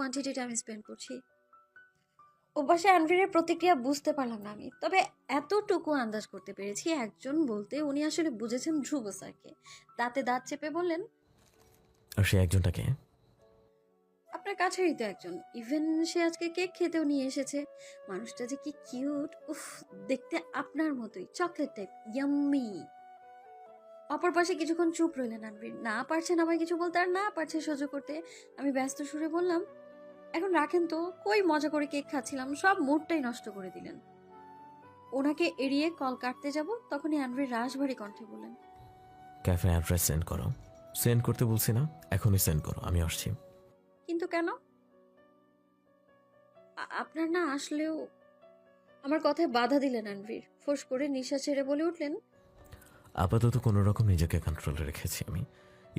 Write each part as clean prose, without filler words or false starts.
Quantity time spend করছি। ওপাশে আনভিরের প্রতিক্রিয়া বুঝতে পারলাম না আমি, তবে এতটুকু আন্দাজ করতে পেরেছি একজন বলতে উনি আসলে বুঝেছেন ধ্রুব স্যারকে। দাঁতে দাঁত চেপে বললেন, আর সে একজনটাকে? আপনার কাছেরই তো একজন। ইভেন সে আজকে কেক খেতেও নিয়ে এসেছে। মানুষটা যে কি কিউট, উফ, দেখতে আপনার মতোই, চকলেট টাইপ, ইয়াম্মি। অপর পাশে কিছুক্ষণ চুপ রইলেন আনভির, না পারছেন আমায় কিছু বলতে আর না পারছে সহ্য করতে। আমি ব্যস্ত সুরে বললাম, এখন রাখেন তো, কই মজা করে কেক খাচ্ছিলাম, সব মুডটাই নষ্ট করে দিলেন। ওনাকে এড়িয়ে কল কাটতে যাব, তখনই আনভির রাশভারী কণ্ঠে বললেন, ক্যাফে অ্যাড্রেস সেন্ড করো। সেন্ড করতে বলছি না, এখনই সেন্ড করো, আমি আসছি। কিন্তু কেন? আপনার না আসলেও। আমার কথায় বাধা দিলেন আনভির, ফোঁস করে নিঃশ্বাস ছেড়ে বলে উঠলেন, আপাতত কোনো রকম নিজেকে কন্ট্রোলে রেখেছি আমি।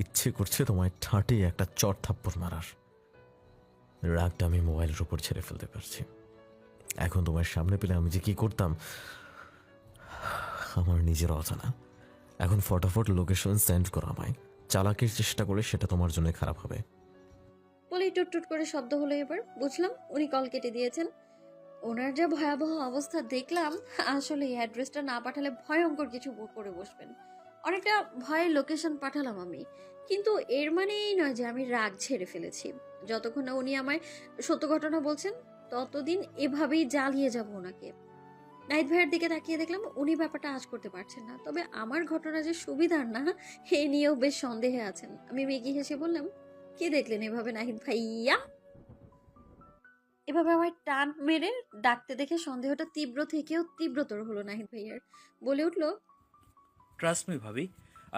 ইচ্ছে করছে তোমায় ঠাঁটে একটা চট থাপ্পড় মারার। রাগটা আমি মোবাইলের উপর ছেড়ে ফেলতে পারছি। এখন তোমার সামনে পেলে আমি যে কি করতাম আমার নিজের অজানা। এখন ফটাফট লোকেশন সেন্ড করো আমায়। চালাকির চেষ্টা করে সেটা তোমার জন্য খারাপ হবে। বলেই টুট করে শব্দ হলো। এবার বুঝলাম উনি কল কেটে দিয়েছেন। ওনার যে ভয়াবহ অবস্থা দেখলাম, আসলে এই অ্যাড্রেসটা না পাঠালে ভয়ঙ্কর কিছু করে বসবেন। অনেকটা ভয়ের লোকেশন পাঠালাম আমি, কিন্তু এর মানে এই নয় যে আমি রাগ ছেড়ে ফেলেছি। যতক্ষণ না উনি আমায় সত্য ঘটনা বলছেন, ততদিন এভাবেই জ্বালিয়ে যাব ওনাকে। নাহিদ ভাইয়ের দিকে তাকিয়ে দেখলাম উনি ব্যাপারটা আঁচ করতে পারছেন না, তবে আমার ঘটনা যে সুবিধার না এ নিয়েও বেশ সন্দেহে আছেন। আমি মেকি হেসে বললাম, কি দেখলেন এভাবে নাহিদ ভাইয়া? এভাবে আমায় টান মেরে ডাকতে দেখে সন্দেহটা তীব্র থেকেও তীব্রতর হলো নাহিদ ভাইয়ার। বলে উঠল, ট্রাস্ট মি ভাবি,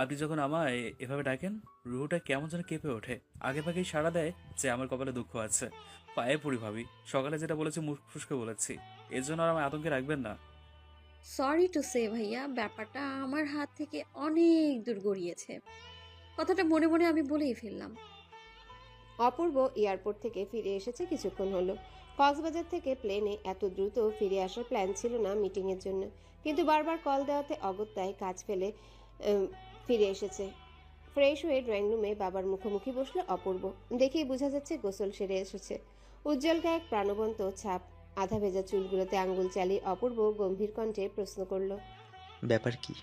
আপনি যখন আমায় এভাবে ডাকেন রুহুটা কেমন যেন কেঁপে ওঠে। আগে ভাগেই সাড়া দেয় যে আমার কপালে দুঃখ আছে। পায়ে পড়ি ভাবি, সকালে যেটা বলেছি মুখ ফুসকে বলেছি, এর জন্য আর আমায় আতঙ্কে রাখবেন না। সরি টু সে ভাইয়া, ব্যাপারটা আমার হাত থেকে অনেক দূর গড়িয়েছে। কথাটা মনে মনে আমি বলেই ফেললাম। অপূর্ব এয়ারপোর্ট থেকে ফিরে এসেছে কিছুক্ষণ হলো। কক্সবাজার থেকে প্লেনে এত দ্রুত ফিরে আসার প্ল্যান ছিল না মিটিংয়ের জন্য, কিন্তু বারবার কল দেওয়াতে অগত্যায় কাজ ফেলে ফিরে এসেছে। ফ্রেশ হয়ে ড্রয়িং রুমে বাবার মুখোমুখি বসলো অপূর্ব। দেখেই বোঝা যাচ্ছে গোসল সেরে এসেছে। উজ্জ্বল গায়ে এক প্রাণবন্ত ছাপ। আধা ভেজা চুলগুলোতে আঙ্গুল চালিয়ে অপূর্ব গম্ভীর কণ্ঠে প্রশ্ন করল। ব্যাপার কি?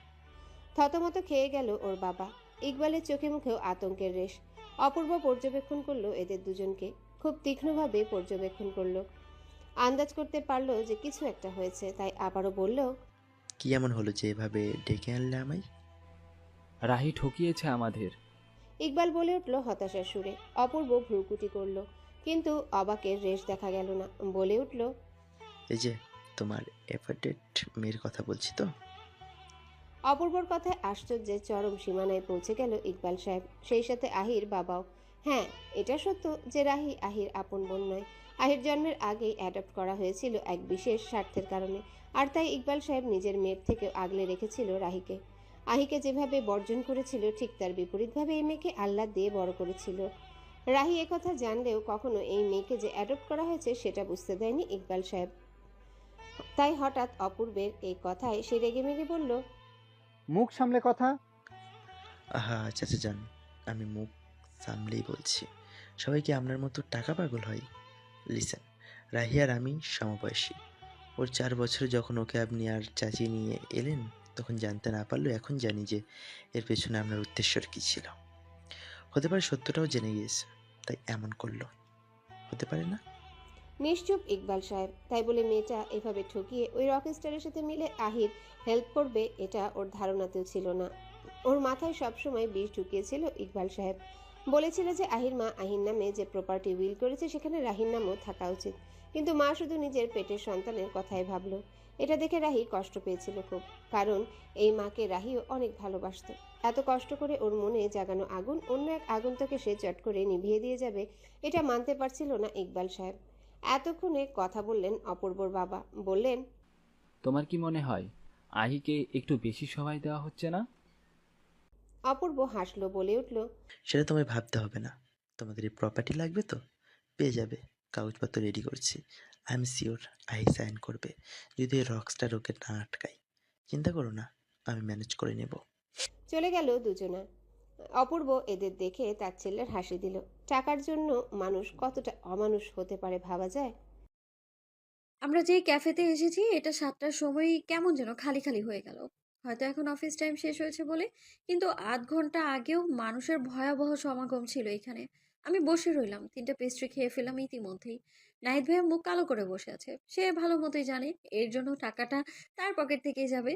থতমত খেয়ে গেল ওর বাবা। ইকবালের চোখে মুখেও আতঙ্কের রেশ। অপূর্ব পর্যবেক্ষণ করলো এদের দুজনকে, খুব তীক্ষ্ণভাবে পর্যবেক্ষণ করলো। আন্দাজ করতে পারলো যে কিছু একটা হয়েছে, তাই আবারও বলল, কি এমন হলো যে এভাবে ডেকে আনলে আমায়? রাহি ঠকিয়েছে আমাদের। ইকবাল বলে উঠল হতাশার সুরে। অপূর্ব ভ্রুকুটি করল, কিন্তু অবাকের রেশ দেখা গেল না। বলে উঠল, এই যে তোমার এফার্টেড মেয়ের কথা বলছি তো? অপূর্বর কথায় আশ্চর্যের চরম সীমানায় পৌঁছে গেল ইকবাল সাহেব, সেই সাথে আহির বাবাও। হ্যাঁ, এটা সত্য যে রাহি আহির আপন বোন নয়। আহির জন্মের আগেই অ্যাডপ্ট করা হয়েছিল এক বিশেষ স্বার্থের কারণে, আর তাই ইকবাল সাহেব নিজের মেয়ের থেকেও আগলে রেখেছিল রাহিকে। আহিকে যেভাবে বর্জন করেছিল, ঠিক তার বিপরীতভাবে এই মেয়েকে আল্লাহ দিয়ে বড় করেছিল। রাহি একথা জানলেও কখনো এই মেয়েকে যে অ্যাডপ্ট করা হয়েছে সেটা বুঝতে দেয়নি ইকবাল সাহেব। তাই হঠাৎ অপূর্বের এই কথায় সে রেগেমেগে বলল, মুখ সামলে কথা। আহা চাচা যান, আমি মুখ সামলেই বলছি। সবাই কি আপনার মতো টাকা পাগল হয়? লিসেন, রাহি আর আমি সমবয়সী। ওর 4 বছর যখন ওকে আপনি আর চাচি নিয়ে এলেন, তখন জানতে না পারলেও এখন জানি যে এর পেছনে আপনার উদ্দেশ্যর কি ছিল। হতে পারে সত্যটাও জেনে গিয়েছে, তাই এমন করলো। হতে পারে না? নিশ্চুপ ইকবাল সাহেব। তাই বলে মেয়েটা এভাবে ঠকিয়ে ওই রকস্টারের সাথে মিলে আহির হেল্প করবে, এটা ওর ধারণাতেও ছিল না। ওর মাথায় সবসময় বিষ ঢুকিয়েছিল ইকবাল সাহেব। বলেছিল যে আহির মা আহির নামে যে প্রপার্টি উইল করেছে সেখানে রাহির নামও থাকা উচিত, কিন্তু মা শুধু নিজের পেটের সন্তানের কথাই ভাবলো। এটা দেখে রাহি কষ্ট পেয়েছিল খুব, কারণ এই মাকে রাহিও অনেক ভালোবাসতো। এত কষ্ট করে ওর মনে জাগানো আগুন অন্য এক আগন্তুকে সে চট করে নিভিয়ে দিয়ে যাবে, এটা মানতে পারছিল না ইকবাল সাহেব। এতক্ষণে কথা বললেন অপূর্বর বাবা। বললেন, তোমার কি মনে হয় আহিকে একটু বেশি সময় দেওয়া হচ্ছে না? অপূর্ব হাসলো, বলে উঠল, সেটা তোমায় ভাবতে হবে না। তোমাদের এই প্রপার্টি লাগবে তো? পেয়ে যাবে। কাগজপত্র রেডি করছি। I am sure i sine করবে, যদি এই রকস্টার ওকে না আটকায়। চিন্তা করো না, আমি ম্যানেজ করে নেব। চলে গেল দুজনা। অপূর্ব এদের দেখে তাচ্ছিল্যের হাসি দিল। টাকার জন্য মানুষ কতটা অমানুষ হতে পারে ভাবা যায়। আমরা যে ক্যাফেতে এসেছি এটা 7টার সময় কেমন যেন খালি খালি হয়ে গেল। হয়তো এখন অফিস টাইম শেষ হয়েছে বলে, কিন্তু আধ ঘন্টা আগেও মানুষের ভয়াবহ সমাগম ছিল এখানে। আমি বসে রইলাম, 3টা পেস্ট্রি খেয়ে ফেলাম ইতিমধ্যেই। নাহিদ ভাইয়া মুখ কালো করে বসে আছে, সে ভালো মতোই জানে এর জন্য টাকাটা তার পকেট থেকেই যাবে।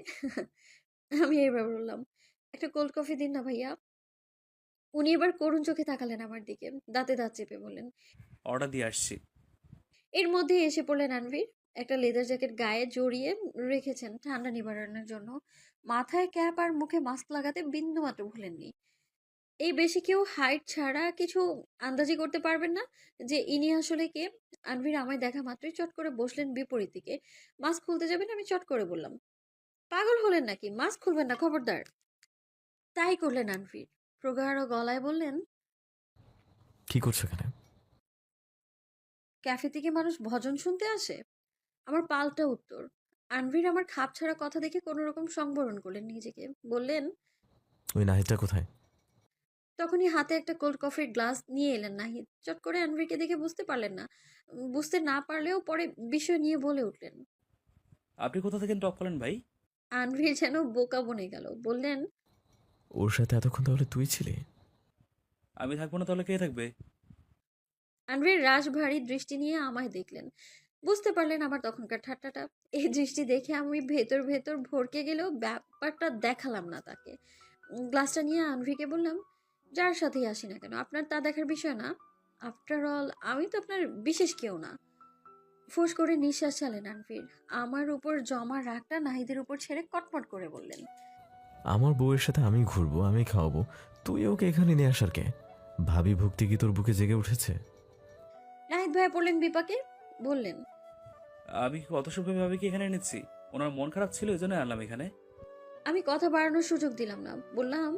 আমি এবার বললাম, একটা কোল্ড কফি দিন না ভাইয়া। উনি এবার করুণ চোখে তাকালেন আমার দিকে, দাঁতে দাঁত চেপে বললেন। অর্ডার দিয়ে আসছি। এর মধ্যে এসে পড়লেন আনভির, একটা লেদার জ্যাকেট গায়ে জড়িয়ে রেখেছেন ঠান্ডা নিবারণের জন্য। মাথায় ক্যাপ আর মুখে মাস্ক লাগাতে বিন্দুমাত্র ভুলেননি। এই বেশি কেউ হাইট ছাড়া কিছু আন্দাজি করতে পারবেন না যে ইনি আসলে কে। আনভির আমায় দেখা মাত্রই চট করে বসলেন বিপরীত দিকে। মাস্ক খুলতে যাবেন, আমি চট করে বললাম, পাগল হলেন নাকি, মাস্ক খুলবেন না খবরদার। তাই করলেন আনভির, প্রগাঢ় গলায় বললেন, কি করছো এখানে? ক্যাফে থেকে মানুষ ভজন শুনতে আসে। আমার পাল্টা উত্তর। আনভির আমার খাপ ছাড়া কথা দেখে কোনো রকম সংবরণ করলেন নিজেকে, বললেন, ওই নাহিদটা কোথায়? তখনই হাতে একটা কোল্ড কফির গ্লাস নিয়ে এলেন নাহিদ। চট করে আনভিরকে দেখে বুঝতে পারলেন না, বুঝতে না পারলেও পরে বিষয় নিয়ে বলে উঠলেন। আপনি কোথা থেকে টপ করলেন ভাই? আনভির যেন বোকা বনে গেল, বললেন, ওর সাথে এতক্ষণ তাহলে তুই ছিলি? আমি থাকবো না তাহলে কে থাকবে? আনভির রাশভারী দৃষ্টি নিয়ে আমায় দেখলেন, বুঝতে পারলেন আমার তখনকার ঠাট্টাটা। এই দৃষ্টি দেখে আমি ভেতর ভেতর ভরকে গেলেও ব্যাপারটা দেখালাম না তাকে। গ্লাসটা নিয়ে আনভিকে বললাম, যার সাথেই আসি না কেন আপনার তা দেখার বিষয় না। আফটার অল আমি তো আপনার বিশেষ কেউ না। ফোঁস করে নিঃশ্বাস ছাড়লেন আনভির। আমার উপর জমা রাগটা নাহিদের উপর ছেড়ে কটমট করে বললেন, আমার বউয়ের সাথে আমি ঘুরবো, আমি খাওয়াবো, তুই ওকে এখানে নিয়ে আসার কে? ভাবি ভক্তি কি তোর বুকে জেগে উঠেছে? নাহিদ ভাইয়া পড়লেন বিপাকে, বললেন, আমি কি কত সুখে ভাবে কি এখানে এনেছি? ওনার মন খারাপ ছিল এই জন্য আনলাম এখানে। আমি কথা বাড়ানোর সুযোগ দিলাম না, বললাম,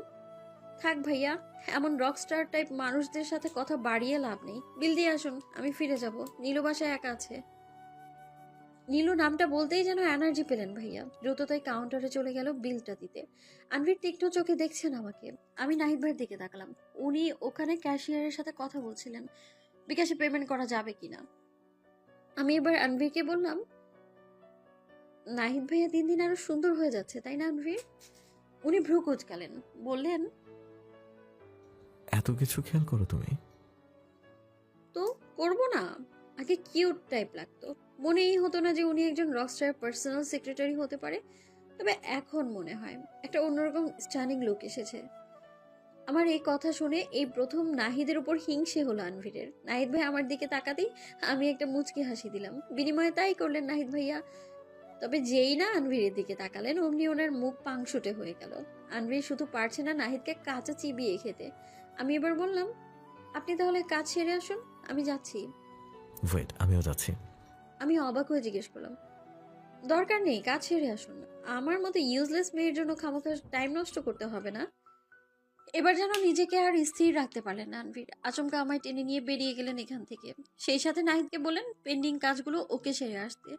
থাক ভাইয়া, এমন রকস্টার টাইপ মানুষদের সাথে কথা বাড়িয়ে লাভ নেই। বিল দিয়ে আসুন, আমি ফিরে যাব। নীলু বাসায় একা আছে। নীলু নামটা বলতেই যেন এনার্জি পেলেন ভাইয়া, দ্রুততাই কাউন্টারে চলে গেল বিলটা দিতে। আনভির তীক্ষ্ণ চোখে দেখছেন আমাকে। আমি নাহিদ ভাইয়ের দিকে তাকালাম, উনি ওখানে ক্যাশিয়ারের সাথে কথা বলছিলেন বিকাশে পেমেন্ট করা যাবে কিনা। আমি এবার আনভিরকে বললাম, নাহিদ ভাইয়া দিন দিন আরো সুন্দর হয়ে যাচ্ছে, তাই না আনভির? উনি ভ্রু কুচকালেন, বললেন, এত কিছু খেয়াল করো তুমি? তো করবো না? আগে কিউট টাইপ লাগতো, মনেই হতো না যে উনি একজন রকস্টার পার্সোনাল সেক্রেটারি হতে পারে। তবে এখন মনে হয় একটা অন্যরকম স্টানিং লুক এসেছে। আমার এই কথা শুনে এই প্রথম নাহিদের উপর হিংসে হলো আনভিরের। নাহিদ ভাই আমার দিকে তাকাতেই আমি একটা মুচকি হাসি দিলাম। বিনিময়ে তাই করলেন নাহিদ ভাইয়া। তবে যেই না আনভিরের দিকে তাকালেন অমনি ওনার মুখ পাংশুটে হয়ে গেল। আনভির শুধু পারছে না নাহিদকে কাঁচা চিবিয়ে খেতে। আমি এবার বললাম, আপনি তাহলে কাজ সেরে আসুন, আমি যাচ্ছি। ওয়েট, আমিও যাচ্ছি। আমি অবাক হয়ে জিজ্ঞেস করলাম, দরকার নেই, কাজ সেরে আসুন। আমার মতো ইউজলেস মেয়ের জন্য খামোখা টাইম নষ্ট করতে হবে না। এবার যেন নিজেকে আর স্থির রাখতে পারলেন না আনভির। আচমকা আমায় টেনে নিয়ে বেরিয়ে গেলেন এখান থেকে। সেই সাথে নাহিদকে বলেন পেন্ডিং কাজগুলো ওকে সেরে আসতে।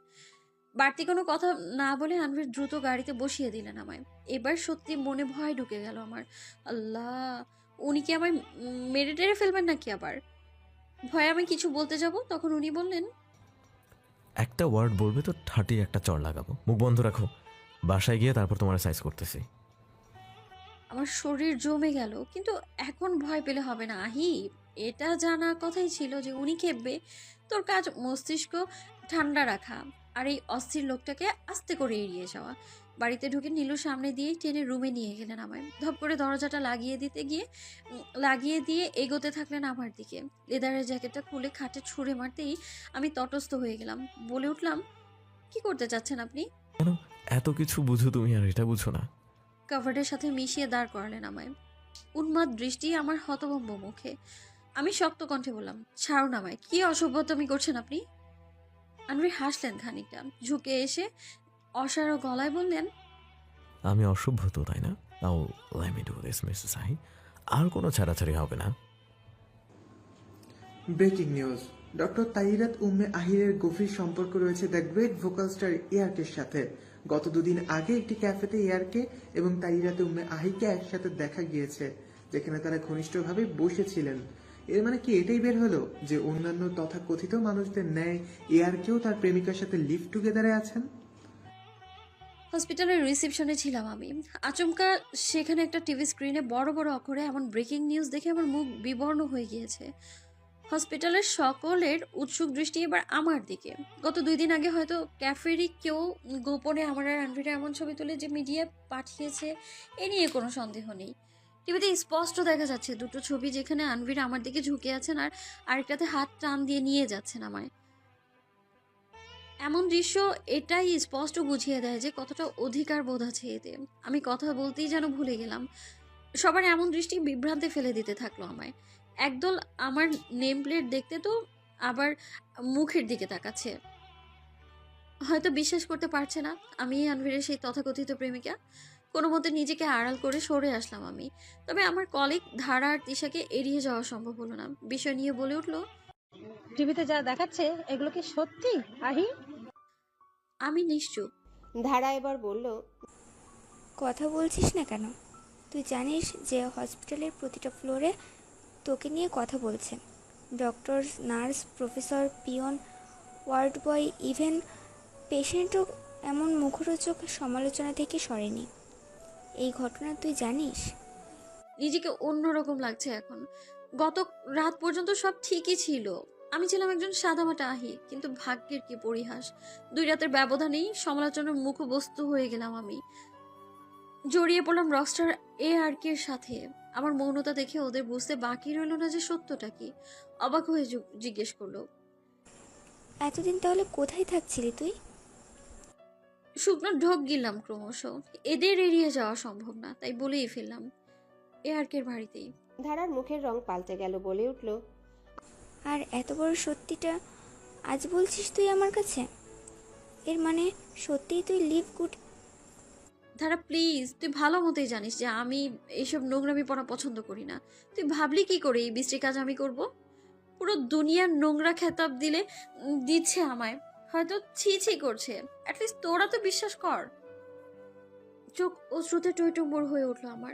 বাড়তি কোনো কথা না বলে আনভির দ্রুত গাড়িতে বসিয়ে দিলেন আমায়। এবার সত্যি মনে ভয় ঢুকে গেল আমার। আল্লাহ, উনি কি আমায় মেরে টেরে ফেলবেন নাকি আবার? ভয়ে আমি কিছু বলতে যাব, তখন উনি বললেন, একটা ওয়ার্ড বলবে তো ঠাটি একটা চড় লাগাবো। মুখ বন্ধ রাখো, বাসায় গিয়ে তারপর তোমার সাইজ করতেছি। আমার শরীর জমে গেল, কিন্তু এখন ভয় পেলে হবে না আহি। এটা জানা কথাই ছিল যে উনি খেপবে। তোর কাজ মস্তিষ্ক ঠান্ডা রাখা আর এই অস্থির লোকটাকে আস্তে করে এড়িয়ে যাওয়া। বাড়িতে ঢুকে নীলুর সামনে দিয়ে টেনে রুমে নিয়ে গেলেন আমায়। ধপ করে দরজাটা লাগিয়ে দিয়ে এগোতে থাকলেন আমার দিকে। লেদারের জ্যাকেটটা খুলে খাটে ছুঁড়ে মারতেই আমি তটস্থ হয়ে গেলাম। বলে উঠলাম, কি করতে চাচ্ছেন আপনি? কেন এত কিছু বুঝো তুমি আর এটা বুঝো না? কাভার্ডের সাথে মিশিয়ে দাঁড় করালেন আমায়। উন্মাদ দৃষ্টি আমার হতভম্ব মুখে। আমি শক্ত কণ্ঠে বললাম, ছাড়ুন আমায়, কি অসভ্যতামি করছেন আপনি? আনভির হাসলেন খানিকটা, ঝুঁকে এসে অসাড় গলায় বললেন, আমি অসভ্য তো, তাই না? Now let me do this Mrs Ahi. আর কোনো ছাড়াছাড়ি হবে না। Breaking news, doctor Tairat Umme আহিরের গভীর সম্পর্ক রয়েছে দ্য গ্রেট ভোকাল স্টার ইয়ারকের সাথে। গত দুদিন আগে একটি ক্যাফেতে ইয়ারকে এবং তাইরাত উম্মে আহিকে একসাথে দেখা গিয়েছে। যেখানে তারা ঘনিষ্ঠভাবে বসেছিলেন। এর মানে কি এটাই বের হলো যে অন্যান্য তথাকথিত মানুষদের ন্যায় এআরকেও তার প্রেমিকার সাথে লিভ টুগেদারে আছেন? হসপিটালের রিসেপশনে ছিলাম আমি। আচমকা সেখানে একটা টিভি স্ক্রিনে বড় বড় অক্ষরে এমন ব্রেকিং নিউজ দেখে আমার মুখ বিবর্ণ হয়ে গিয়েছে। হসপিটালের সকলের উৎসুক দৃষ্টি এবার আমার দিকে। গত 2 দিন আগে হয়তো ক্যাফেরই কেউ গোপনে আমার আর আনভিরা এমন ছবি তুলে যে মিডিয়া পাঠিয়েছে, এ নিয়ে কোনো সন্দেহ নেই। টিভিতে স্পষ্ট দেখা যাচ্ছে দুটো ছবি, যেখানে আনভিরা আমার দিকে ঝুঁকে আছেন আর আরেকটাতে হাত টান দিয়ে নিয়ে যাচ্ছেন আমায়। এমন দৃশ্য এটাই স্পষ্ট বুঝিয়ে দেয় যে কতটা অধিকার বোধ আছে এতে। আমি কথা বলতেই যেন ভুলে গেলাম। সবার এমন দৃষ্টি বিভ্রান্তে ফেলে দিতে থাকলো আমায়। একদল আমার নেম প্লেট দেখতে তো আবার মুখের দিকে তাকাচ্ছে, হয়তো বিশ্বাস করতে পারছে না আমি আনভিরের সেই তথাকথিত প্রেমিকা। কোনো মতে নিজেকে আড়াল করে সরে আসলাম আমি। তবে আমার কলিগ ধারা আর তিশাকে এড়িয়ে যাওয়া সম্ভব হলো না। বিষয় নিয়ে বলে উঠলো, টিভিতে যা দেখাচ্ছে এগুলো কি সত্যি আহি? আমি নিশ্চুপ। ধারা এবার বলল, কথা বলছিস না কেন? তুই জানিস যে হসপিটালের প্রতিটা ফ্লোরে তোকে নিয়ে কথা বলছে। Doctor, nurse, professor, peon, ward boy, even পেশেন্টও এমন মুখরোচক সমালোচনা থেকে সরেনি। এই ঘটনা তুই জানিস? নিজেকে অন্যরকম লাগছে এখন। গত রাত পর্যন্ত সব ঠিকই ছিল। আমি ছিলাম একজন সাদামাটা আহি, কিন্তু ভাগ্যের কি পরিহাস। 2 রাতের ব্যবধানেই সমালোচনার মুখবস্তু হয়ে গেলাম আমি। জড়িয়ে পড়লাম রকস্টার এআরকের সাথে। আমার মৌনতা দেখে ওদের বুঝতে বাকি রইল না যে সত্যটা কি। অবাক হয়ে জিজ্ঞেস করলো, এতদিন তাহলে কোথায় থাকছিলি তুই? শুকনো ঢোক গিললাম ক্রমশ। এদের এড়িয়ে যাওয়া সম্ভব না, তাই বলেই ফেললাম, এআরকের বাড়িতেই। ধারার মুখের রং পাল্টে গেল, বলে উঠল, আর এত বড় সত্যিটা আজ বলছিস তুই আমার কাছে? এর মানে সত্যিই তুই লিভ গুড? ধারা প্লিজ, তুই ভালো মতোই জানিস যে আমি এইসব নোংরামি পড়া পছন্দ করি না। তুই ভাবলি কি করে এই বিশ্রী কাজ আমি করব? পুরো দুনিয়ার নোংরা খেতাব দিচ্ছে আমায়, হয়তো ছি ছি করছে। অ্যাটলিস্ট তোরা তো বিশ্বাস কর। চোখ অশ্রুতে টইটুম্বর হয়ে উঠলো আমার।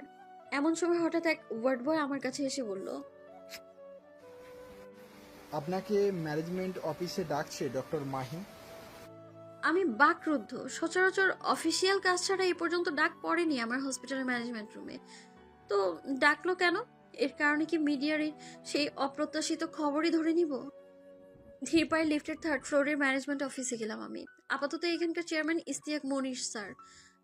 এমন সময় হঠাৎ এক ওয়ার্ড বয় আমার কাছে এসে বলল, আপনাকে ম্যানেজমেন্ট অফিসে ডাকছে ডক্টর মাহি। আমি বাকরুদ্ধ। সচরাচর অফিসিয়াল কাজ ছাড়া এই পর্যন্ত ডাক পড়েনি আমার হসপিটালের ম্যানেজমেন্ট রুমে। তো ডাকলো কেন? এর কারণে কি মিডিয়ার সেই অপ্রত্যাশিত খবরই ধরে নিব? ধীর পায়ে লিফটের 3rd ফ্লোরের ম্যানেজমেন্ট অফিসে গেলাম আমি। আপাতত এখানকার চেয়ারম্যান ইস্তিয়াক মনির স্যার।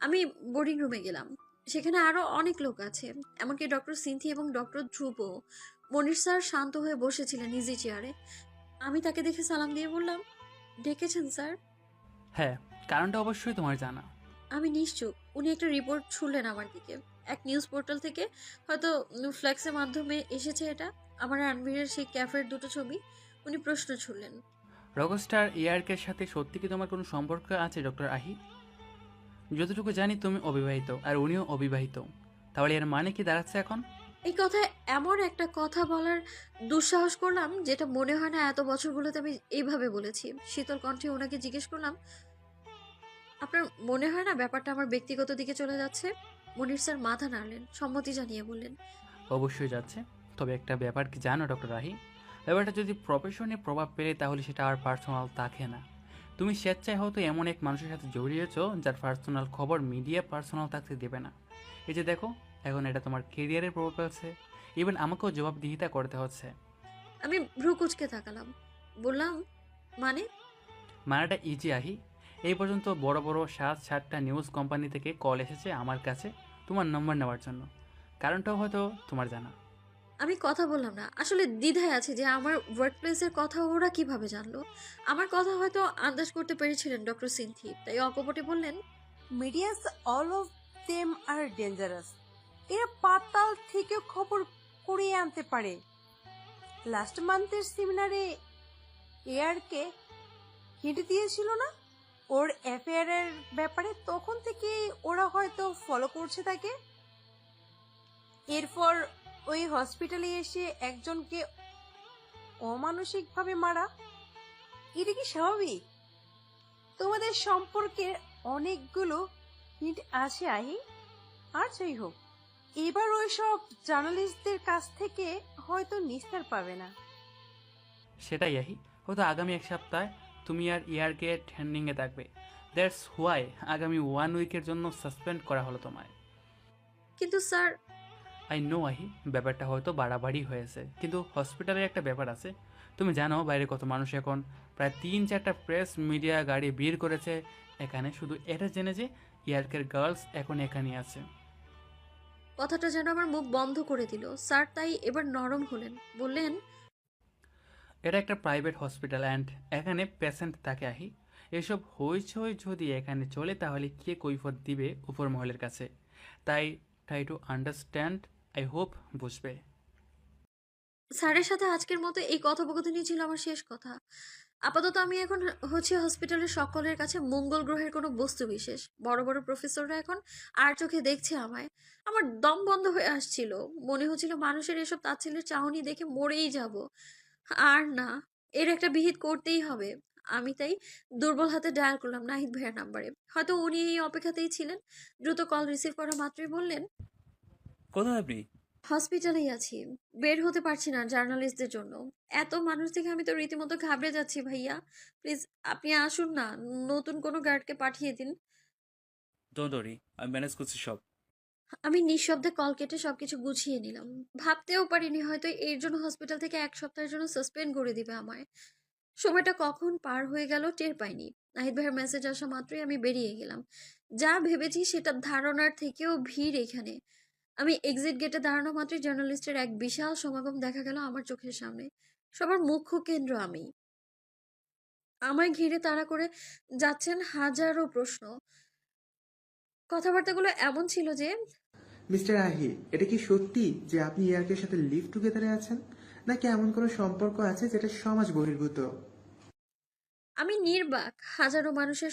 আমি বোর্ডিং রুমে গেলাম। সেখানে আরো অনেক লোক আছে, এমনকি ডক্টর সিনথি এবং ডক্টর ধ্রুব। মনির স্যার শান্ত হয়ে বসেছিলেন ইজি চেয়ারে। আমি তাকে দেখে সালাম দিয়ে বললাম, ডেকেছেন স্যার? হ্যাঁ, কারণটা অবশ্যই তোমার জানা। আমি নিশ্চুপ। উনি একটা রিপোর্ট ছুড়লেন আমার দিকে। এক নিউজ পোর্টাল থেকে, হয়তো ফ্ল্যাক্সের মাধ্যমে এসেছে এটা। আমার আনভিরের সেই ক্যাফের 2টো ছবি। উনি প্রশ্ন ছুড়লেন, রকস্টার এআরকের সাথে সত্যি কি তোমার কোনো সম্পর্ক আছে ডক্টর আহি? যতটুকু জানি তুমি অবিবাহিত আর উনিও অবিবাহিত। তাহলে এর মানে কি দাঁড়াচ্ছে এখন? এই কথায় এমন একটা কথা বলার দুঃসাহস করলাম যেটা মনে হয় না এত বছরগুলোতে আমি এইভাবে বলেছি। শীতল কণ্ঠে ওনাকে জিজ্ঞেস করলাম, আপনার মনে হয় না ব্যাপারটা আমার ব্যক্তিগত দিকে চলে যাচ্ছে? মনির স্যার মাথা নাড়লেন, সম্মতি জানিয়ে বললেন, অবশ্যই যাচ্ছে। তবে একটা ব্যাপার কি জানো ডক্টর আহি? ব্যাপারটা যদি প্রফেশনে প্রভাব পেলে তাহলে সেটা আর পার্সোনাল থাকে না। তুমি স্বেচ্ছায় হয়তো এমন এক মানুষের সাথে জড়িয়েছো যার পার্সোনাল খবর মিডিয়া পার্সোনাল থাকতে দেবে না। এই যে দেখো, এখন এটা তোমার কেরিয়ারের প্রভাব ফেলছে। ইভেন আমাকেও জবাবদিহিতা করতে হচ্ছে। আমি ভ্রু কুচকে তাকালাম, বললাম, মানে? মানাটা ইজি আহি। এই পর্যন্ত বড় বড় 7-8টা নিউজ কোম্পানি থেকে কল এসেছে আমার কাছে তোমার নম্বর নেওয়ার জন্য। কারণটাও হয়তো তোমার জানা। আমি কথা বললাম না। আসলে দ্বিধায় আছে যে আমার ওয়ার্ক প্লেসের কথা ওরা কিভাবে জানলো। আমার কথা হয়তো আন্দাজ করতে পেরেছিলেন ডক্টর সিনথি, তাই অকপটে বললেন, medias all of them are dangerous. এরা পাতাল থেকে খবর কুড়িয়ে আনতে পারে। লাস্ট মান্থের সেমিনারে এআরকে হিন্ট দিয়েছিল না ওর অ্যাফেয়ারের ব্যাপারে? তখন থেকে ওরা হয়তো ফলো করছে তাকে। এরপর ওই হসপিটালে এসে একজনকে অমানসিকভাবে মারা, এটা কি স্বাভাবিক? তোমাদের সম্পর্কে অনেকগুলো হিন্ট আছে আহি। আর যাই হোক, এবার ওইসব জার্নালিস্টদের কাছ থেকে হয়তো নিস্তার পাবে না। সেটাই আহি, হয়তো আগামী এক সপ্তাহ তুমি আর ইয়ারকে ট্রেন্ডিংয়ে থাকবে। দ্যাটস হোয়াই আগামী 1 উইকের জন্য সাসপেন্ড করা হলো তোমায়। কিন্তু স্যার, আই নো আহি, ব্যাপারটা হয়তো বাড়াবাড়ি হয়েছে, কিন্তু হসপিটালের একটা ব্যাপার আছে। তুমি জানো বাইরে কত মানুষ এখন? প্রায় 3-4টা প্রেস মিডিয়া গাড়ি ভিড় করেছে এখানে, শুধু এটা জেনে যে ইয়ার্কের গার্লস এখন এখানেই আছে। কথাটা যেন আমার মুখ বন্ধ করে দিল। স্যার তাই এবার নরম হলেন, বললেন, এটা একটা প্রাইভেট হসপিটাল অ্যান্ড এখানে পেশেন্ট থাকে আহি। এসব হইচই যদি এখানে চলে তাহলে কে কৈফত দিবে উপর মহলের কাছে? তাই try to understand, I hope বুঝবে। স্যারের সাথে আজকের মতো এই কথোপকথনই ছিল আমার শেষ কথা। আপাতত আমি এখন হচ্ছে হসপিটালের সকলের কাছে মঙ্গল গ্রহের কোনো বস্তু বিশেষ। বড় বড় প্রফেসররা এখন আর চোখে দেখছে আমায়। আমার দম বন্ধ হয়ে আসছিল, মনে হচ্ছিল মানুষের এসব তাচ্ছিল্যের চাহনি দেখে মরেই যাব। আর না, এর একটা বিহিত করতেই হবে। আমি তাই দুর্বল হাতে ডায়াল করলাম নাহিদ ভাইয়ার নাম্বারে। হয়তো উনি এই অপেক্ষাতেই ছিলেন। দ্রুত কল রিসিভ করা মাত্রই বললেন, কোথায় আপনি? হসপিটালেই আছি, বের হতে পারছি না জার্নালিস্টদের জন্য। এত মানুষ দেখে আমি তো রীতিমতো ঘাবড়ে যাচ্ছি ভাইয়া। প্লিজ আপনি আসুন না, নতুন কোনো গার্ডকে পাঠিয়ে দিন। ডোন্ট ওয়ারি, আমি ম্যানেজ করছি সব। আমি নিঃশব্দে কল কেটে সবকিছু গুছিয়ে নিলাম। ভাবতেও পারিনি হয়তো এর জন্য হসপিটাল থেকে 1 সপ্তাহের জন্য সাসপেন্ড করে দিবে আমায়। সময়টা কখন পার হয়ে গেল টের পাইনি। নাহিদ ভাইয়ের মেসেজ আসা মাত্রই আমি বেরিয়ে গেলাম। যা ভেবেছি সেটা ধারণার থেকেও ভিড় এখানে। আমি এক্সিট গেটে দাঁড়ানো মাত্রই জার্নালিস্টের এক বিশাল সমাগম দেখা গেল আমার চোখের সামনে। সবার মুখ্য কেন্দ্র আমি। আমায় ঘিরে তাড়া করে যাচ্ছেন হাজারো প্রশ্ন। কথাবার্তাগুলো এমন ছিল যে, মিস্টার আহির, এটা কি সত্যি যে আপনি ইয়ার্কের সাথে লিভ টুগেদারে আছেন, নাকি এমন কোনো সম্পর্ক আছে যেটা সমাজ বহির্ভূত? আমি নির্বাক। হাজারো মানুষের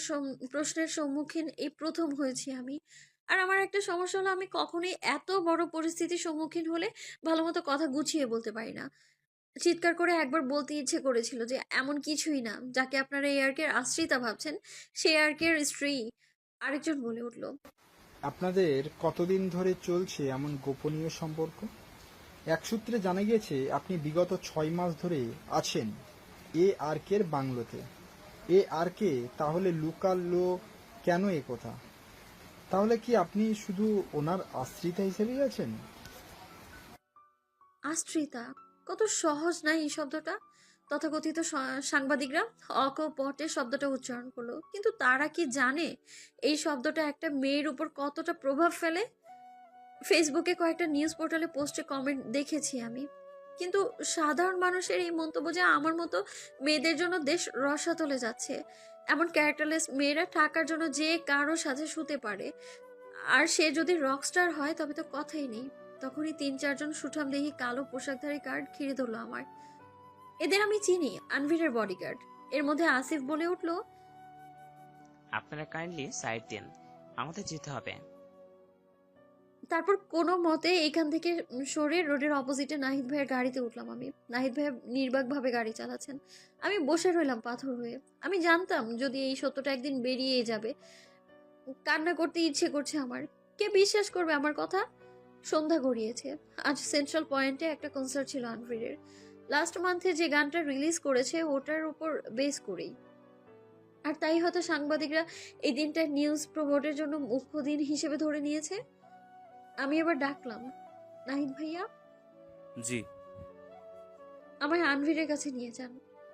প্রশ্নের সম্মুখীন এই প্রথম হয়েছি আমি। আর আমার একটা সমস্যা হলো, আমি কখনোই এত বড় পরিস্থিতির সম্মুখীন হলে ভালো মতো কথা গুছিয়ে বলতে পারি না। চিৎকার করে একবার বলতে ইচ্ছে করেছিল যে এমন কিছুই না, যাকে আপনারা এয়ারকের আশ্রিতা ভাবছেন সে এয়ারকের স্ত্রী। আরেকজন বলে উঠল, আপনাদের কতদিন ধরে চলছে এমন গোপনীয় সম্পর্ক? এক সূত্রে জানা গিয়েছে আপনি বিগত 6 মাস ধরে আছেন ARK-র বাংলোতে। ARK তাহলে লুকালো কেন এ কথা? তাহলে কি আপনি শুধু ওনার আশ্রিতা হিসেবেই আছেন? আশ্রিতা? কত সহজ না এই শব্দটা। তথাকথিত সাংবাদিকরা অকপটে শব্দটা উচ্চারণ করলো, কিন্তু তারা কি জানে এই শব্দটা একটা মেয়ের উপর কতটা প্রভাব ফেলে? ফেসবুকে কয়েকটা নিউজ পোর্টালে পোস্টে কমেন্ট দেখেছি আমি, কিন্তু সাধারণ মানুষের এই মন্তব্য যে আমার মতো মেয়েদের জন্য দেশ রসাতলে যাচ্ছে। এমন ক্যারেক্টারলেস মেয়েরা টাকার জন্য যে কারো সাথে শুতে পারে, আর সে যদি রকস্টার হয় তবে তো কথাই নেই। তখনই 3-4 জন সুঠামদেহী কালো পোশাকধারী গার্ড ঘিরে ধরলো আমার। এদের আমি চিনি, আনভিরের বডিগার্ড। এর মধ্যে আসিফ বলে উঠল, আপনারা কাইন্ডলি সাইড দিন, আমাদের যেতে হবে। তারপর কোনো মতে এখান থেকে সরে রোডের অপোজিটে নাহিদ ভাইয়ের গাড়িতে উঠলাম আমি। নাহিদ ভাই নির্বাকভাবে গাড়ি চালাচ্ছেন, আমি বসে রইলাম পাথর হয়ে। আমি জানতাম যদি এই সত্যটা একদিন বেরিয়ে যাবে। কান্না করতে ইচ্ছে করছে আমার। কে বিশ্বাস করবে আমার কথা? সন্ধ্যা গড়িয়েছে। আজ সেন্ট্রাল পয়েন্টে একটা কনসার্ট ছিল আনফ্রিডের। লাস্ট মান্থে যে গানটা রিলিজ করেছে ওটার উপর বেস করেই। আর তাই হয়তো সাংবাদিকরা এই দিনটা নিউজ প্রমোটের জন্য মুখ্য দিন হিসেবে ধরে নিয়েছে। আমি এবার ডাকলাম, নাহিদ ভাইয়া, জি। আমায় আনভিরের কাছে নিয়ে যান।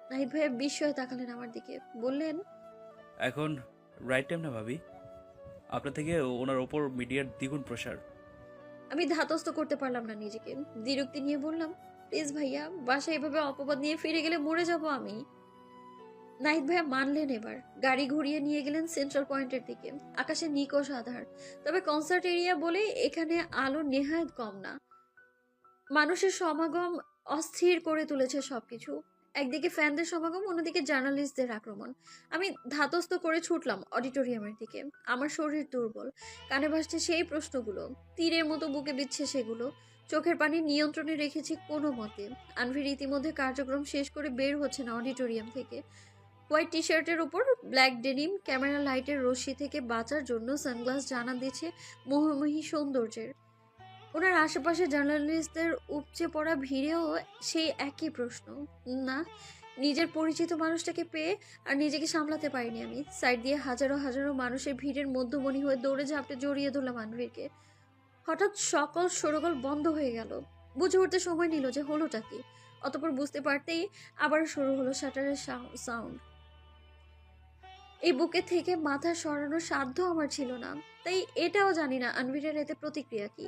নাহিদ ভাইয়া বিস্ময়ে তাকালেন আমার দিকে, বললেন, এখন রাইট টাইম না ভাবি, আপনার থেকে ওনার ওপর মিডিয়ার দ্বিগুণ প্রসার। আমি ধাতস্থ করতে পারলাম না নিজেকে। দ্বিরুক্তি নিয়ে বললাম, প্লিজ ভাইয়া, বাসায় এভাবে অপবাদ নিয়ে ফিরে গেলে মরে যাব আমি। নাহিদ ভাইয়া মানলেন এবার। গাড়ি ঘুরিয়ে নিয়ে গেলেন সেন্ট্রাল পয়েন্টের দিকে। আকাশে নিকষ আধার, তবে কনসার্ট এরিয়া বলে এখানে আলো নেহায়েত কম না। মানুষের সমাগম অস্থির করে তুলেছে সবকিছু। একদিকে ফ্যানদের সমাগম, অন্যদিকে জার্নালিস্টদের আক্রমণ। আমি ধাতস্থ করে ছুটলাম অডিটোরিয়ামের দিকে। আমার শরীর দুর্বল, কানে ভাসছে সেই প্রশ্নগুলো, তীরের মতো বুকে বিচ্ছে সেগুলো। চোখের পানি নিয়ন্ত্রণে রেখেছি কোনো মতে। আনভির ইতিমধ্যে কার্যক্রম শেষ করে বের হচ্ছে না অডিটোরিয়াম থেকে। হোয়াইট টি শার্টের উপর ব্ল্যাক ডেনিম, ক্যামেরা লাইটের রশ্মি থেকে বাঁচার জন্য সানগ্লাস জানান দিচ্ছে মুহুর্মুহী সৌন্দর্যের। ওনার আশেপাশে জার্নালিস্টদের উপচে পড়া ভিড়েও সেই একই প্রশ্ন। না, নিজের পরিচিত মানুষটাকে পেয়ে আর নিজেকে সামলাতে পারিনি আমি। সাইড দিয়ে হাজারো হাজারো মানুষের ভিড়ের মধ্যমণি হয়ে দৌড়ে ঝাঁপটে জড়িয়ে ধরলাম আনভীরকে। হঠাৎ সকল সরগোল বন্ধ হয়ে গেল। বুঝে উঠতে সময় নিল যে হলোটা কি। অতঃপর বুঝতে পারতেই আবার শুরু হলো শাটারের সাউন্ড। এই বুকে থেকে মাথা সরানোর সাধ্য আমার ছিল না, তাই এটাও জানি না আনভীরের এতে প্রতিক্রিয়া কি।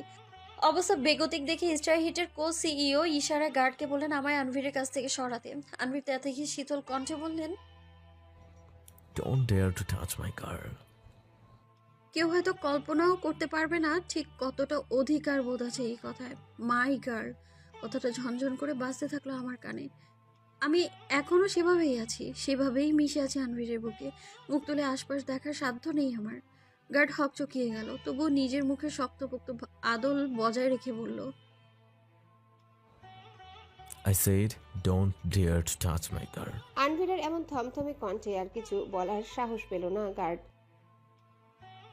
অবস্থা বেগতিক দেখে স্টার হিটের কো সিইও ইশারা গার্ডকে বললেন আমায় আনভীরের কাছ থেকে সরাতে। আনভীর তা থেকে শীতল কণ্ঠে বললেন, don't dare to touch my girl. কেউ হয়তো কল্পনাও করতে পারবে না ঠিক কতটা অধিকার বোধ আছে এই কথায়। মাই গার্ল কথাটা ঝনঝন করে বাজতে থাকলো আমার কানে। আমি এখনো সেভাবেই আছি, সেভাবেই মিশে আছি আনভীরের বুকে। মুখ তুলে আশপাশ দেখার সাধ্য নেই আমার। গার্ড হকচকিয়ে গেল, তবুও নিজের মুখে শক্তপোক্ত আদল বজায় রেখে বলল, I said don't dare to touch my girl. আনভীরের এমন থমথমে কণ্ঠে আর কিছু বলার সাহস পেল না গার্ড।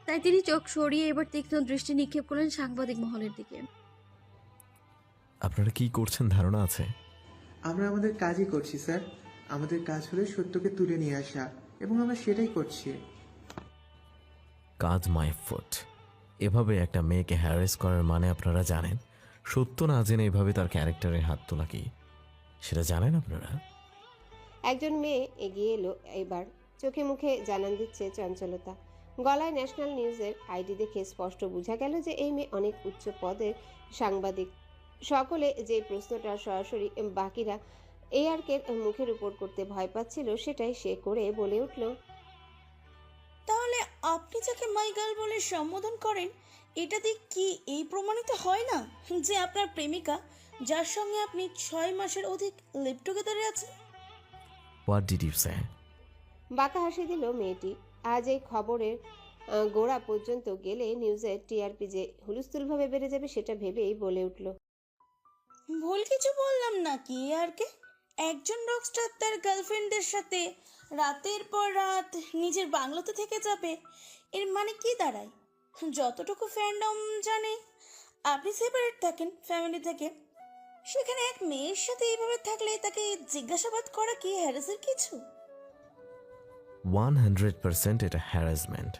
তাই তিনি চোখ সরিয়ে এবার তীক্ষ্ণ দৃষ্টি নিক্ষেপ করলেন সাংবাদিক মহলের দিকে। আপনারা কি করছেন ধারণা আছে? আমরা আমাদের কাজই করছি স্যার। আমাদের কাজ হলো সত্যকে তুলে নিয়ে আসা, এবং আমরা সেটাই করছি। কাজ মাই ফুট। এভাবে একটা মেয়েকে হ্যারাস করার মানে আপনারা জানেন? সত্য না জেনে এভাবে তার ক্যারেক্টারে হাত তোলা কি সেটা জানেন আপনারা? একজন মেয়ে এগিয়ে এলো এবার। চোখে মুখে জানান দিচ্ছে চঞ্চলতা। গলায় ন্যাশনাল নিউজের আইডি দেখে স্পষ্ট বোঝা গেল যে এই মেয়ে অনেক উচ্চ পদের সাংবাদিক। সকলে যে প্রশ্নটা সরাসরি বাকিরা এআরকে মুখের উপর করতে ভয় পাচ্ছিল সেটাই সে করে বলে উঠল, তাহলে আপনি যাকে মাই গার্ল বলে সম্বোধন করেন, এটা দিয়ে কি এই প্রমাণিত হয় না যে আপনার প্রেমিকা, যার সঙ্গে আপনি 6 মাসের অধিক লিভ টুগেদারে আছেন? হোয়াট ডিড ইউ সে? বাঁকা হাসি দিল মেয়েটি। আজ এই খবরের গোড়া পর্যন্ত গেলে নিউজের টিআরপি যে হুলস্থুলভাবে বেড়ে যাবে সেটা ভেবেই বলে উঠল, ভুল কিছু বললাম নাকি আর কে? একজন রকস্টার তার গার্লফ্রেন্ডদের সাথে রাতের পর রাত নিজের বাংলোতে থেকে যাবে, এর মানে কি দাঁড়ায়? যতটুকু ফ্যান্ডম জানে, আপনি সেপারেট থাকেন ফ্যামিলি থেকে, সেখানে এক মেয়ের সাথে এইভাবে থাকলে তাকে জিজ্ঞাসাবাদ করা কি হ্যারাসের কিছু? 100% এটা হ্যারাসমেন্ট।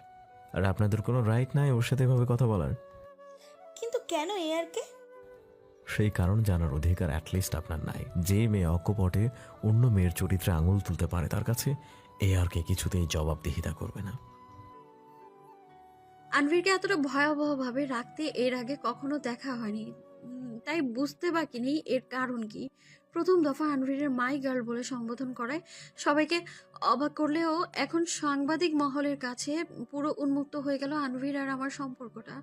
আর আপনাদের কোনো রাইট নাই ওর সাথে এভাবে কথা বলার। কিন্তু কেন এ আর কে? সেই কারণ জানার অধিকার অ্যাটলিস্ট আপনার নাই। যে মেয়ে অকপটে অন্য মেয়ের চরিত্রে আঙুল তুলতে পারে তার কাছে এআরকে কিছুতেই জবাবদিহিতা করবে না। আনভীরকে এতটা ভয়াবহভাবে রাখতে এর আগে কখনো দেখা হয়নি, তাই বুঝতে বাকি নেই এর কারণ কি। প্রথম দফা আনভীরের মাই গার্ল বলে সম্বোধন করায় সবাইকে অবাক করলেও এখন সাংবাদিক মহলের কাছে পুরো উন্মুক্ত হয়ে গেল আনভীর আর আমার সম্পর্কটা।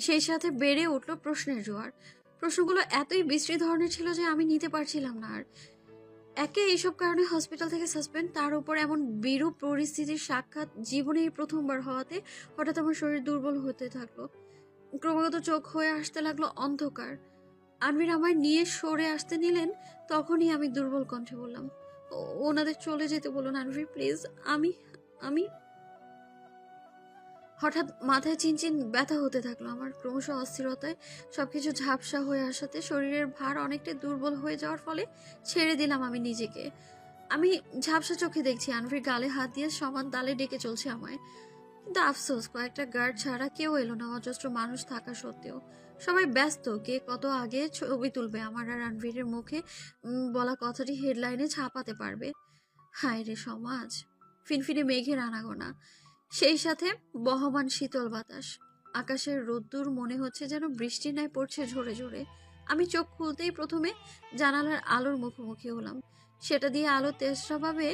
সেই সাথে বেড়ে উঠল প্রশ্নের জোয়ার। প্রশ্নগুলো এতই বিশ্রী ধরনের ছিল যে আমি নিতে পারছিলাম না আর। একে এইসব কারণে হসপিটাল থেকে সাসপেন্ড, তার উপর এমন বিরূপ পরিস্থিতির সাক্ষাৎ জীবনেই প্রথমবার হওয়াতে হঠাৎ আমার শরীর দুর্বল হতে থাকলো। ক্রমাগত চোখ হয়ে আসতে লাগলো অন্ধকার। আনভীর আমায় নিয়ে সরে আসতে নিলেন, তখনই আমি দুর্বল কণ্ঠে বললাম, ওনাদের চলে যেতে বলুন আনভীর প্লিজ। আমি আমি হঠাৎ মাথায় চিনচিন ব্যথা হতে থাকলো আমার। ক্রমশ অস্থিরতায় সবকিছু ঝাপসা হয়ে আসাতে শরীরের ভার অনেকটা দুর্বল হয়ে যাওয়ার ফলে ছেড়ে দিলাম আমি নিজেকে। আমি ঝাপসা চোখে দেখছি আনভীর গালে হাত দিয়ে সমান তালে ডেকে চলছে আমায়। কিন্তু আফসোস, কয়েকটা গার্ড ছাড়া কেউ এলো না। অজস্র মানুষ থাকা সত্ত্বেও সবাই ব্যস্ত, কে কত আগে ছবি তুলবে আমার আর আনভীরের মুখে বলা কথাটি হেডলাইনে ছাপাতে পারবে। হায় রে সমাজ! ফিনফিনে মেঘের আনাগোনা, সেই সাথে বহমান শীতল বাতাস। আকাশের রোদ্দুর মনে হচ্ছে যেন বৃষ্টি নাই পড়ছে ঝরে ঝরে। আমি চোখ খুলতেই প্রথমে জানালার আলোর মুখোমুখি হলাম। সেটা দিয়ে আলো তেজস্বাভাবে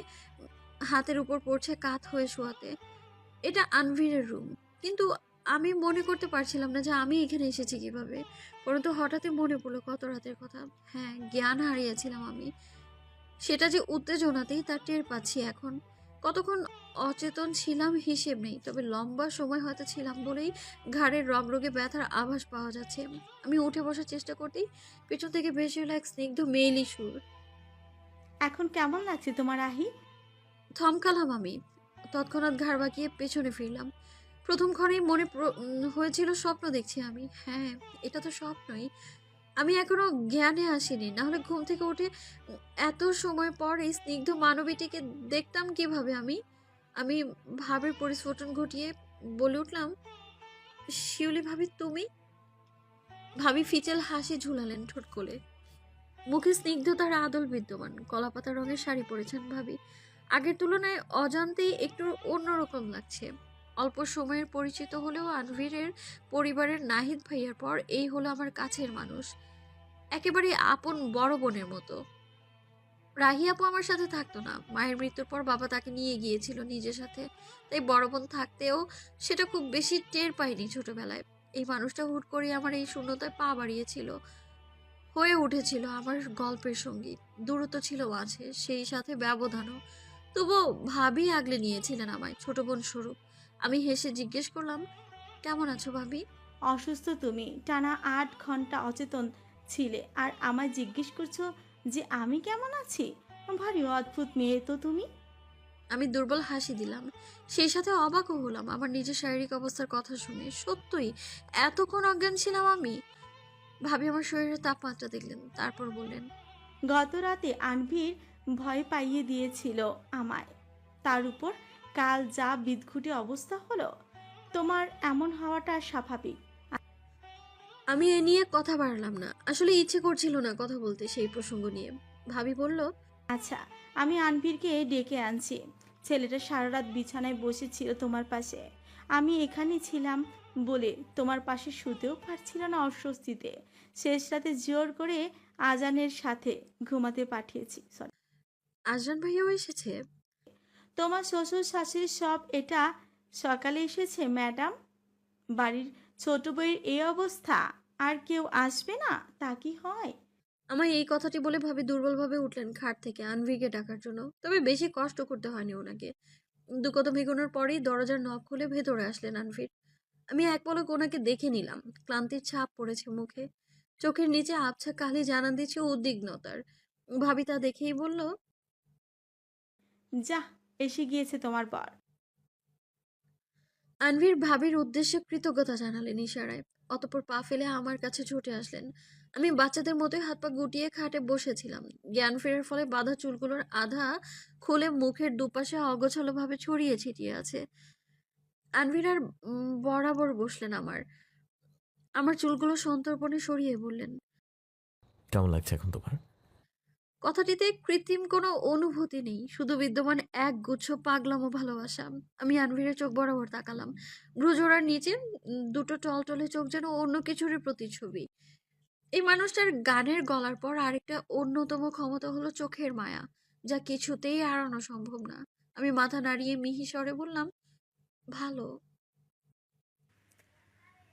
হাতের উপর পড়ছে কাত হয়ে শোয়াতে। এটা আনভীরের রুম, কিন্তু আমি মনে করতে পারছিলাম না যে আমি এখানে এসেছি কিভাবে। পরন্তু হঠাৎই মনে পড়লো কত রাতের কথা। হ্যাঁ, জ্ঞান হারিয়েছিলাম আমি। সেটা যে উত্তেজনাতেই তার টের পাচ্ছি এখন। কতক্ষণ অচেতন ছিলাম হিসেব নেই, তবে লম্বা সময় হয়তো ছিলাম বলেই ঘাড়ের রগরগে ব্যথার আভাস পাওয়া যাচ্ছে। আমি উঠে বসার চেষ্টা করতেই পেছন থেকে ভেসে এলো এক স্নিগ্ধ মেয়েলি সুর। এখন কেমন লাগছে তোমার আহি? থমকালাম আমি। তৎক্ষণাৎ ঘাড় বাঁকিয়ে পেছনে ফিরলাম। প্রথম ক্ষণেই মনে হয়েছিল স্বপ্ন দেখছি আমি। হ্যাঁ, এটা তো স্বপ্নই। আমি এখনো জ্ঞানে আসিনি, না হলে ঘুম থেকে উঠে এত সময় পর এই স্নিগ্ধ মানবীটিকে দেখতাম কিভাবে আমি। আমি ভাবের পরিস্ফুটন ঘটিয়ে বলে উঠলাম, শিউলি ভাবি তুমি? ভাবি ফিচেল হাসি ঝুলালেন ঠোঁট কোলে, মুখে স্নিগ্ধতার আদল বিদ্যমান। কলাপাতা রঙের শাড়ি পরেছেন ভাবি, আগের তুলনায় অজান্তেই একটু অন্যরকম লাগছে। অল্প সময়ের পরিচিত হলেও আনভীরের পরিবারের নাহিদ ভাইয়ার পর এই হলো আমার কাছের মানুষ, একেবারে আপন বড় বোনের মতো। রাহি আপু আমার সাথে থাকতো না, মায়ের মৃত্যুর পর বাবা তাকে নিয়ে গিয়েছিল নিজের সাথে, তাই বড় বোন থাকতেও সেটা খুব বেশি টের পাইনি ছোটবেলায়। এই মানুষটা হুট করে আমার এই শূন্যতায় পা বাড়িয়েছিল, হয়ে উঠেছিল আমার গল্পের সঙ্গী। দূরত্ব ছিল মাঝে, সেই সাথে ব্যবধানও, তবুও ভাবি আগলে নিয়েছিলেন আমায় ছোট বোন স্বরূপ। আমি হেসে জিজ্ঞেস করলাম, কেমন আছো ভাবি? অসুস্থ তুমি, টানা 8 ঘন্টা অচেতন ছিলে, আর আমায় জিজ্ঞেস করছো যে আমি কেমন আছি? ভারী অদ্ভুত মেয়ে তো তুমি। আমি দুর্বল হাসি দিলাম, সেই সাথে অবাকও হলাম আমার নিজের শারীরিক অবস্থার কথা শুনে। সত্যই এতক্ষণ অজ্ঞান ছিলাম আমি? ভাবি আমার শরীরের তাপমাত্রা দেখলেন, তারপর বললেন, গত রাতে আনভির ভয় পাইয়ে দিয়েছিল আমায়, তার উপর কাল যা বিদঘুটে অবস্থা হলো, তোমার এমন হওয়াটা স্বাভাবিক। আমি এ নিয়ে কথা বাড়লাম না, আসলে ইচ্ছে করছিল না কথা বলতে সেই প্রসঙ্গ নিয়ে। ভাবি বলল, আচ্ছা, আমি আনভিরকে ডেকে আনছি। ছেলেটা সারা রাত বিছানায় বসেছিল তোমার পাশে, আমি এখানে ছিলাম বলে তোমার পাশে শুতেও পারছিল না অস্বস্তিতে। শেষ রাতে জোর করে আজানের সাথে ঘুমাতে পাঠিয়েছি। সরি, আজরান ভাইয়াও এসেছে? তোমার শ্বশুর শাশুড়ি সব এটা সকালে এসেছে ম্যাডাম। বাড়ির ছোট বউয়ের এই অবস্থা, আর কেউ আসবে না তা কি হয়? আমায় এই কথাটি বলে ভাবি দুর্বলভাবে উঠলেন খাট থেকে আনভিকে ডাকার জন্য। তবে বেশি কষ্ট করতে হয়নি ওনাকে। দু কদম এগোনোর পরেই দরজার নব খুলে ভেতরে আসলেন আনভির। আমি এক পলক ওনাকে দেখে নিলাম, ক্লান্তির ছাপ পড়েছে মুখে, চোখের নিচে আবছা কালি জানান দিচ্ছে উদ্বিগ্নতার। ভাবি তা দেখেই বলল, যা, এসে গিয়েছে তোমার বর। আনভির ভাবির উদ্দেশ্যে কৃতজ্ঞতা জানালেন ইশারায়, অতঃপর পা ফেলে আমার কাছে ছুটে আসলেন। আমি বাচ্চাদের মতোই হাত পা গুটিয়ে খাটে বসেছিলাম। জ্ঞান ফেরার ফলে বাঁধা চুলগুলোর আধা খুলে মুখের দুপাশে অগোছালোভাবে ছড়িয়ে ছিটিয়ে আছে। আনভির আর বরাবর বসলেন আমার আমার চুলগুলো সন্তর্পণে সরিয়ে বললেন, কেমন লাগছে এখন তোমার? কথাটিতে কৃত্রিম কোনো অনুভূতি নেই, শুধু বিদ্যমান এক গুচ্ছ পাগলামো ভালোবাসা। আমি আনভিরের চোখ বরাবর তাকালাম, ভ্রুজোড়ার নিচে দুটো টলটলে চোখ যেন অন্য কিছুরই প্রতিচ্ছবি। এই মানুষটার গানের গলার পর আরেকটা অন্যতম ক্ষমতা হলো চোখের মায়া, যা কিছুতেই এড়ানো সম্ভব না। আমি মাথা নাড়িয়ে মিহি স্বরে বললাম, ভালো।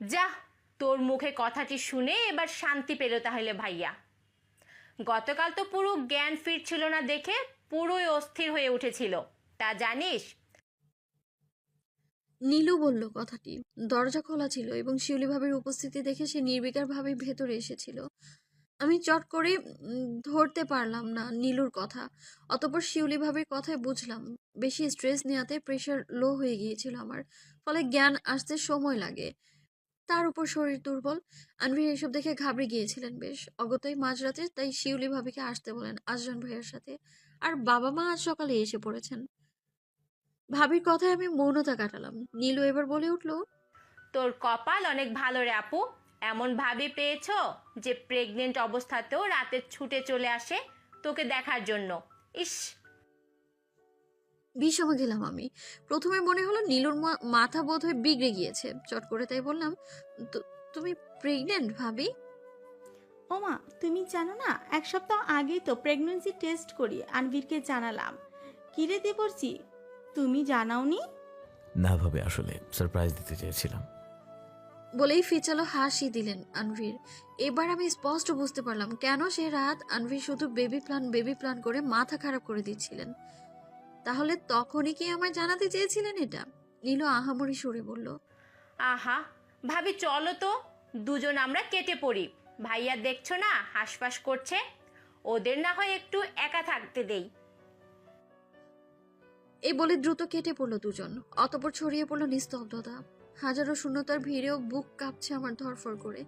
যা, তোর মুখে কথাটি শুনে এবার শান্তি পেল তাহলে ভাইয়া। গতকাল তো পুরো জ্ঞান ফিরছিল না দেখে পুরোই অস্থির হয়ে উঠেছিল, তা জানিস? নীলু বলল কথাটি। দরজা খোলা ছিল এবং শিউলি ভাবির উপস্থিতি দেখে সে নির্বিকার ভাবে ভেতরে এসেছিল। আমি চট করে ধরতে পারলাম না নীলুর কথা। অতঃপর শিউলি ভাবির কথায় বুঝলাম বেশি স্ট্রেস নেওয়াতে প্রেশার লো হয়ে গিয়েছিল আমার, ফলে জ্ঞান আসতে সময় লাগে। তার উপর শরীর দুর্বল। আনভির এসব দেখে ঘাবড়ে গিয়েছিলেন বেশ, অগত্যই মাঝরাতে তাই শিউলি ভাবিকে আসতে বলেন আজরান ভাইয়ের সাথে। আর বাবা মা আজ সকালে এসে পড়েছেন। ভাবির কথায় আমি মৌনতা কাটালাম। নীলু এবার বলে উঠল, তোর কপাল অনেক ভালো রে আপু, এমন ভাবি পেয়েছো যে প্রেগনেন্ট অবস্থাতেও রাতে ছুটে চলে আসে তোকে দেখার জন্য। ইস, বিষমে গেলাম আমি। প্রথমে মনে হলো নীলুর মাথা বোধ হয় বিগড়ে গিয়েছে। চট করে তাই বললাম, তুমি প্রেগনেন্ট ভাবি? ওমা, তুমি জানো না? 1 সপ্তাহ আগেই তো প্রেগন্যান্সি টেস্ট করি আনভিরকে জানালাম। কিরে দেবরজি, তুমি জানাওনি? না ভাবে, আসলে সারপ্রাইজ দিতে চেয়েছিলাম। বলেই ফিচালো হাসি দিলেন আনভির। এবার আমি স্পষ্ট বুঝতে পারলাম কেন সে রাত আনভির শুধু বেবি প্ল্যান করে মাথা খারাপ করে দিচ্ছিলেন। তাহলে তখনই কি আমায় জানাতে চেয়েছিলেন এটা? নীলু আহামরি সুরে বলল, আহা ভাবি চলো তো, দুজন আমরা কেটে পড়ি। ভাইয়া দেখছো না হাসপাস করছে, ওদের না হয় একটু একা থাকতে দেই। এই বলে দ্রুত কেটে পড়লো দুজন। অতঃপর ছড়িয়ে পড়লো নিস্তব্ধতা। হাজারো শূন্যতার ভিড়েও বুক কাঁপছে আমার ধরফর করে।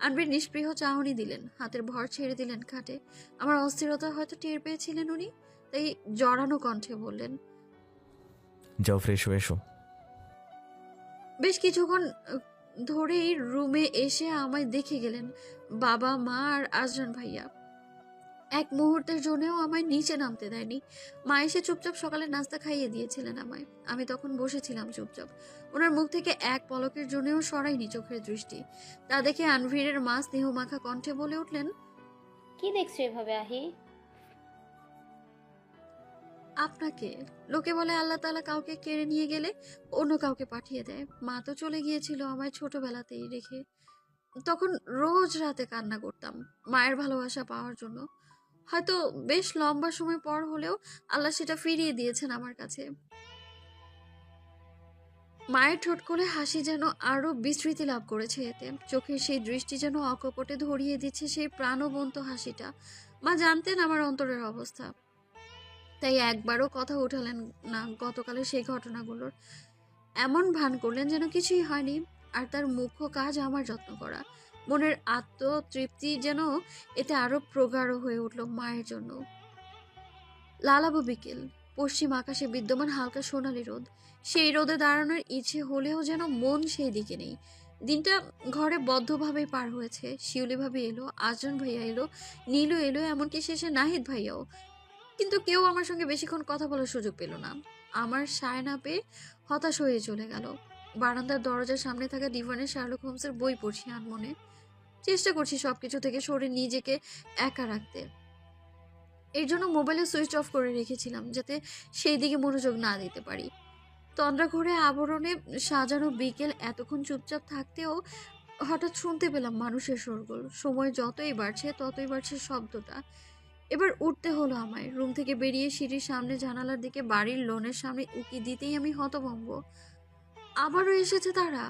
আনবির নিষ্পৃহ চাহনি দিলেন, হাতের ভর ছেড়ে দিলেন খাটে। আমার অস্থিরতা হয়তো টের পেয়েছিলেন উনি, তাই জড়ানো কণ্ঠে বললেন, যাও ফ্রেশ হয়ে এসো। বেশ কিছুক্ষণ ধরেই রুমে এসে আমায় দেখে গেলেন বাবা, মা আর আজরান ভাইয়া। এক মুহূর্তের জন্যও আমায় নিচে নামতে দেয়নি। মা এসে চুপচাপ সকালে নাস্তা খাইয়ে দিয়েছিলেন আমায়। আমি তখন বসেছিলাম চুপচাপ। ওনার মুখ থেকে এক পলকের জন্যও সরাইনি চোখের দৃষ্টি। তা দেখে আনভীরের মা স্নেহমাখা কণ্ঠে বলে উঠলেন, কি দেখছো এভাবে আহি? আপনাকে। লোকে বলে আল্লাহ তাআলা কাউকে কেড়ে নিয়ে গেলে অন্য কাউকে পাঠিয়ে দেয়। মা তো চলে গিয়েছিল আমায় ছোটবেলাতেই রেখে। তখন রোজ রাতে কান্না করতাম মায়ের ভালোবাসা পাওয়ার জন্য। হয়তো বেশ লম্বা সময় পর হলেও আল্লাহ সেটা ফিরিয়ে দিয়েছেন আমার কাছে। মায়ের ঠোঁট কোলে হাসি যেন আরো বিস্তৃতি লাভ করেছে এতে। চোখের সেই দৃষ্টি যেন অকপটে ধরিয়ে দিচ্ছে সেই প্রাণবন্ত হাসিটা। মা জানতেন আমার অন্তরের অবস্থা, তাই একবারও কথা উঠালেন না গতকালের সেই ঘটনাগুলোর। এমন ভান করলেন যেন কিছুই হয়নি। আর তার মুখ্য কাজ আমার যত্ন করা। মনের আত্মতৃপ্তি যেন এতে আরো প্রগাঢ় হয়ে উঠল মায়ের জন্য। লালাবো বিকেল, পশ্চিম আকাশে বিদ্যমান হালকা সোনালি রোদ। সেই রোদে দাঁড়ানোর ইচ্ছে হলেও যেন মন সেই দিকে নেই। দিনটা ঘরে বদ্ধভাবেই পার হয়েছে। শিউলি ভাবি এলো, আজরান ভাইয়া এলো, নীলু এলো, এমনকি শেষে নাহিদ ভাইয়াও। কিন্তু কেউ আমার সঙ্গে বেশিক্ষণ কথা বলার সুযোগ পেল না। আমার সায় না পেয়ে হতাশ হয়ে চলে গেল। বারান্দার দরজার সামনে থাকা ডিভানের শার্লক হোমসের বই পড়ছি আনমনে। চেষ্টা করছি সবকিছু থেকে সরে নিজেকে একা রাখতে। এর জন্য মোবাইলে সুইচ অফ করে রেখেছিলাম, যাতে সেই দিকে মনোযোগ না দিতে পারি। তন্দ্রা ঘরে আবরণে সাজানো বিকেল এতক্ষণ চুপচাপ থাকতেও হঠাৎ শুনতে পেলাম মানুষের শোরগোল। সময় যতই বাড়ছে শব্দটা। এবার উঠতে হলো আমায়। রুম থেকে বেরিয়ে সিঁড়ির সামনে জানালার দিকে বাড়ির লোনের সামনে উকি দিতেই আমি হতভম্ব। আবারও এসেছে তারা।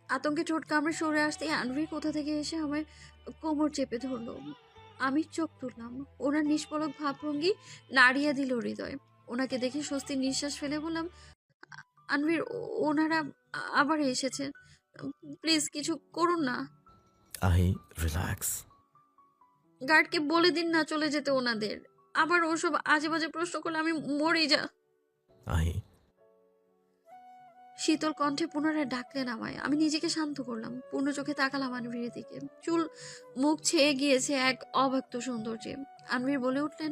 আতঙ্কে ঠোঁট কামড়ে সরে আসতেই আনভীর কোথা থেকে এসে আমায় কোমর চেপে ধরলো। আমি চোখ তুললাম। ওনার নিষ্পলক ভাবভঙ্গি নাড়িয়ে দিল হৃদয়। ওনাকে দেখে স্বস্তির নিঃশ্বাস ফেলে বললাম, আনভীর, ওনারা আবার এসেছে, প্লিজ কিছু করুন না। আহি, রিল্যাক্স। গার্ডকে বলে দিন না চলে যেতে ওনাদের। আবার ওসব আজে বাজে প্রশ্ন করলে আমি মরে যা। আহি। শীতল কণ্ঠে পুনরায় ডাকলেন আমায়। আমি নিজেকে শান্ত করলাম। পূর্ণ চোখে তাকালাম আনভীরের দিকে। চুল মুখ ছেয়ে গিয়েছে এক অব্যক্ত সৌন্দর্যে। আনভীর বলে উঠলেন,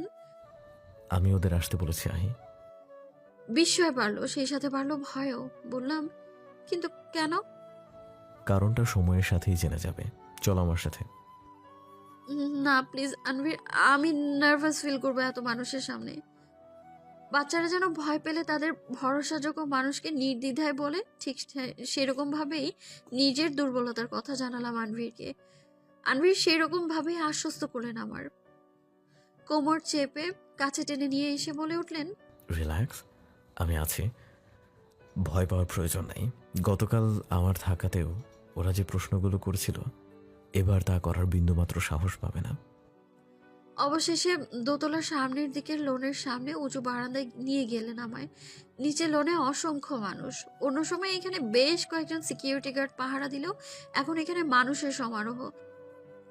আমি ওদের আসতে বলেছি আহি। বিস্ময় বাড়লো, সেই সাথে বাড়লো ভয়ও। বললাম, কিন্তু কেন? কারণটা সময়ের সাথেই জেনে যাবে। চলো আমার সাথে। না প্লিজ আনভীর, আমি নার্ভাস ফিল করবো এত মানুষের সামনে। বাচ্চারা যেন ভয় পেলে তাদের ভরসাযোগ্য মানুষকে নির্দ্বিধায় বলে, ঠিক সেরকম ভাবেই নিজের দুর্বলতার কথা জানালাম আনভীরকে। আনভীর সেরকম ভাবেই আশ্বস্ত করলেন আমার। কোমর চেপে কাছে টেনে নিয়ে এসে বলে উঠলেন, রিল্যাক্স, আমি আছি। ভয় পাওয়ার প্রয়োজন নেই। গতকাল আমার থাকাতেও ওরা যে প্রশ্নগুলো করেছিল, এবার তা করার বিন্দুমাত্র সাহস পাবে না। অবশেষে দোতলার সামনের দিকে লোনের সামনে উঁচু বারান্দায় নিয়ে গেলেন আমায়। নিচে লোনে অসংখ্য মানুষ। অন্য সময় এখানে বেশ কয়েকজন সিকিউরিটি গার্ড পাহারা দিলেও এখন এখানে মানুষের সমারোহ।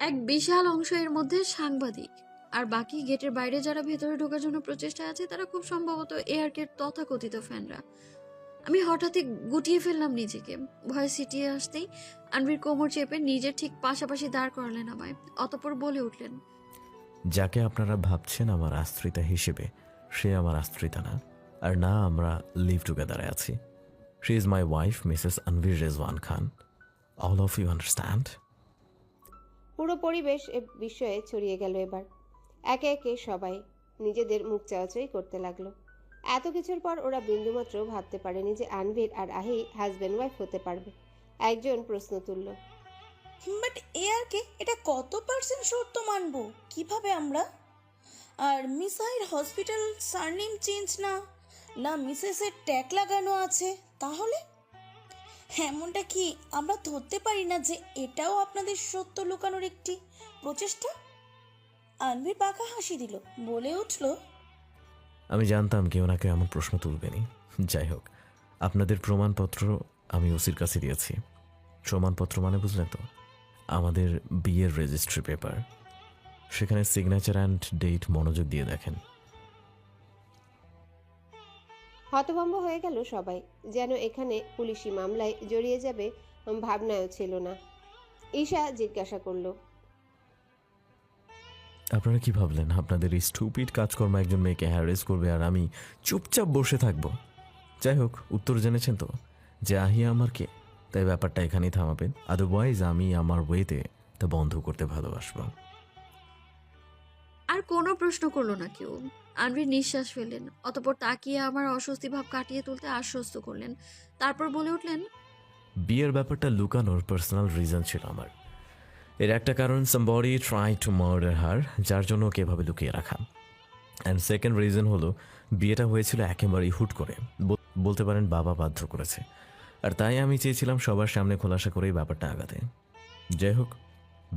এক বিশাল অংশ এর মধ্যে সাংবাদিক। আর বাকি গেটের বাইরে যারা ভেতরে ঢোকার জন্য প্রচেষ্টা আছে তারা খুব সম্ভবত এআরকের তথাকথিত ফ্যানরা। আমি হঠাৎই গুটিয়ে ফেললাম নিজেকে। ভয় সিটিয়ে আসতেই আনভীর কোমর চেপে নিজের ঠিক পাশাপাশি দাঁড় করালেন আমায়। অতঃপর বলে উঠলেন, যাকে আপনারা ভাবছেন আমার আশ্রিতা হিসেবে, সে আমার আশ্রিতা না। আর না আমরা লিভ টুগেদারে আছি। She is my wife, Mrs Anvir Rezwan Khan. All of you understand? পুরো পরিবেশ এ বিষয়ে ছড়িয়ে গেল। এবার একে একে সবাই নিজেদের মুখ চাওয়াচাই করতে লাগলো। এত কিছুর পর ওরা বিন্দুমাত্র ভাবতে পারেনি যে আনভীর আর আহি হাজব্যান্ড ওয়াইফ হতে পারবে। একজন প্রশ্ন তুলল, বাট এআরকে এটা কত পার্সেন্ট সত্য মানবো কিভাবে আমরা? আর মিসাইর হসপিটাল সারনেম চেঞ্জ না, না মিসেসের ট্যাগ লাগানো আছে, তাহলে এমনটা কি আমরা ধরতে পারি না যে এটাও আপনাদের সত্য লুকানোর একটি প্রচেষ্টা? আনভীর বাঁকা হাসি দিল, বলে উঠল, আমি জানতাম কেউ না কেউ এমন প্রশ্ন তুলবেনি। যাই হোক, আপনাদের প্রমাণপত্র আমি ওসির কাছে দিয়েছি। প্রমাণপত্র মানে বুঝলেন তো, আমাদের বিয়ের রেজিস্ট্রি পেপার। সেখানে সিগনেচার অ্যান্ড ডেট মনোযোগ দিয়ে দেখেন। হতভম্ব হয়ে গেল সবাই, যেন এখানে পুলিশি মামলায় জড়িয়ে যাবে ভাবনাও ছিল না। ঈশা জিজ্ঞাসা করলো, আপনারা কি ভাবলেন আপনাদের এই স্টুপিড কাজকর্ম একজন মেয়েকে হ্যারেস করবে আর আমি চুপচাপ বসে থাকব? যাই হোক, উত্তর জেনেছেন তো যে আহিয়া আমার কে, তাই ব্যাপারটা এখানেই থামাবেন। আদারওয়াইজ আমি আমার ওয়েতে তা বন্ধ করতে ভালোবাসবো। আর কোনো প্রশ্ন করলো না কেউ। আনভির নিঃশ্বাস ফেললেন, অতপর তাকিয়ে আমার অস্বস্তি ভাব কাটিয়ে তুলতে আশ্বস্ত করলেন। তারপর বলে উঠলেন, বিয়ের ব্যাপারটা লুকানোর পার্সোনাল রিজন ছিল আমার। এর একটা কারণ, সামবডি ট্রাই টু মার্ডার হার, যার জন্য ওকে এভাবে লুকিয়ে রাখা। অ্যান্ড সেকেন্ড রিজন হলো বিয়েটা হয়েছিল একেবারেই হুট করে, বলতে পারেন বাবা বাধ্য করেছে। আর তাই আমি চেয়েছিলাম সবার সামনে খোলাসা করেই ব্যাপারটা আগাতে। যাই হোক,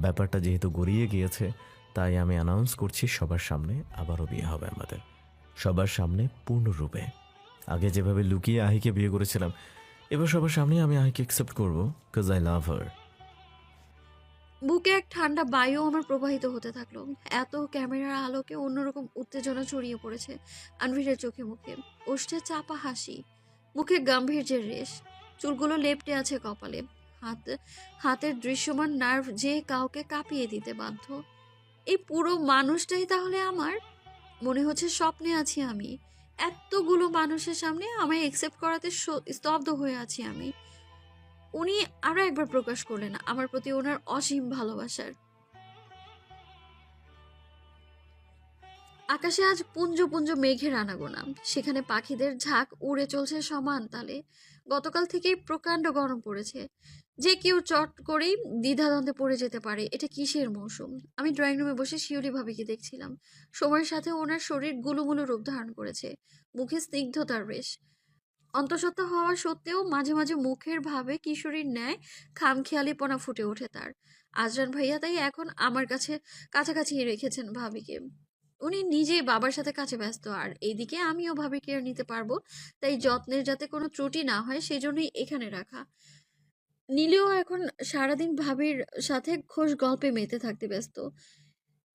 ব্যাপারটা যেহেতু গড়িয়ে গিয়েছে, তাই আমি অ্যানাউন্স করছি সবার সামনে আবারও বিয়ে হবে আমাদের, সবার সামনে পূর্ণরূপে। আগে যেভাবে লুকিয়ে আহিকে বিয়ে করেছিলাম, এবার সবার সামনে আমি আহিকে অ্যাকসেপ্ট করবো, বিকজ আই লাভ হার। বুকে এক ঠান্ডা বায়ু আমার প্রবাহিত হতে থাকলো। এত ক্যামেরার আলোকে অন্যরকম উত্তেজনা ছড়িয়ে পড়েছে আনভিরের চোখে মুখে। ওষ্ঠে চাপা হাসি, মুখে গাম্ভীর্যের রেশ, চুলগুলো লেপ্টে আছে কপালে। হাতের দৃশ্যমান নার্ভ যে কাউকে কাঁপিয়ে দিতে বাধ্য। এই পুরো মানুষটাই তাহলে আমার? মনে হচ্ছে স্বপ্নে আছি আমি। এতগুলো মানুষের সামনে আমায় একসেপ্ট করাতে স্তব্ধ হয়ে আছি আমি। উনি আরো একবার প্রকাশ করলেন আমার প্রতি ওনার অসীম ভালোবাসার। আকাশে আজ পুঞ্জ পুঞ্জ মেঘের আনাগোনা, সেখানে পাখিদের ঝাঁক উড়ে চলছে সমান তালে। গতকাল থেকেই প্রকাণ্ড গরম পড়েছে, যে কেউ চট করেই দ্বিধাদ্বন্দ্বে পড়ে যেতে পারে এটা কিসের মৌসুম। আমি ড্রয়িং রুমে বসে শিউলি ভাবিকে দেখছিলাম। সময়ের সাথে ওনার শরীর গুলুমুলু রূপ ধারণ করেছে, মুখে স্নিগ্ধতার রেশ। অন্তঃসত্ত্বা হওয়া সত্ত্বেও মাঝে মাঝে মুখের ভাবে কিশোরীর ন্যায় খামখেয়ালিপনা ফুটে ওঠে তার। আজরান ভাইয়া তাই এখন আমার কাছে কাছাকাছি রেখেছেন ভাবিকে। উনি নিজেই বাবার সাথে কাছে ব্যস্ত, আর এইদিকে আমিও ভাবি কেয়ার নিতে পারবো, তাই যত্নের যাতে কোনো ত্রুটি না হয় সেজন্যই এখানে রাখা। নীলিও এখন সারাদিন ভাবির সাথে খোশ গল্পে মেতে থাকতে ব্যস্ত।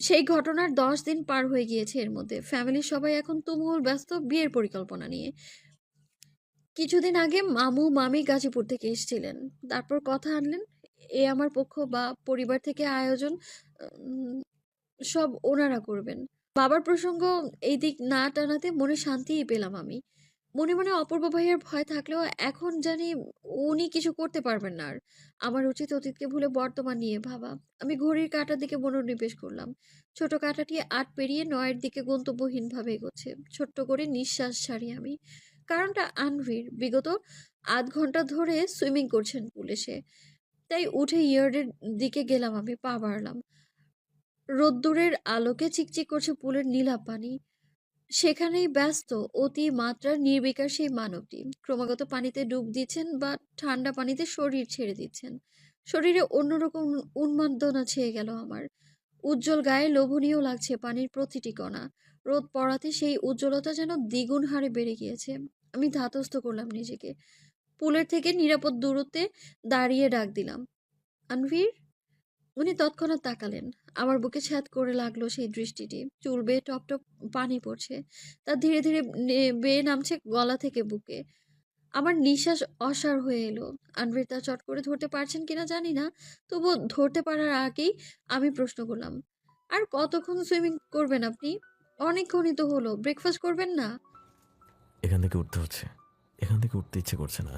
সেই ঘটনার 10 দিন পার হয়ে গিয়েছে, এর মধ্যে ফ্যামিলির সবাই এখন তুমুল ব্যস্ত বিয়ের পরিকল্পনা নিয়ে। কিছুদিন আগে মামু মামি গাজীপুর থেকে এসেছিলেন, তারপর কথা আনলেন। এ আমার পক্ষ বা পরিবার থেকে আয়োজন সব ওনারা করবেন। বাবার প্রসঙ্গ এই দিক না টানাতে মনে শান্তিই পেলাম আমি। মনে মনে অপূর্ব ভাইয়ের ভয় থাকলেও এখন জানি উনি কিছু করতে পারবেন না। আর আমার উচিত অতীতকে ভুলে বর্তমান নিয়ে ভাবা। আমি ঘড়ির কাঁটার দিকে মনোনিবেশ করলাম। ছোট কাঁটাটি 8 পেরিয়ে 9-এর দিকে গন্তব্যহীনভাবে এগোচ্ছে। ছোট্ট করে নিঃশ্বাস ছাড়ি আমি। কারণটা আনভির বিগত আধ ঘন্টা ধরে সুইমিং করছেন পুলে সে। তাই উঠে ইয়ার্ডের দিকে গেলাম আমি, পা বাড়লাম। রোদ্দুরের আলোকে চিকচিক করছে পুলের নীলা পানি। সেখানেই ব্যস্ত অতি মাত্রার নির্বিকার সেই মানবটি। ক্রমাগত পানিতে ডুব দিচ্ছেন বা ঠান্ডা পানিতে শরীর ছেড়ে দিচ্ছেন। শরীরে অন্যরকম উন্মাদনা ছেয়ে গেল আমার। উজ্জ্বল গায়ে লোভনীয় লাগছে পানির প্রতিটি কণা। রোদ পড়াতে সেই উজ্জ্বলতা যেন দ্বিগুণ হারে বেড়ে গিয়েছে। আমি ধাতস্থ করলাম নিজেকে। পুলের থেকে নিরাপদ দূরত্বে দাঁড়িয়ে ডাক দিলাম, আনভীর। উনি তৎক্ষণাৎ তাকালেন। আমার বুকে ছ্যাদ করে লাগলো সেই দৃষ্টিটি। চুল বেয়ে টপ টপ পানি পড়ছে, তা ধীরে ধীরে বেয়ে নামছে গলা থেকে বুকে। আমার নিঃশ্বাস অসাড় হয়ে এলো। আনভীর তা চট করে ধরতে পারছেন কিনা জানি না, তবু ধরতে পারার আগেই আমি প্রশ্ন করলাম, আর কতক্ষণ সুইমিং করবেন আপনি? অনেকক্ষণই তো হলো, ব্রেকফাস্ট করবেন না? এখান থেকে উঠতে হচ্ছে, এখান থেকে উঠতে ইচ্ছে করছে না।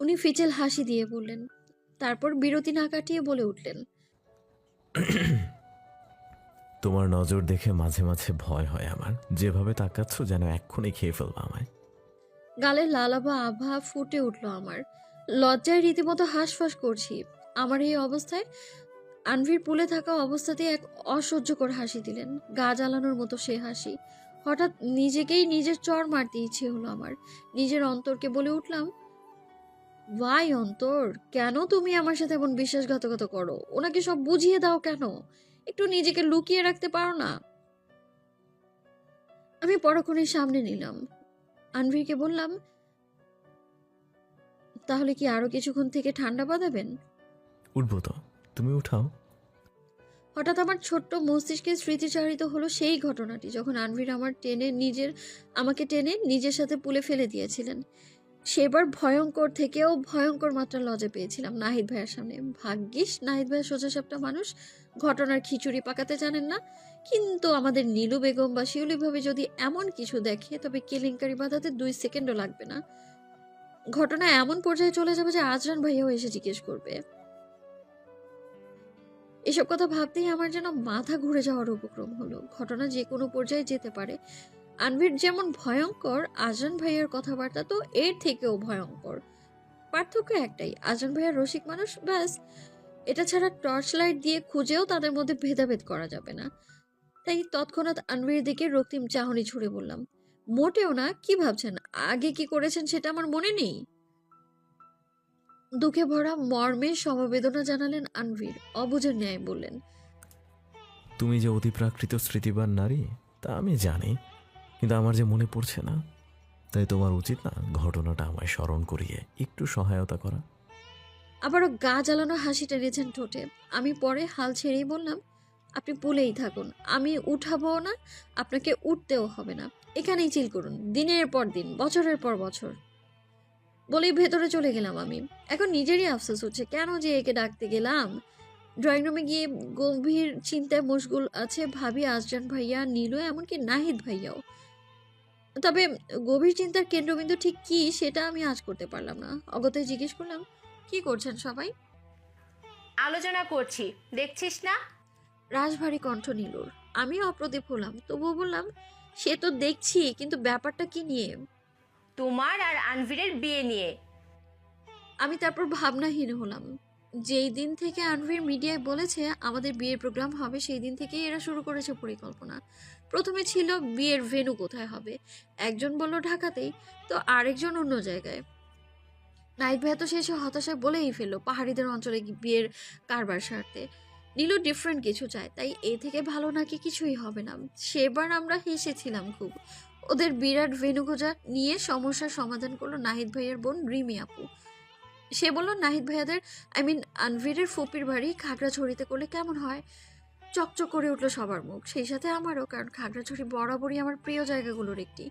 উনি ফিচেল হাসি দিয়ে বললেন, তারপর বিরতি না কাটিয়ে বলে উঠলেন, তোমার নজর দেখে মাঝে মাঝে ভয় হয় আমার। যেভাবে তাকাচ্ছ যেন এক্ষুনি খেয়ে ফেলবো আমায়। গালে লালাবা আভা ফুটে উঠল আমার। লজ্জায় রীতিমতো হাঁসফাঁস করছি। আমার এই অবস্থায় আনভির পুলে থাকা অবস্থাতে এক অসহ্যকর হাসি দিলেন, গা জ্বালানোর মতো সে হাসি। হঠাৎ নিজেকেই নিজের চড় মারতে ইচ্ছে হলো আমার। নিজের অন্তরকে বলে উঠলাম, ভাই অন্তর, কেন তুমি আমার সাথে এমন বিশ্বাসঘাতকতা করো? ওনাকে সব বুঝিয়ে দাও কেন? একটু নিজেকে লুকিয়ে রাখতে পারো না? আমি পরক্ষণের সামনে নিলাম। আনভিরকে বললাম, তাহলে কি আরো কিছুক্ষণ থেকে ঠান্ডা বাঁধাবেন? উঠবো তো, তুমি উঠাও। হঠাৎ আমার ছোট্ট মস্তিষ্কে স্মৃতিচারিত হলো সেই ঘটনাটি যখন আনভির আমাকে টেনে নিজের সাথে পুলে ফেলে দিয়েছিলেন। সেবার ভয়ঙ্কর থেকেও ভয়ঙ্কর মাত্রা লজ্জা পেয়েছিলাম নাহিদ ভাইয়ের সামনে। ভাগ্যিস নাহিদ ভাইয়া সোজাসাপটা মানুষ, ঘটনার খিচুড়ি পাকাতে জানেন না। কিন্তু আমাদের নীলু বেগম বা শিউলি ভাবে যদি এমন কিছু দেখে, তবে কেলেঙ্কারি বাঁধাতে 2 সেকেন্ডও লাগবে না। ঘটনা এমন পর্যায়ে চলে যাবে যে আজরান ভাইয়াও এসে জিজ্ঞেস করবে। এসব কথা ভাবতেই আমার যেন মাথা ঘুরে যাওয়ার উপক্রম হলো। ঘটনা যে কোনো পর্যায়ে যেতে পারে। আনভির যেমন ভয়ঙ্কর, আজরান ভাইয়ার কথাবার্তা তো এর থেকেও ভয়ঙ্কর। পার্থক্য একটাই, আজরান ভাইয়ার রসিক মানুষ, ব্যাস। এটা ছাড়া টর্চ লাইট দিয়ে খুঁজেও তাদের মধ্যে ভেদাভেদ করা যাবে না। তাই তৎক্ষণাৎ আনভির দিকে রক্তিম চাহনি ছুড়ে বললাম, মোটেও না। কি ভাবছেন আগে কি করেছেন সেটা আমার মনে নেই? দুঃখে ভরা মর্মে সমবেদনা জানালেন আনভির, অবুঝের ন্যায় বললেন, তুমি যে অতিপ্রাকৃত স্মৃতিবান নারী তা আমি জানি, কিন্তু আমার যে মনে পড়ছে না। তাই তোমার উচিত না ঘটনাটা আমায় স্মরণ করিয়ে একটু সহায়তা করা। আবারও গা জ্বালানো হাসি টেনেছেন ঠোঁটে। আমি পরে হাল ছেড়েই বললাম, আপনি পুলেই থাকুন, আমি উঠাবো না, আপনাকে উঠতেও হবে না। এখানেই চিল করুন, দিনের পর দিন, বছরের পর বছর। বলেই ভেতরে চলে গেলাম আমি। এখন নিজেরই আফসোস হচ্ছে কেন যে একে ডাকতে গেলাম। ড্রয়িং রুমে গিয়ে গভীর চিন্তায় মশগুল আছে ভাবি আজরান ভাইয়া, নীলু, এমনকি নাহিদ ভাইয়াও। তবে গভীর চিন্তার কেন্দ্রবিন্দু ঠিক কি সেটা আমি আজ করতে পারলাম না। অগত্যা জিজ্ঞেস করলাম, কি করছেন সবাই? আলোচনা করছি, দেখছিস না? রাশভারী কণ্ঠ নীলুর। আমি অপ্রদীপ হলাম, তবুও বললাম, সে তো দেখছি, কিন্তু ব্যাপারটা কি নিয়ে? তোমার আর আনভিরের বিয়ে নিয়ে। আমি তারপর ভাবনাহীন হলাম। যেই দিন থেকে আনভির মিডিয়ায় বলেছে আমাদের বিয়ের প্রোগ্রাম হবে, সেই দিন থেকেই এরা শুরু করেছে পরিকল্পনা। প্রথমে ছিল বিয়ের ভেন্যু কোথায় হবে। একজন বলল ঢাকাতেই, তো আরেকজন অন্য জায়গায়। নাইট ভাইয়া তো শেষে হতাশায় বলেই ফেললো পাহাড়িদের অঞ্চলে বিয়ের কারবার সারতে। নীলু ডিফারেন্ট কিছু চায়, তাই এ থেকে ভালো নাকি কিছুই হবে না। সেবার আমরা হেসেছিলাম খুব। ওদের বিরাট ভেন্যু খোঁজা নিয়ে সমস্যার সমাধান করলো নাহিদ ভাইয়ার বোন রিমি আপু। সে বলল নাহিদ ভাইয়াদের আনভিরের ফুপির বাড়ি খাগড়াছড়িতে করলে কেমন হয়। চকচক করে উঠলো সবার মুখ, সেই সাথে আমারও, কারণ খাগড়াছড়ি বরাবরই আমার প্রিয় জায়গাগুলোর একটি।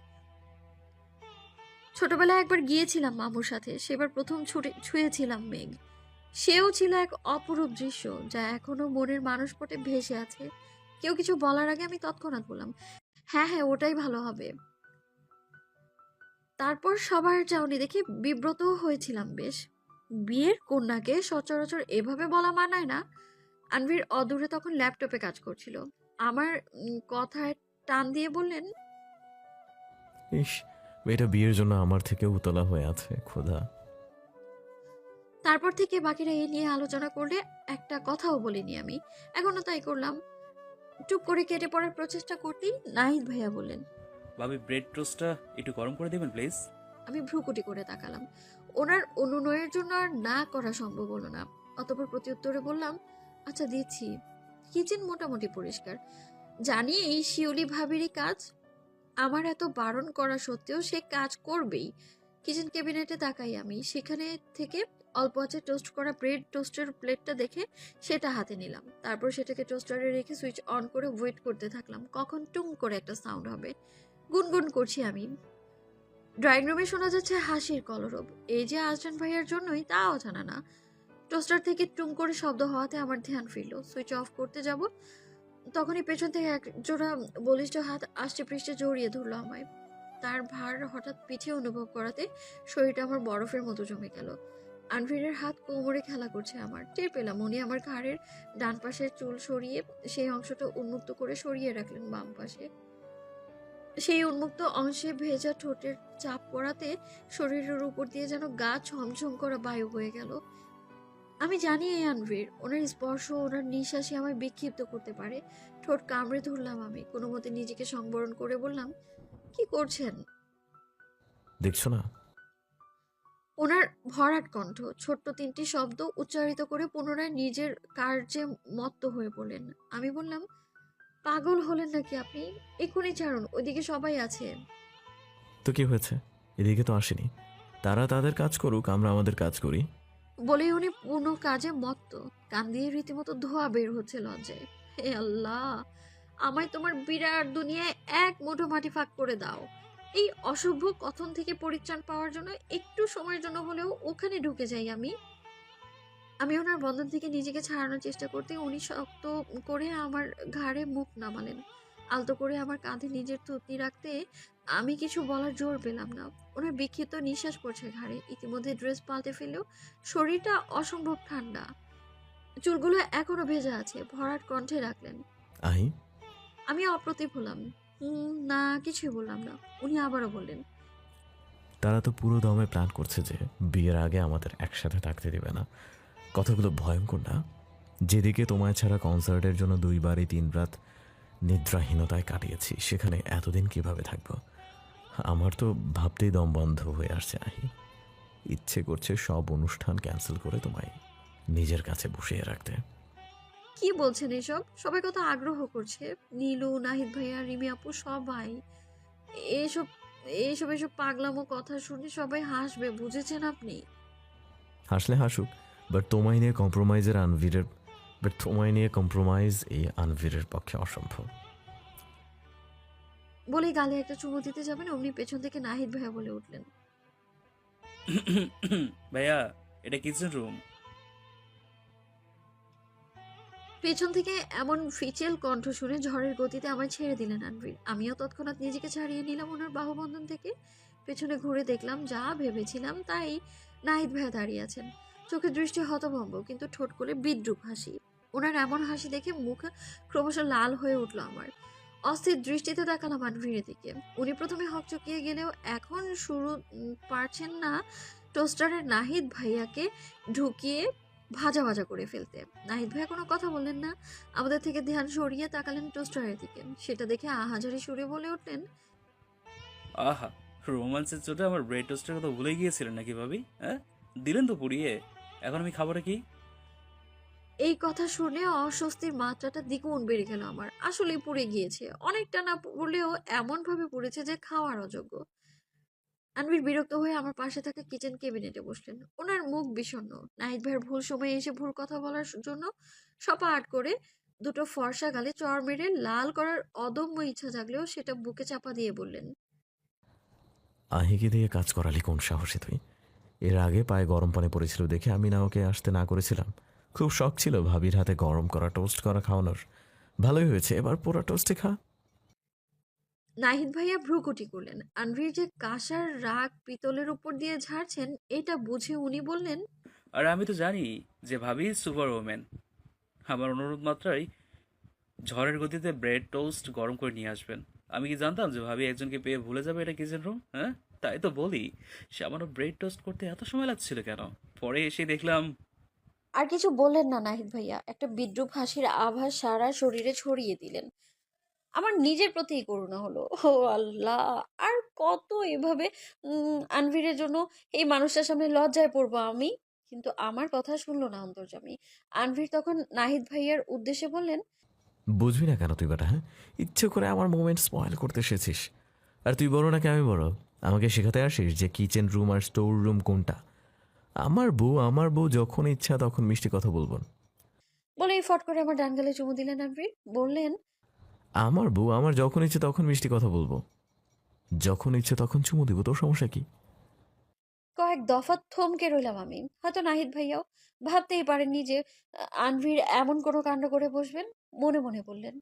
ছোটবেলায় একবার গিয়েছিলাম মামুর সাথে, সেবার প্রথম ছুঁয়েছিলাম মেঘ। সেও ছিল এক অপরূপ দৃশ্য, যা এখনো মনের মানসপটে ভেসে আছে। কেউ কিছু বলার আগে আমি তৎক্ষণাৎ বললাম, হ্যাঁ হ্যাঁ, ওটাই ভালো হবে। তারপর সবার চাউনি দেখে বিব্রত হয়েছিলাম বেশ। বিয়ের কন্যাকে সচরাচর এভাবে বলা মানায় না। আনভির অদূরে তখন ল্যাপটপে কাজ করছিল। আমার কথায় টান দিয়ে বললেন, ইস, মেয়েটা বিয়ের জন্য আমার থেকে উতলা হয়ে আছে, খোদা। তারপর থেকে বাকিরা এ নিয়ে আলোচনা করলে একটা কথাও বলিনি আমি। এখনো তাই করলাম। চুপ করে কেটে পড়ার প্রচেষ্টা করতেই নাহিদ ভাইয়া বললেন, ভাবি ব্রেড টোস্টটা একটু গরম করে দেবেন প্লিজ। আমি ভ্রুকুটি করে তাকালাম। ওনার অনুনয়ের জন্য আর না করা সম্ভব হলো না। অতঃপর প্রত্যুত্তরে বললাম, আচ্ছা দিচ্ছি। কিচেন মোটামুটি পরিষ্কার। জানি এই শিউলি ভাবিরই কাজ। আমার এত বারণ করা সত্ত্বেও সে কাজ করবেই। কিচেন ক্যাবিনেটে তাকাই আমি, সেখানে থেকে অল্প আছে টোস্ট করা ব্রেড টোস্টের প্লেটটা দেখে সেটা হাতে নিলাম। তারপর সেটাকে টোস্টারে রেখে সুইচ অন করে ওয়েট করতে থাকলাম কখন টুং করে একটা সাউন্ড হবে। গুনগুন করছি আমি। ড্রয়িং রুমে শোনা যাচ্ছে হাসির কলরব। এই যে আজরান ভাইয়ার জন্যই, তা অজানা না। টোস্টার থেকে টুং করে শব্দ হওয়াতে আমার ধ্যান ফিরল। সুইচ অফ করতে যাব, তখনই পেছন থেকে এক জোড়া বলিষ্ঠ হাত আষ্টে পৃষ্ঠে জড়িয়ে ধরলো আমায়। তার ভার হঠাৎ পিঠে অনুভব করাতে শরীরটা আমার বরফের মতো জমে গেল। আনভিরের হাত কোমরে খেলা করছে আমার। টের পেলাম উনি আমার ঘাড়ের ডান পাশের চুল সরিয়ে সেই অংশটা উন্মুক্ত করে সরিয়ে রাখলেন বাম পাশে। সেই উন্মুক্ত অংশে ভেজা ঠোঁটের চাপ পড়াতে শরীরের উপর দিয়ে যেন গা ছমছম করা বায়ু হয়ে গেল। আমি জানি এই আনভির, ওনার স্পর্শ, ওনার নিঃশ্বাসই আমায় বিক্ষিপ্ত করতে পারে। ঠোঁট কামড়ে ধরলাম আমি, কোনো মতে নিজেকে সংবরণ করে বললাম, কি করছেন? দেখছো না? ওনার ভরাট কণ্ঠ, ছোট্ট 3টি শব্দ উচ্চারিত করে পুনরায় নিজের কার্যে মত্ত হয়ে পড়লেন। আমি বললাম, পাগল হলেন নাকি আপনি? এক্ষুনি ছাড়ুন, ওইদিকে সবাই আছে। তো কি হয়েছে? এদিকে তো আসেনি। তারা তাদের কাজ করুক, আমরা আমাদের কাজ করি। বলেই উনি কোনো কাজে মত্ত, কান দিয়ে রীতিমতো ধোঁয়া বের হচ্ছে লজ্জায়। হে আল্লাহ, আমায় তোমার বিরাট দুনিয়ায় এক মুঠো মাটি ফাঁক করে দাও। এই অসভ্য কথন থেকে পরিত্রাণ পাওয়ার জন্য একটু সময়ের জন্য হলেও ওখানে ঢুকে যাই আমি। আমি ওনার বন্ধন থেকে নিজেকে ছাড়ানোর চেষ্টা করতে উনি শক্ত করে আমার ঘাড়ে মুখ নামালেন। আলতো করে আমার কাঁধে নিজের থুতনি রাখতে আমি কিছু বলার জোর পেলাম না। ওনার বিক্ষিপ্ত নিঃশ্বাস পড়ছে ঘাড়ে। ইতিমধ্যে ড্রেস পাল্টে ফেলেও শরীরটা অসম্ভব ঠান্ডা, চুলগুলো এখনো ভেজা আছে। ভরাট কণ্ঠে রাখলেন, আহি, আমি অপ্রতিভ হলাম। না, কিছুই বললাম না। উনি আবারও বললেন, তারা তো পুরো দমে প্ল্যান করছে যে বিয়ের আগে আমাদের একসাথে থাকতে দেবে না। কথাগুলো ভয়ঙ্কর না? যেদিকে তোমায় ছাড়া কনসার্টের জন্য 2 বারই 3 রাত নিদ্রাহীনতায় কাটিয়েছি, সেখানে এতদিন কিভাবে থাকবো? আমার তো ভাবতেই দম বন্ধ হয়ে আসছে আহি। ইচ্ছে করছে সব অনুষ্ঠান ক্যান্সেল করে তোমায় নিজের কাছে বসিয়ে রাখতে। কি বলছেন এসব? সবাই কত আগ্রহ করছে, নীলু, নাহিদ ভাইয়া, রিমি আপু, সবাই। এসব এসব এসব পাগলামো কথা শুনে সবাই হাসবে, বুঝেছেন আপনি? হাসলে হাসুক, বাট তোমায় নিয়ে কম্প্রোমাইজ এই আনভিরের পক্ষে অসম্ভব। বলেই গালে একটা চুমু দিতে যাবেন, অমনি পেছন থেকে নাহিদ ভাইয়া বলে উঠলেন, ভাইয়া, এটা কিচেন রুম। পেছন থেকে এমন ফিচেল কণ্ঠ শুনে ঝড়ের গতিতে আমায় ছেড়ে দিলেন আনভির। আমিও তৎক্ষণাৎ নিজেকে ছাড়িয়ে নিলাম ওনার বাহুবন্ধন থেকে। পেছনে ঘুরে দেখলাম যা ভেবেছিলাম তাই, নাহিদ ভাইয়া দাঁড়িয়ে আছেন। চোখের দৃষ্টি হতভম্ব, কিন্তু ঠোঁট করে বিদ্রুপ হাসি। ওনার এমন হাসি দেখে মুখ ক্রমশ লাল হয়ে উঠল আমার। অস্থির দৃষ্টিতে তাকালাম আনভিরের দিকে। উনি প্রথমে হকচকিয়ে গেলেও এখন শুরু পারছেন না টোস্টারের নাহিদ ভাইয়াকে ঢুকিয়ে ভাজা ভাজা করে ফেলতে। নাহিদ ভাইয়া কোনো কথা বললেন না, আমাদের থেকে ধ্যান সরিয়ে তাকালেন টোস্টারের দিকে। সেটা দেখে আহাজারি সুরে বলে উঠলেন, আহা, রোমান্সের চোটে আমার ব্রেড টোস্টের কথা ভুলে গিয়েছিলেন নাকি ভাবি? হ্যাঁ, দিলেন তো পুড়িয়ে। এখন আমি খাবারে কি? এই কথা শুনে অস্বস্তির মাত্রাটা দ্বিগুণ বেড়ে গেল আমার। আসলেই পুড়ে গিয়েছে, অনেকটা না পড়লেও এমন ভাবে পুড়েছে যে খাওয়ার অযোগ্য। আনভির বিরক্ত হয়ে আমার পাশে থাকা কিচেন ক্যাবিনেটে বসলেন। ওনার মুখ বিষণ্ণ। নাহিদ ভাইয়ের ভুল সময়ে এসে ভুল কথা বলার জন্য সপাট করে দুটো ফর্সা গালে চড় মেরে লাল করার অদম্য ইচ্ছা জাগলেও সেটা বুকে চাপা দিয়ে বললেন, আহিকে দিয়ে কাজ করালি কোন সাহসে তুই? এর আগে পায়ে গরম পানি পড়েছিল দেখে আমি না ওকে আসতে না করেছিলাম। খুব শখ ছিল ভাবির হাতে গরম করা টোস্ট করা খাওয়ানোর। ভালোই হয়েছে, এবার পোড়া টোস্টে খা। নাহিদ ভাইয়া ভ্রুকুটি করলেন। আনভির যে কাঁসার রাগ পিতলের উপর দিয়ে ঝাড়ছেন এটা বুঝে উনি বললেন, আর আমি তো জানি যে ভাবি সুপার ওম্যান। আমার অনুরোধ মাত্রাই ঝড়ের গতিতে ব্রেড টোস্ট গরম করে নিয়ে আসবেন। আমি কি জানতাম যে ভাবি একজনকে পেয়ে ভুলে যাবে এটা কিচেন রুম? হ্যাঁ, তাই তো বলি, সামান্য ব্রেড টোস্ট করতে এত সময় লাগছিল কেন? পরে এসে দেখলাম। আর কিছু বললেন না নাহিদ ভাইয়া। একটা বিদ্রুপ হাসির আভাস সারা শরীরে ছড়িয়ে দিলেন। আমার নিজের প্রতিই করুণা হলো। ও আল্লাহ, আর কত এভাবে আনভিরের জন্য এই মানুষটার সামনে লজ্জায় পড়বো আমি। কিন্তু আমার কথা শুনলো না অন্তর্যামী। আনভির তখন নাহিদ ভাইয়ার উদ্দেশ্যে বললেন, বুঝবি না কেন তুই বেটা? হ্যাঁ, ইচ্ছে করে আমার মোমেন্ট স্পয়েল করতে এসেছিস। আর তুই বড় নাকি আমি বড়? আমাকে শেখাতে আসিস যে কিচেন রুম আর স্টোর রুম কোনটা? আমার বউ যখন ইচ্ছা তখন মিষ্টি কথা বলবো। বলে ফট করে আমার ডান গালে চুমু দিলেন আনভির। বললেন, আমার বউ আমার যখন ইচ্ছে তখন মিষ্টি কথা বলবো, যখন ইচ্ছে তখন চুমু দিব, তোর সমস্যা কি? কয়েক দফা থমকে রইলাম আমি। হয়তো নাহিদ ভাইয়াও ভাবতেই পারেননি যে আনভির এমন কোনো কাণ্ড করে বসবেন। মনে মনে বললেন,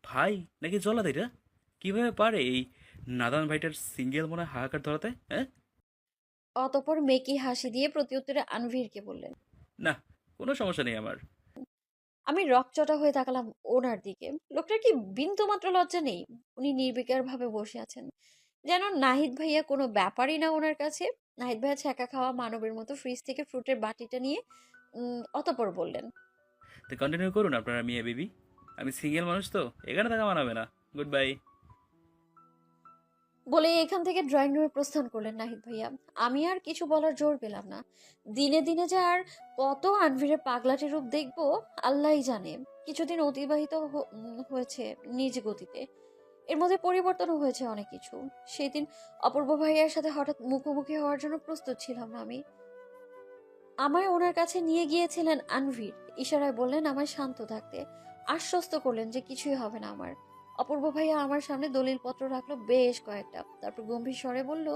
ভাই নাকি জলাদ এটা? কিভাবে পারে এই নাদান ভাইটার সিঙ্গেল মনে হয় হাহাকার ধরাতে? হ্যাঁ, অতঃপর মেকি হাসি দিয়ে প্রত্যুত্তরে আনভিরকে বললেন, না, কোনো সমস্যা নেই আমার। আমি রকচটা হয়ে তাকালাম ওনার দিকে। লোকটার কি বিন্দু মাত্র লজ্জা নেই? উনি নির্বিকার ভাবে বসে আছেন, যেন নাহিদ ভাইয়া কোনো ব্যাপারই না ওনার কাছে। নাহিদ ভাইয়া ছ্যাঁকা খাওয়া মানবের মতো ফ্রিজ থেকে ফ্রুটের বাটিটা নিয়ে অতঃপর বললেন, তো কন্টিনিউ করুন আপনারা মিয়া বেবি। আমি সিঙ্গেল মানুষ তো, এখানে থাকা মানাবে না। Good bye. বলে এখান থেকে ড্রয়িং রুমে প্রস্থান করলেন নাহিদ ভাইয়া। আমি আর কিছু বলার জোর পেলাম না। দিনে দিনে যে আর কত আনভিরের পাগলাটি রূপ দেখবো আল্লাহই জানে। কিছুদিন অতিবাহিত হয়েছে নিজ গতিতে। এর মধ্যে পরিবর্তনও হয়েছে অনেক কিছু। সেদিন অপূর্ব ভাইয়ার সাথে হঠাৎ মুখোমুখি হওয়ার জন্য প্রস্তুত ছিলাম না আমি। আমায় ওনার কাছে নিয়ে গিয়েছিলেন আনভীর। ইশারায় বললেন আমায় শান্ত থাকতে, আশ্বস্ত করলেন যে কিছুই হবে না আমার। অপূর্ব ভাইয়া আমার সামনে দলিলপত্র রাখলো বেশ কয়েকটা, তারপর গম্ভীর স্বরে বলল,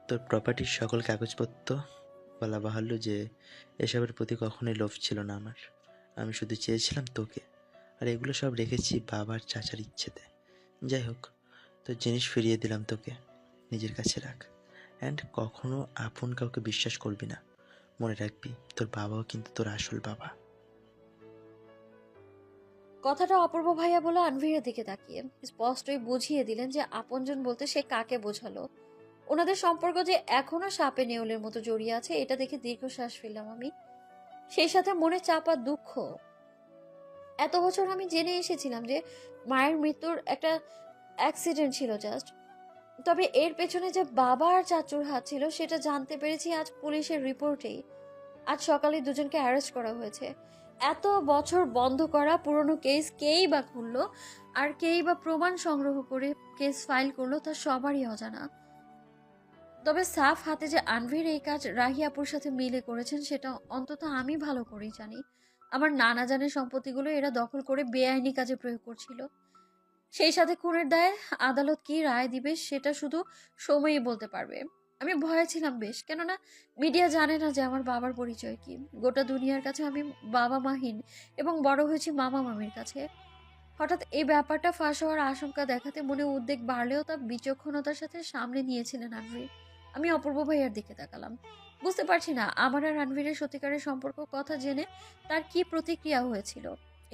তোর প্রপার্টির সকল কাগজপত্র। বলা বাহুল্য যে এসবের প্রতি কখনোই লোভ ছিল না আমার। আমি শুধু চেয়েছিলাম তোকে, আর এগুলো সব রেখেছি বাবার চাচার ইচ্ছেতে। যাই হোক, তোর জিনিস ফিরিয়ে দিলাম তোকে, নিজের কাছে রাখ। অ্যান্ড কখনো আপন কাউকে বিশ্বাস করবি না। মনে রাখবি, তোর বাবাও কিন্তু তোর আসল বাবা। কথাটা অপূর্ব ভাইয়া বলে আনভীরের দিকে তাকিয়ে স্পষ্টই বুঝিয়ে দিলেন যে আপনজন বলতে সে কাকে বোঝালো। ওনাদের সম্পর্ক যে এখনো সাপে নেউলের মতো জড়িয়ে আছে, এটা দেখে দীর্ঘশ্বাস ফেললাম আমি। সেই সাথে মনে চাপা দুঃখ। এত বছর আমি জেনে এসেছিলাম যে মায়ের মৃত্যুর একটা অ্যাক্সিডেন্ট ছিল জাস্ট, তবে এর পেছনে যে বাবা আর চাচুর হাত ছিল সেটা জানতে পেরেছি আজ পুলিশের রিপোর্টেই। আজ সকালে দুজনকে অ্যারেস্ট করা হয়েছে। এত বছর বন্ধ করা পুরনো কেস কেই বা খুললো, আর কেই বা প্রমাণ সংগ্রহ করে কেস ফাইল করলো, তা সবারই অজানা। তবে সাফ হাতে যে আনভীর এই কাজ রাহিয়াপুর সাথে মিলে করেছেন সেটা অন্তত আমি ভালো করেই জানি। আমার নানা জানের সম্পত্তিগুলো এরা দখল করে বেআইনি কাজে প্রয়োগ করছিল। সেই সাথে খুনের দায়ে আদালত কি রায় দিবে সেটা শুধু সময়ই বলতে পারবে। আমি ভয়ে ছিলাম বেশ, কেননা মিডিয়া জানে না যে আমার বাবার পরিচয় কি। গোটা দুনিয়ার কাছে আমি বাবা মাহীন এবং বড় হয়েছি মামা মামির কাছে। হঠাৎ এই ব্যাপারটা ফাঁস হওয়ার আশঙ্কা দেখাতে মনে উদ্বেগ বাড়লেও তা বিচক্ষণতার সাথে সামনে নিয়েছিলেন আনভীর। আমি অপূর্ব ভাইয়ার দিকে তাকালাম। বুঝতে পারছি না আমার আর আনভীরের সত্যিকারের সম্পর্ক কথা জেনে তার কি প্রতিক্রিয়া হয়েছিল।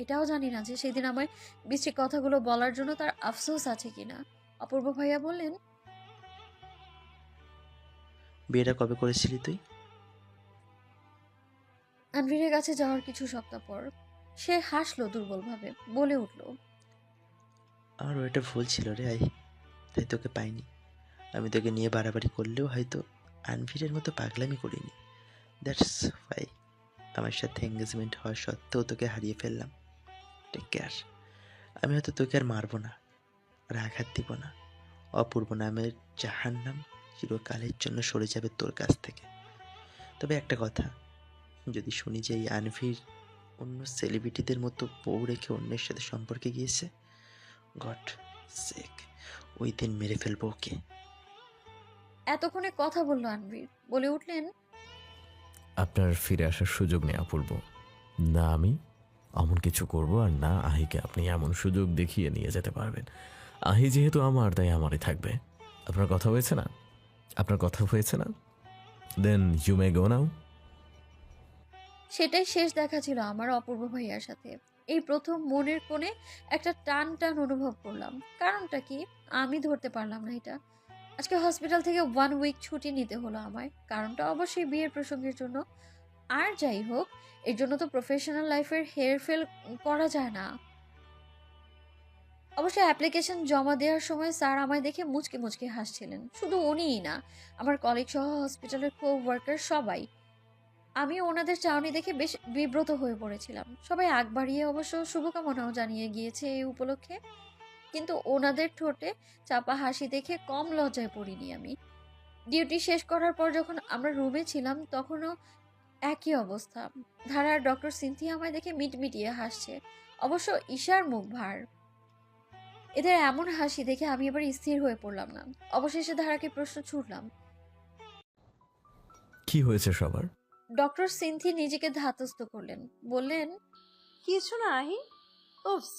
এটাও জানি না যে সেদিন আমায় বিশ্রী কথাগুলো বলার জন্য তার আফসোস আছে কিনা। অপূর্ব ভাইয়া বললেন, বিয়েটা কবে করেছিলি তুই? আনভীরের কাছে যাওয়ার কিছু সপ্তাহ পর। সে হাসলো দুর্বলভাবে, বলে উঠল, আমার ওটা ভুল ছিল রে আই, তাই তোকে পাইনি। আমি তোকে নিয়ে বাড়াবাড়ি করলেও হয়তো আনভিরের মতো পাগলামি করিনি। দ্যাটস ওয়াই আমার সাথে এঙ্গেজমেন্ট হওয়া সত্ত্বেও তোকে হারিয়ে ফেললাম। Take care. আমি হয়তো তোকে আর মারবো না, আর আঘাত দিব না। অপূর্ব নামের জাহান্নাম চিরকালের জন্য সরে যাবে তোর কাছ থেকে। তবে একটা কথা, যদি শুনি যে এই আনভির অন্য সেলিব্রিটিদের মতো বউ রেখে অন্যের সাথে সম্পর্কে গিয়েছে, গড সেক, ওই দিন মেরে ফেলবো ওকে। এতক্ষণে কথা বলল আনভীর, বলে উঠলেন, আপনার ফিরে আসার সুযোগ নেই অপূর্ব। না আমি এমন কিছু করব, আর না আহিকে আপনি এমন সুযোগ দেখিয়ে নিয়ে যেতে পারবেন। আহি যেহেতু আমার, তাই আমারই থাকবে। আপনার কথা হয়েছে না? আপনার কথা হয়েছে না? দেন ইউ মে গো নাও। সেটাই শেষ দেখা ছিল আমার অপূর্ব ভাইয়ার সাথে। এই প্রথম মনের কোণে একটা টান টান অনুভব করলাম। কারণটা কি আমি ধরতে পারলাম না এটা। আজকে হসপিটাল থেকে 1 উইক ছুটি নিতে হলো আমায়। কারণটা অবশ্যই বিয়ের প্রসঙ্গের জন্য। আর যাই হোক, এর জন্য তো প্রফেশনাল লাইফের হেরফের করা যায় না। অবশ্য অ্যাপ্লিকেশন জমা দেওয়ার সময় স্যার আমায় দেখে মুচকে মুচকে হাসছিলেন। শুধু উনিই না, আমার কলিগ সহ হসপিটালের কো ওয়ার্কার সবাই। আমি ওনাদের চাউনি দেখে বেশ বিব্রত হয়ে পড়েছিলাম। সবাই আগ বাড়িয়ে অবশ্য শুভকামনাও জানিয়ে গিয়েছে এই উপলক্ষে, কিন্তু ওনাদের ঠোঁটে চাপা হাসি দেখে কম লজ্জায় পড়িনি আমি। ডিউটি শেষ করার পর যখন আমরা রুমে ছিলাম তখনও একই অবস্থা। ধারার ডক্টর সিনথিয়া আমায় দেখে মিটমিটিয়ে হাসছে, অবশ্য ঈশার মুখ ভার। এদের এমন হাসি দেখে আমি এবার স্থির হয়ে পড়লাম না। অবশেষে ধারাকে প্রশ্ন ছুড়লাম, কি হয়েছে সবার? ডক্টর সিনথি নিজেকে ধাতস্থ করলেন, বললেন, কিছু না আহি। উফস,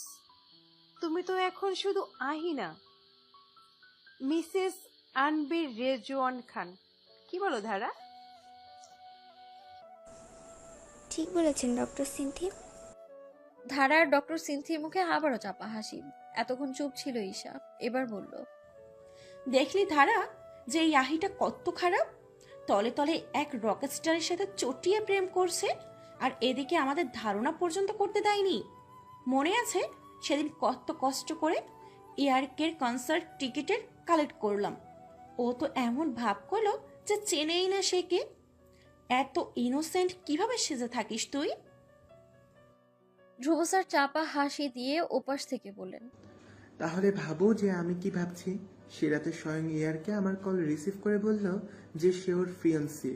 তুমি তো এখন শুধু আহি না, মিসেস আনবির রেজওয়ান খান। কি বলো ধারা? ঠিক বলেছেন ডক্টর সিনথি। ধারার ডক্টর সিনথির মুখে আবারও চাপা হাসি। এতক্ষণ চুপ ছিল ঈশা, এবার বলল, দেখলি ধারা যে এই আহিটা কত খারাপ। তলে তলে এক রকেট স্টারের সাথে চটিয়ে প্রেম করছে, আর এদিকে আমাদের ধারণা পর্যন্ত করতে দেয়নি। মনে আছে সেদিন কত কষ্ট করে এআরকের কনসার্ট টিকিটের কালেক্ট করলাম। ও তো এমন ভাব করলো যে চেনেই না সে কে। এত ইনোসেন্ট কিভাবে সেজে থাকিস তুই? ধ্রুব স্যার চাপা হাসি দিয়ে ওপাশ থেকে বললেন, তাহলে ভাবো যে আমি কি ভাবছি। সে রাতে স্বয়ং এয়ারকে আমার কল রিসিভ করে বলল যে সে ওর ফিয়ান্সি।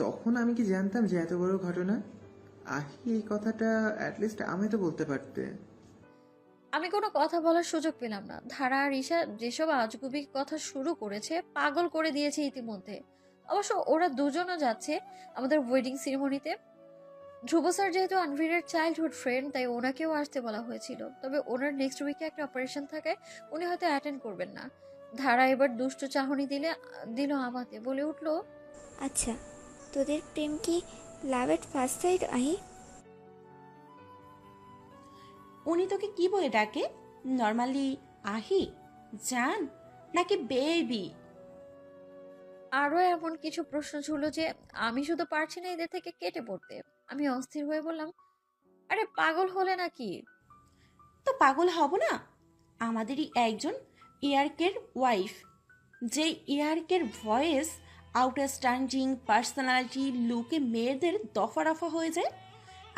তখন আমি কি জানতাম যে এত বড় ঘটনা? আহি এই কথাটা অ্যাটলিস্ট আমি তো বলতে পারতে। আমি কোনো কথা বলার সুযোগ পেলাম না। ধারা আর ঈশা যেসব আজগুবি কথা শুরু করেছে, পাগল করে দিয়েছে ইতিমধ্যে। অবশ্য ওরা দুজনও যাচ্ছে আমাদের ওয়েডিং সেরিমনিতে। ধ্রুব স্যার যেহেতু আনভিরের চাইল্ডহুড ফ্রেন্ড, তাই ওনাকেও আসতে বলা হয়েছিল। তবে ওনার নেক্সট উইকে একটা অপারেশন থাকায় উনি হয়তো অ্যাটেন্ড করবেন না। ধারা এবার দুষ্ট চাহনি দিল আমাকে, বলে উঠল, আচ্ছা, তোদের প্রেম কি লাভ এট ফার্স্ট সাইট আহি? উনি তোকে কি বলে ডাকে? নর্মালি আহি, জান, নাকি বেবি? আরও এমন কিছু প্রশ্ন ছিল যে আমি শুধু পারছি না এদের থেকে কেটে পড়তে। আমি অস্থির হয়ে বললাম, আরে পাগল হলে নাকি? তো পাগল হব না? আমাদেরই একজন ইয়ার্কের ওয়াইফ, যে ইয়ার্কের ভয়েস, আউটস্ট্যান্ডিং পার্সোনালিটি, লুকে মেয়েদের দফা রফা হয়ে যায়।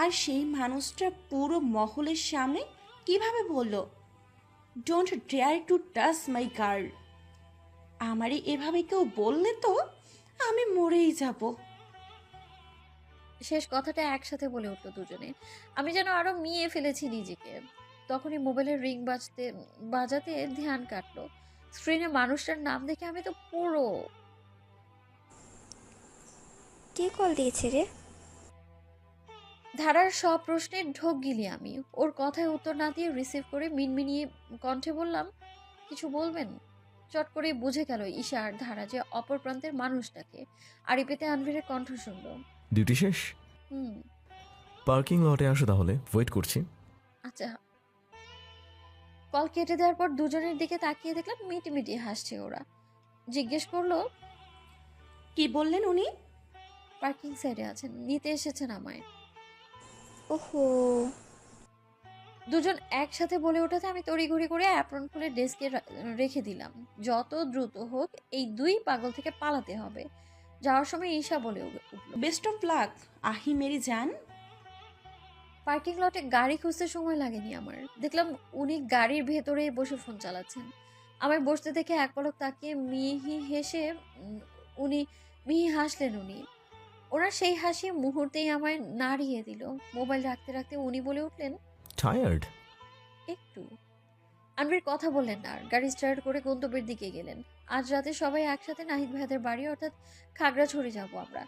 আর সেই মানুষটা পুরো মহলের সামনে কিভাবে বলল, don't dare to touch my girl. আমারই এভাবে কেউ বললে তো আমি মরেই যাব। শেষ কথাটা একসাথে বলে উঠলো দুজনে। আমি যেন আরো মিয়ে ফেলেছি নিজেকে। তখনই মোবাইলের রিং বাজাতে ধ্যান কাটলো। স্ক্রিনে মানুষটার নাম দেখে আমি তো পুরো কে কল দিয়েছে রে? ধারার সব প্রশ্নের ঢোক গিলি আমি। ওর কথায় উত্তর না দিয়ে রিসিভ করে মিনমিনিয়ে কণ্ঠে বললাম, কিছু বলবেন? চট করে বুঝে গেল ঈশা আর ধারা যে অপর প্রান্তের মানুষটাকে। আড়ি পেতে আনভিরের কণ্ঠ শুনলো, ডিউটি শেষ? হুম। পার্কিং লটে আসো তাহলে, ওয়েট করছি। আচ্ছা। কল কেটে দেওয়ার পর দুজনের দিকে তাকিয়ে দেখলাম মিটিমিটি হাসছে ওরা। জিজ্ঞেস করলো, কি বললেন উনি? পার্কিং সাইডে আছেন, নিতে এসেছেন আমায়। ওহো। দুজন একসাথে বলে ওঠাতে আমি তড়িঘড়ি করে অ্যাপ্রন খুলে ডেস্কে রেখে দিলাম। যত দ্রুত হোক এই দুই পাগল থেকে পালাতে হবে। যাওয়ার সময় ঈশা বলে উঠল, বেস্ট অফ লাক আহি মেরি জান। পার্কিং লটে গাড়ি খুঁজতে সময় লাগেনি আমার। দেখলাম উনি গাড়ির ভেতরেই বসে ফোন চালাচ্ছেন। আমায় বসতে দেখে এক পলক তাকিয়ে মিহি হাসলেন উনি। ওনার সেই হাসি মুহূর্তেই আমায় নাড়িয়ে দিল। মোবাইল রাখতে রাখতে উনি বলে উঠলেন, টায়ার্ড? একটু। আনভির কথা বললেন না আর গাড়ি স্টার্ট করে গন্তব্যের দিকে গেলেন। আজ রাতে সবাই একসাথে নাহিদ ভাইদের বাড়ি অর্থাৎ খাগড়াছড়ি যাব আমরা।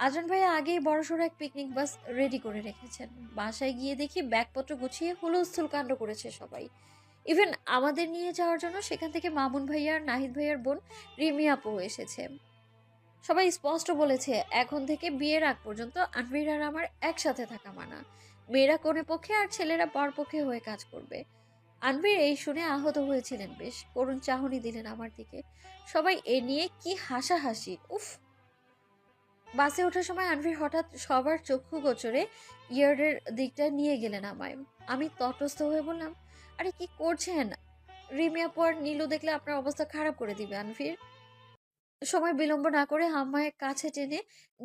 আজান ভাই আগেই বড়সড় এক পিকনিক বাস রেডি করে রেখেছেন। বাসায় গিয়ে দেখি ব্যাগপত্র গুছিয়ে হুলস্থুল কাণ্ড করেছে সবাই। ইভেন আমাদের নিয়ে যাওয়ার জন্য সেখান থেকে মামুন ভাইয়া আর নাহিদ ভাইয়ার বোন রিমি আপু এসেছে। সবাই স্পষ্ট বলেছে এখন থেকে বিয়ের আগ পর্যন্ত আনভির আর আমার একসাথে থাকা মানা। মেয়েরা কোণে পক্ষে আর ছেলেরা পর পক্ষে হয়ে কাজ করবে। আনভির এই শুনে আহত হয়েছিলেন বেশ, করুণ চাহনি দিলেন আমার দিকে। সবাই এ নিয়ে কি হাসাহাসি, উফ। বাসে ওঠার সময় আনভির হঠাৎ সবার চক্ষু গোচরে ইয়ার্ডের দিকটা নিয়ে গেলেন আমায়। আমি তটস্থ হয়ে বললাম, আরে কি করছেন? রিমিয়া পর নীলু দেখলে আপনার অবস্থা খারাপ করে দিবে আনভির। সময় বিলম্ব না করে আমায় কাছে টেনে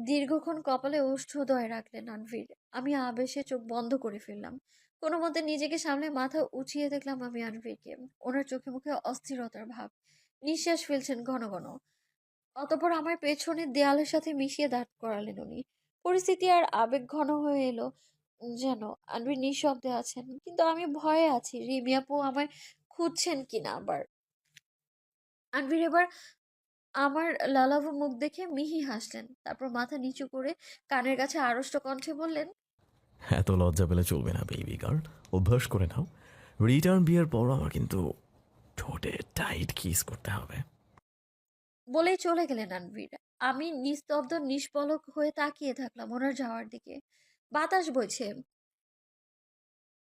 দীর্ঘক্ষণ কপালে ওষ্ঠদয় রাখলেন আনভির। আমি আবেশে চোখ বন্ধ করে ফেললাম। কোনো মতে নিজেকে সামলে মাথা উঁচিয়ে দেখলাম আমি আনভিরকে। ওনার চোখে মুখে অস্থিরতার ভাব, নিঃশ্বাস ফেলছেন ঘন ঘন। অতঃপর আমার পেছনে দেয়ালের সাথে মিশিয়ে দাঁড় করালেন উনি। পরিস্থিতি আর আবেগ ঘন হয়ে এলো যেন। আনভির নিঃশব্দে আছেন, কিন্তু আমি ভয়ে আছি রিমিয়াপু আমায় খুঁজছেন কিনা আবার। আনভির এবার আমার লালাভ মুখ দেখে মিহি হাসলেন, তারপর মাথা নিচু করে কানের কাছে আড়ষ্ট কণ্ঠে বললেন, এত লজ্জা পেলে চলবে না বেবি গার্ল, অভ্যাস করে নাও। রিটার্ন বিয়ের পর আমার কিন্তু ঠোঁটে টাইট কিস করতে হবে। বলেই চলে গেলেন আনভির। আমি নিস্তব্ধ নিষ্পলক হয়ে তাকিয়ে থাকলাম ওনার যাওয়ার দিকে। বাতাস বইছে,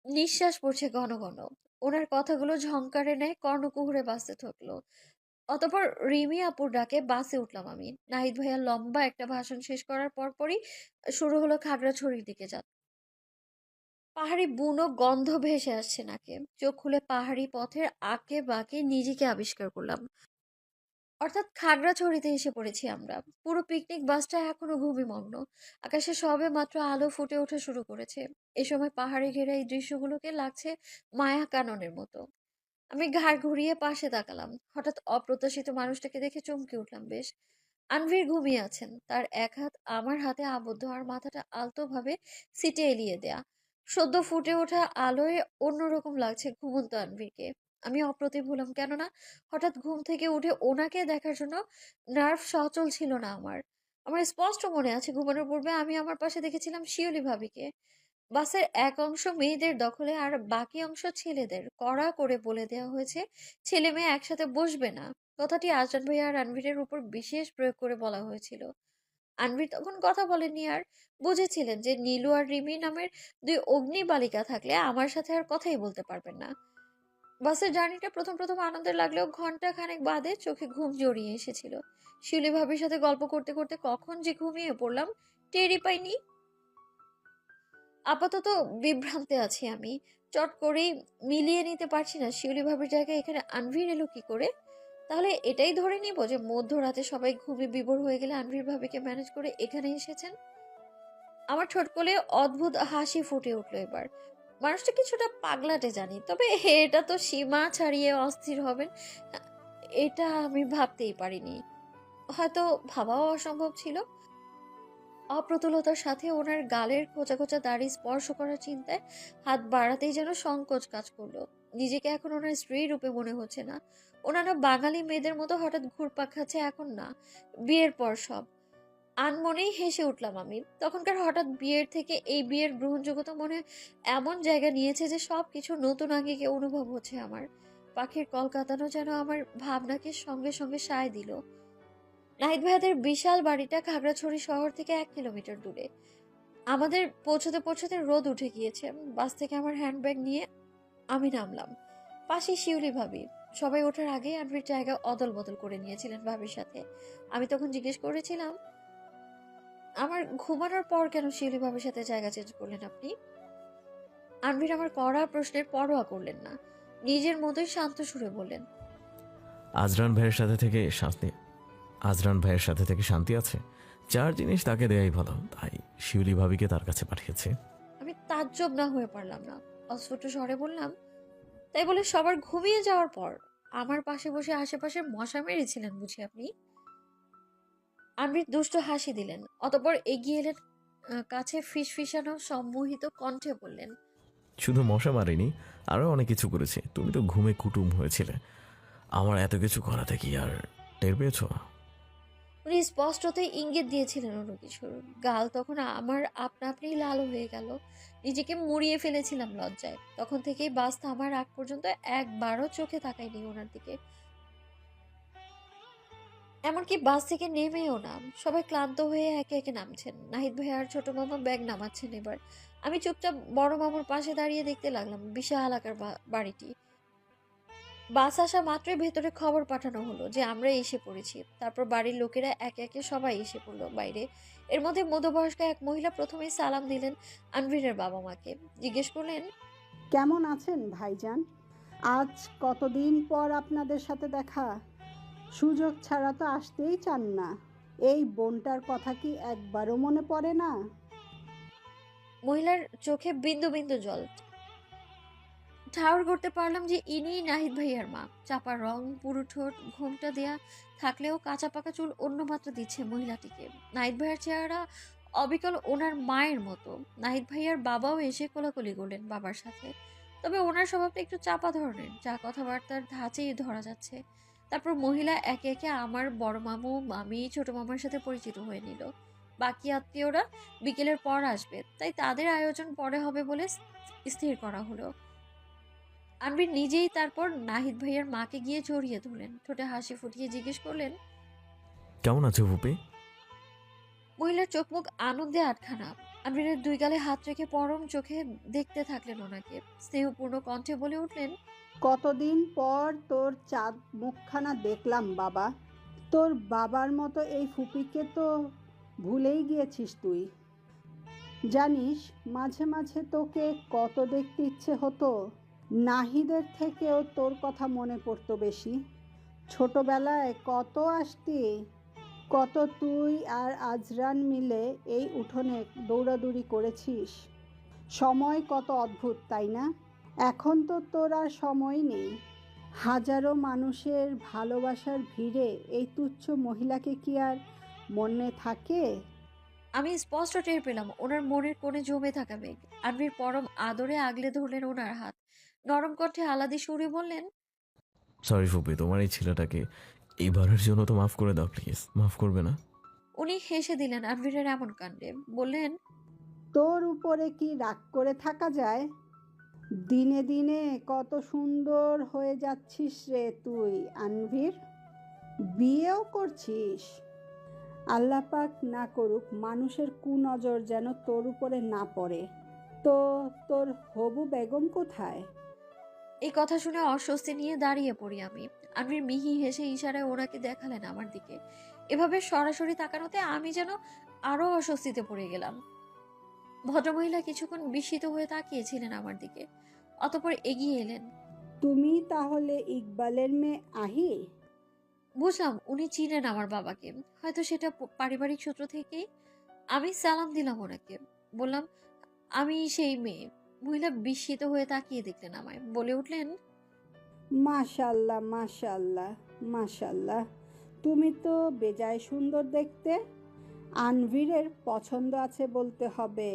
নিঃশ্বাস পড়ছে ঘন ঘন। ওনার কথাগুলো ঝংকারে নেয় কর্ণকুহুরে বাজতে থাকলো। অতঃপর রিমি আপুর ডাকে বাসে উঠলাম আমি। নাহিদ ভাইয়া লম্বা একটা ভাষণ শেষ করার পরপরই শুরু হলো খাগড়াছড়ির দিকে যাত্রা। পাহাড়ি বুনো গন্ধ ভেসে আসছে নাকে। চোখ খুলে পাহাড়ি পথের আঁকে বাঁকে নিজেকে আবিষ্কার করলাম। অর্থাৎ খাগড়াছড়িতে এসে পড়েছি আমরা। পুরো পিকনিক বাসটা এখনো ঘুমিমগ্ন। আকাশে সবে মাত্র আলো ফুটে ওঠা শুরু করেছে। এ সময় পাহাড়ে ঘেরা এই দৃশ্যগুলোকে লাগছে মায়া কাননের মতো। আমি ঘাড় ঘুরিয়ে পাশে তাকালাম। হঠাৎ অপ্রত্যাশিত মানুষটাকে দেখে চমকে উঠলাম বেশ। আনভীর ঘুমিয়ে আছেন, তার এক হাত আমার হাতে আবদ্ধ আর মাথাটা আলতোভাবে সিটে এলিয়ে দেয়া। সদ্য ফুটে ওঠা আলোয় অন্যরকম লাগছে ঘুমন্ত আনভীরকে। আমি অপ্রতিভ হলাম, কেননা হঠাৎ ঘুম থেকে উঠে ওনাকে দেখার জন্য নার্ভ সচল ছিল না আমার। আমার স্পষ্ট মনে আছে ঘুমানোর পূর্বে আমি আমার পাশে দেখেছিলাম শিউলি ভাবিকে। বাসের এক অংশ মেয়েদের দখলে আর বাকি অংশ ছেলেদের। কড়া করে বলে দেওয়া হয়েছে ছেলে মেয়ে একসাথে বসবে না। কথাটি আজান ভাইয়া আর আনভীরের উপর বিশেষ প্রয়োগ করে বলা হয়েছিল। আনভীর তখন কথা বলেননি আর বুঝেছিলেন যে নীলু আর রিমি নামের দুই অগ্নি বালিকা থাকলে আমার সাথে আর কথাই বলতে পারবেন না। বাসের জার্নিটা প্রথম প্রথম আনন্দের লাগলেও ঘন্টা খানেক বাদে চোখে ঘুম জড়িয়ে এসেছিল। শিউলি ভাবির সাথে গল্প করতে করতে কখন যে ঘুমিয়ে পড়লাম টেরই পাইনি। আপাতত বিভ্রান্তে আছি আমি। চট করেই মিলিয়ে নিতে পারছি না শিউলি ভাবির জায়গায় এখানে আনভীর এলো কি করে। তাহলে এটাই ধরে নিব যে মধ্যরাতে সবাই ঘুমে বিভোর হয়ে গেলে আনভীর ভাবিকে ম্যানেজ করে এখানে এসেছেন। আমার ঠোঁট কোলে অদ্ভুত হাসি ফুটে উঠলো এবার। মানুষটা কিছুটা পাগলাটে জানি, তবে এটা তো সীমা ছাড়িয়ে অস্থির হবেন এটা আমি ভাবতেই পারিনি। হয়তো ভাবাও অসম্ভব ছিল। অপ্রতুলতার সাথে ওনার গালের খোঁচা খোঁচা দাড়ি স্পর্শ করার চিন্তায় হাত বাড়াতেই যেন সংকোচ কাজ করলো। নিজেকে এখন ওনার স্ত্রী রূপে মনে হচ্ছে না। ওনারা বাঙালি মেয়েদের মতো হঠাৎ ঘুরপাক খাচ্ছে এখন না, বিয়ের পর সব। আনমনেই হেসে উঠলাম আমি। তখনকার হঠাৎ বিয়ের থেকে এই বিয়ের গ্রহণযোগ্যতা মনে এমন জায়গা নিয়েছে যে সবকিছু নতুন আঙ্গিকে অনুভব হচ্ছে আমার। পাখির কলকাতানো যেন আমার ভাবনাকে সঙ্গে সঙ্গে সায় দিল। নাহিদ ভাইয়াদের বিশাল বাড়িটা খাগড়াছড়ি শহর থেকে 1 কিলোমিটার দূরে। আমাদের পৌঁছতে পৌঁছতে রোদ উঠে গিয়েছে। বাস থেকে আমার হ্যান্ডব্যাগ নিয়ে আমি নামলাম। পাশে শিউলি ভাবি। সবাই ওঠার আগে আনভির জায়গা অদল বদল করে নিয়েছিলেন ভাবির সাথে। আমি তখন জিজ্ঞেস করেছিলাম, আমার ঘুমানোর পর কেন শিউলি ভাবির সাথে জায়গা চেঞ্জ করলেন আপনি? আনভির আমার কড়া প্রশ্নের পরোয়া করলেন না, নিজের মতোই শান্ত সুরে বললেন, আজরান ভাইয়ের সাথে থেকে শান্তি আছে। 4 জিনিস তাকে দেয়াই ভালো, তাই শিউলি ভাবিকে তার কাছে পাঠিয়েছে। আমি তাজ্জব না হয়ে পারলাম না। অস্ফুট স্বরে বললাম, তাই বলে সবার ঘুমিয়ে যাওয়ার পর আমার পাশে বসে আশেপাশে মশা মেরেছিলেন বুঝি আপনি? আনভির দুষ্ট হাসি দিলেন, অতঃপর এগিয়ে এলেন কাছে, ফিসফিসানো সম্মোহিত কণ্ঠে বললেন, শুধু মশা মারিনি, আরও অনেক কিছু করেছে। তুমি তো ঘুমে কুটুম হয়েছিলে, আমার এত কিছু করাতে কি আর টের পেয়েছো? উনি স্পষ্টতই ইঙ্গিত দিয়েছিলেন অন্য কিছুর। গাল তখন আমার আপনা আপনি লাল হয়ে গেল। নিজেকে মুড়িয়ে ফেলেছিলাম লজ্জায়। তখন থেকেই বাস থামার আগ পর্যন্ত একবারও চোখে তাকাইনি ওনার দিকে। এমনকি বাস থেকে নেমেও না। সবাই ক্লান্ত হয়ে একে একে নামছেন। নাহিদ ভাই আর ছোট মামা ব্যাগ নামাচ্ছেন এবার। আমি চুপচাপ বড় মামুর পাশে দাঁড়িয়ে দেখতে লাগলাম বিশাল আকার বাড়িটি। বাস আসা মাত্রই ভেতরে খবর পাঠানো হলো যে আমরা এসে পড়েছি। তারপর বাড়ির লোকেরা একে একে সবাই এসে পড়লো বাইরে। এর মধ্যে মধ্যবয়স্ক এক মহিলা প্রথমেই সালাম দিলেন আনভিরের বাবা মাকে। জিজ্ঞেস করলেন, কেমন আছেন ভাইজান? আজ কতদিন পর আপনাদের সাথে দেখা। সুযোগ ছাড়া তো আসতেই চান না। এই বোনটার কথা কি একবারও মনে পড়ে না? মহিলার চোখে বিন্দু বিন্দু জল। ঠাউর করতে পারলাম যে ইনি নাহিদ ভাইয়ার মা। চাপা রং, পুরু ঠোঁট, ঘোমটা দেয়া থাকলেও কাঁচা পাকা চুল অন্য মাত্রা দিচ্ছে মহিলাটিকে। নাহিদ ভাইয়ার চেহারা অবিকল ওনার মায়ের মতো। নাহিদ ভাইয়ার বাবাও এসে কোলাকুলি করলেন বাবার সাথে। তবে ওনার স্বভাবটা একটু চাপা ধরনের, যা কথাবার্তার ধাঁচেই ধরা যাচ্ছে। তারপর মহিলা একে একে আমার বড় মামু, মামি, ছোট মামার সাথে পরিচিত হয়ে নিল। বাকি আত্মীয়রা বিকেলের পর আসবে, তাই তাদের আয়োজন পরে হবে বলে স্থির করা হলো। আনভির নিজেই তারপর নাহিদ ভাইয়ার মাকে গিয়ে জড়িয়ে ধরলেন। ঠোঁটে হাসি ফুটিয়ে জিজ্ঞেস করলেন, কেমন আছো ফুপি? মহিলার চোখ মুখ আনন্দে আটখানা। আনভিরের 2 গালে হাত রেখে পরম চোখে দেখতে থাকলেন ওনাকে। স্নেহপূর্ণ কণ্ঠে বলে উঠলেন, কতদিন পর তোর চাঁদ মুখখানা দেখলাম বাবা। তোর বাবার মতো এই ফুপিকে তো ভুলেই গিয়েছিস তুই। জানিস, মাঝে মাঝে তোকে কত দেখতে ইচ্ছে হতো। নাহিদের থেকেও তোর কথা মনে পড়তো বেশি। ছোটবেলায় কত আসতি, কত তুই আর আজরান মিলে এই উঠোনে দৌড়াদৌড়ি করেছিস। সময় কত অদ্ভুত, তাই না? এখন তো তোর আর সময় নেই। হাজারো মানুষের ভালোবাসার ভিড়ে এই তুচ্ছ মহিলাকে কি আর মনে থাকে? আমি স্পষ্ট টের পেলাম ওনার মনের কোণে জমে থাকা মেঘ। আনভির পরম আদরে আগলে ধরলেন ওনার হাত, নরম কণ্ঠে আলাদি সুরে বললেন, সরি ফুপি, তোমার এই ছেলেটাকে এবারের জন্য তো মাফ করে দাও প্লিজ। মাফ করবে না? উনি হেসে দিলেন আনভিরের এমন কাণ্ডে, বললেন, তোর উপরে কি রাগ করে থাকা যায়? দিনে দিনে কত সুন্দর হয়ে যাচ্ছিস রে তুই আনভীর। বিয়েও করছিস। আল্লাহ পাক না করুক মানুষের কুনজর যেন তোর উপরে না পড়ে। তো তোর হবু বেগম কোথায়? এই কথা শুনে অস্বস্তি নিয়ে দাঁড়িয়ে পড়ি আমি। আনভির মিহি হেসে ইশারায় ওনাকে দেখালেন আমার দিকে। এভাবে সরাসরি তাকানোতে আমি যেন আরো অস্বস্তিতে পড়ে গেলাম। ভদ্রমহিলা কিছুক্ষণ বিস্মিত হয়ে তাকিয়েছিলেন আমার দিকে, অতঃপর এগিয়ে এলেন। তুমি তাহলে ইকবালের মেয়ে আহি? বুঝলাম উনি চিনেন আমার বাবাকে, হয়তো সেটা পারিবারিক সূত্র থেকেই। আমি সালাম দিলাম ওনাকে, বললাম আমি সেই মেয়ে। মহিলা বিস্মিত হয়ে তাকিয়ে দেখলেন আমায়, বলে উঠলেন, মাশাল্লাহ মাশাল্লাহ মাশাল্লাহ, তুমি তো বেজায় সুন্দর দেখতে। আনভীরের পছন্দ আছে বলতে হবে।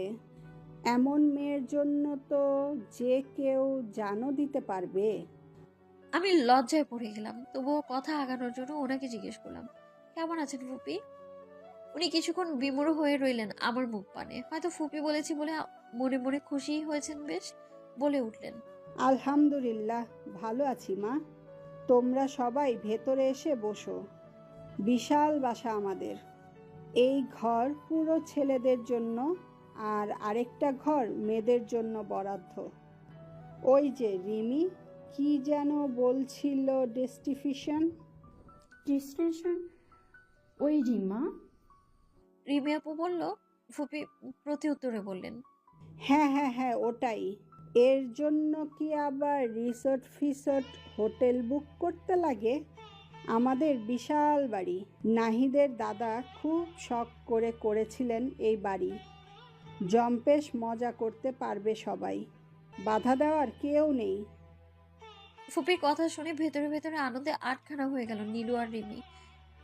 এমন মেয়ের জন্য তো যে কেউ জানও দিতে পারবে। আমি লজ্জায় পড়ে গেলাম, তবুও কথা আগানোর জন্য ওনাকে জিজ্ঞেস করলাম, কেমন আছেন ফুপি? উনি কিছুক্ষণ বিমূঢ় হয়ে রইলেন আমার মুখ পানে। হয়তো ফুপি বলেছি বলে মনে মনে খুশি হয়েছেন বেশ, বলে উঠলেন, আলহামদুলিল্লাহ ভালো আছি মা। তোমরা সবাই ভেতরে এসে বসো। বিশাল বাসা আমাদের। এই ঘর পুরো ছেলেদের জন্য, আর আরেকটা ঘর মেয়েদের জন্য বরাদ্দ। ওই যে রিমি কি যেন বলছিল, ডেস্টিফিশন। ওই রিমা। রিমি আপু বলল। ফুপি প্রতি উত্তরে বললেন, হ্যাঁ হ্যাঁ হ্যাঁ ওটাই। এর জন্য কি আবার রিসোর্ট ফিসোর্ট হোটেল বুক করতে লাগে? আমাদের বিশাল বাড়ি। নাহিদের দাদা খুব শখ করে করেছিলেন এই বাড়ি। জম্পেশ মজা করতে পারবে সবাই, বাধা দেওয়ার কেউ নেই। ফুপির কথা শুনে ভেতরে ভেতরে আনন্দে আটখানা হয়ে গেল নীলু আর রিমি।